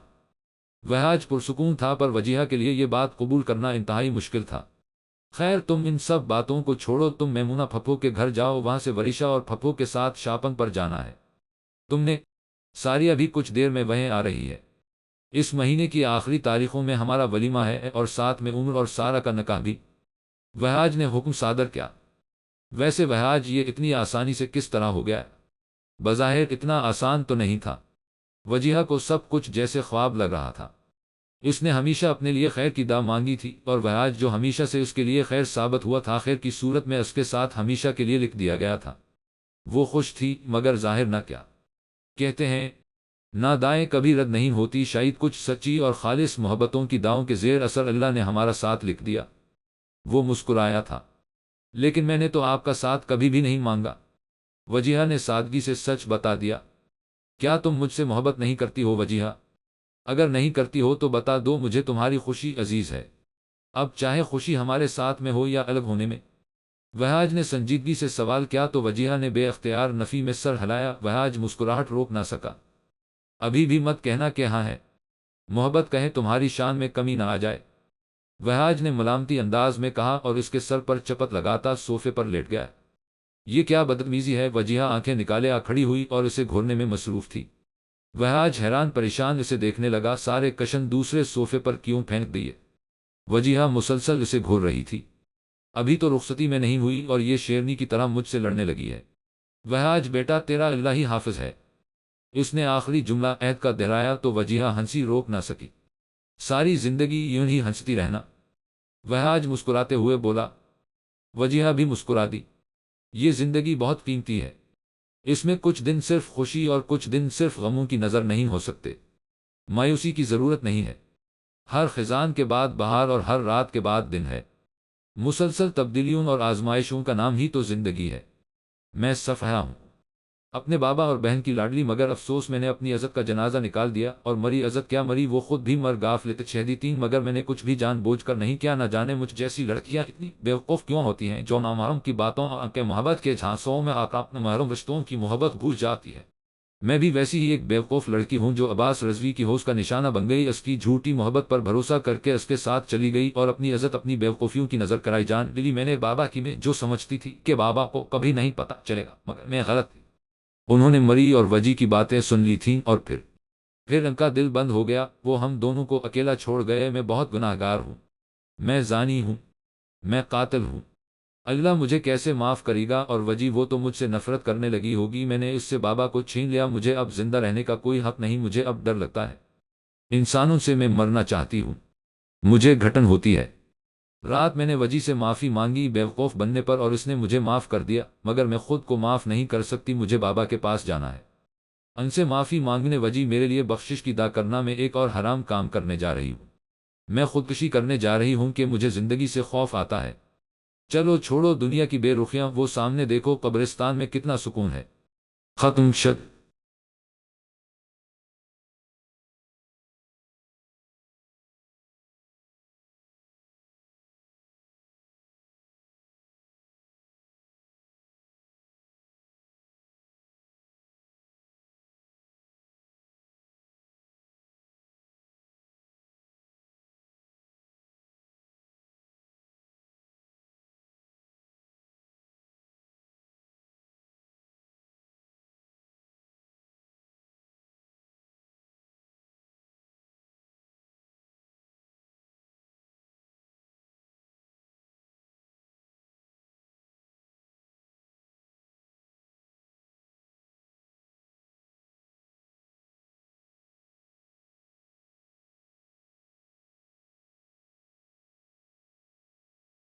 وحاج پرسکون تھا پر وجیہہ کے لیے یہ بات قبول کرنا انتہائی مشکل تھا۔ خیر، تم ان سب باتوں کو چھوڑو، تم میمونہ پھپھو کے گھر جاؤ، وہاں سے ورشا اور پھپھو کے ساتھ شاپنگ پر جانا ہے۔ تم نے ساریہ بھی کچھ دیر میں وہیں آ رہی ہے۔ اس مہینے کی آخری تاریخوں میں ہمارا ولیمہ ہے اور ساتھ میں عمر اور سارہ کا نکاح بھی۔ وحاج نے حکم صادر کیا۔ ویسے وحاج، یہ اتنی آسانی سے کس طرح ہو گیا؟ بظاہر اتنا آسان تو نہیں تھا۔ وجیہہ کو سب کچھ جیسے خواب لگ رہا تھا۔ اس نے ہمیشہ اپنے لیے خیر کی دعا مانگی تھی اور وحاج جو ہمیشہ سے اس کے لیے خیر ثابت ہوا تھا، خیر کی صورت میں اس کے ساتھ ہمیشہ کے لیے لکھ دیا گیا تھا۔ وہ خوش تھی مگر ظاہر نہ کیا۔ کہتے ہیں نہ دائیں کبھی رد نہیں ہوتی، شاید کچھ سچی اور خالص محبتوں کی داؤں کے زیر اثر اللہ نے ہمارا ساتھ لکھ دیا۔ وہ مسکرایا تھا۔ لیکن میں نے تو آپ کا ساتھ کبھی بھی نہیں مانگا، وجیہہ نے سادگی سے سچ بتا دیا۔ کیا تم مجھ سے محبت نہیں کرتی ہو وجیہہ؟ اگر نہیں کرتی ہو تو بتا دو، مجھے تمہاری خوشی عزیز ہے، اب چاہے خوشی ہمارے ساتھ میں ہو یا الگ ہونے میں۔ وحاج نے سنجیدگی سے سوال کیا تو وجیہہ نے بے اختیار نفی میں سر ہلایا۔ وحاج مسکراہٹ روک نہ سکا۔ ابھی بھی مت کہنا کہ ہاں ہے، محبت کہیں تمہاری شان میں کمی نہ آ جائے۔ وہاج نے ملامتی انداز میں کہا اور اس کے سر پر چپت لگاتا صوفے پر لیٹ گیا۔ یہ کیا بدتمیزی ہے؟ وجیہہ آنکھیں نکالے کھڑی ہوئی اور اسے گھورنے میں مصروف تھی۔ وہاج حیران پریشان اسے دیکھنے لگا، سارے کشن دوسرے صوفے پر کیوں پھینک دیے؟ وجیہہ مسلسل اسے گھور رہی تھی۔ ابھی تو رخصتی میں نہیں ہوئی اور یہ شیرنی کی طرح مجھ سے لڑنے لگی ہے۔ وہاج بیٹا تیرا اللہ ہی حافظ ہے۔ اس نے آخری جملہ عہد کا دہرایا تو وجیہہ ہنسی روک نہ سکی۔ ساری زندگی یوں ہی ہنستی رہنا؟ وہاج مسکراتے ہوئے بولا۔ وجیہہ بھی مسکرا دی۔ یہ زندگی بہت قیمتی ہے، اس میں کچھ دن صرف خوشی اور کچھ دن صرف غموں کی نظر نہیں ہو سکتے۔ مایوسی کی ضرورت نہیں ہے، ہر خزان کے بعد بہار اور ہر رات کے بعد دن ہے۔ مسلسل تبدیلیوں اور آزمائشوں کا نام ہی تو زندگی ہے۔ میں صفحہ ہوں، اپنے بابا اور بہن کی لاڈلی، مگر افسوس میں نے اپنی عزت کا جنازہ نکال دیا، اور مری عزت کیا مری، وہ خود بھی مر غافلت شہدی تین، مگر میں نے کچھ بھی جان بوجھ کر نہیں کیا۔ نہ جانے مجھ جیسی لڑکیاں اتنی بیوقوف کیوں ہوتی ہیں جو نامحرم کی باتوں کے محبت کے جھانسوں میں آ کر اپنے محرم رشتوں کی محبت بھول جاتی ہے۔ میں بھی ویسی ہی ایک بیوقوف لڑکی ہوں جو عباس رضوی کی ہوش کا نشانہ بن گئی، اس کی جھوٹی محبت پر بھروسہ کر کے اس کے ساتھ چلی گئی اور اپنی عزت اپنی بیوقوفیوں کی نظر کرائی جان لی۔ میں نے بابا کی میں جو سمجھتی تھی کہ بابا کو کبھی نہیں پتہ چلے گا، مگر میں غلط تھی۔ انہوں نے مری اور وجی کی باتیں سن لی تھیں اور پھر ان کا دل بند ہو گیا، وہ ہم دونوں کو اکیلا چھوڑ گئے۔ میں بہت گناہ گار ہوں، میں زانی ہوں، میں قاتل ہوں، اللہ مجھے کیسے معاف کرے گا؟ اور وجی وہ تو مجھ سے نفرت کرنے لگی ہوگی، میں نے اس سے بابا کو چھین لیا، مجھے اب زندہ رہنے کا کوئی حق نہیں، مجھے اب ڈر لگتا ہے، انسانوں سے میں مرنا چاہتی ہوں، مجھے گھٹن ہوتی ہے۔ رات میں نے وجی سے معافی مانگی بیوقوف بننے پر اور اس نے مجھے معاف کر دیا، مگر میں خود کو معاف نہیں کر سکتی، مجھے بابا کے پاس جانا ہے۔ ان سے معافی مانگنے وجی میرے لیے بخشش کی دعا کرنا، میں ایک اور حرام کام کرنے جا رہی ہوں، میں خودکشی کرنے جا رہی ہوں کہ مجھے زندگی سے خوف آتا ہے۔ چلو چھوڑو دنیا کی بے رخیاں، وہ سامنے دیکھو قبرستان میں کتنا سکون ہے۔ ختم شد۔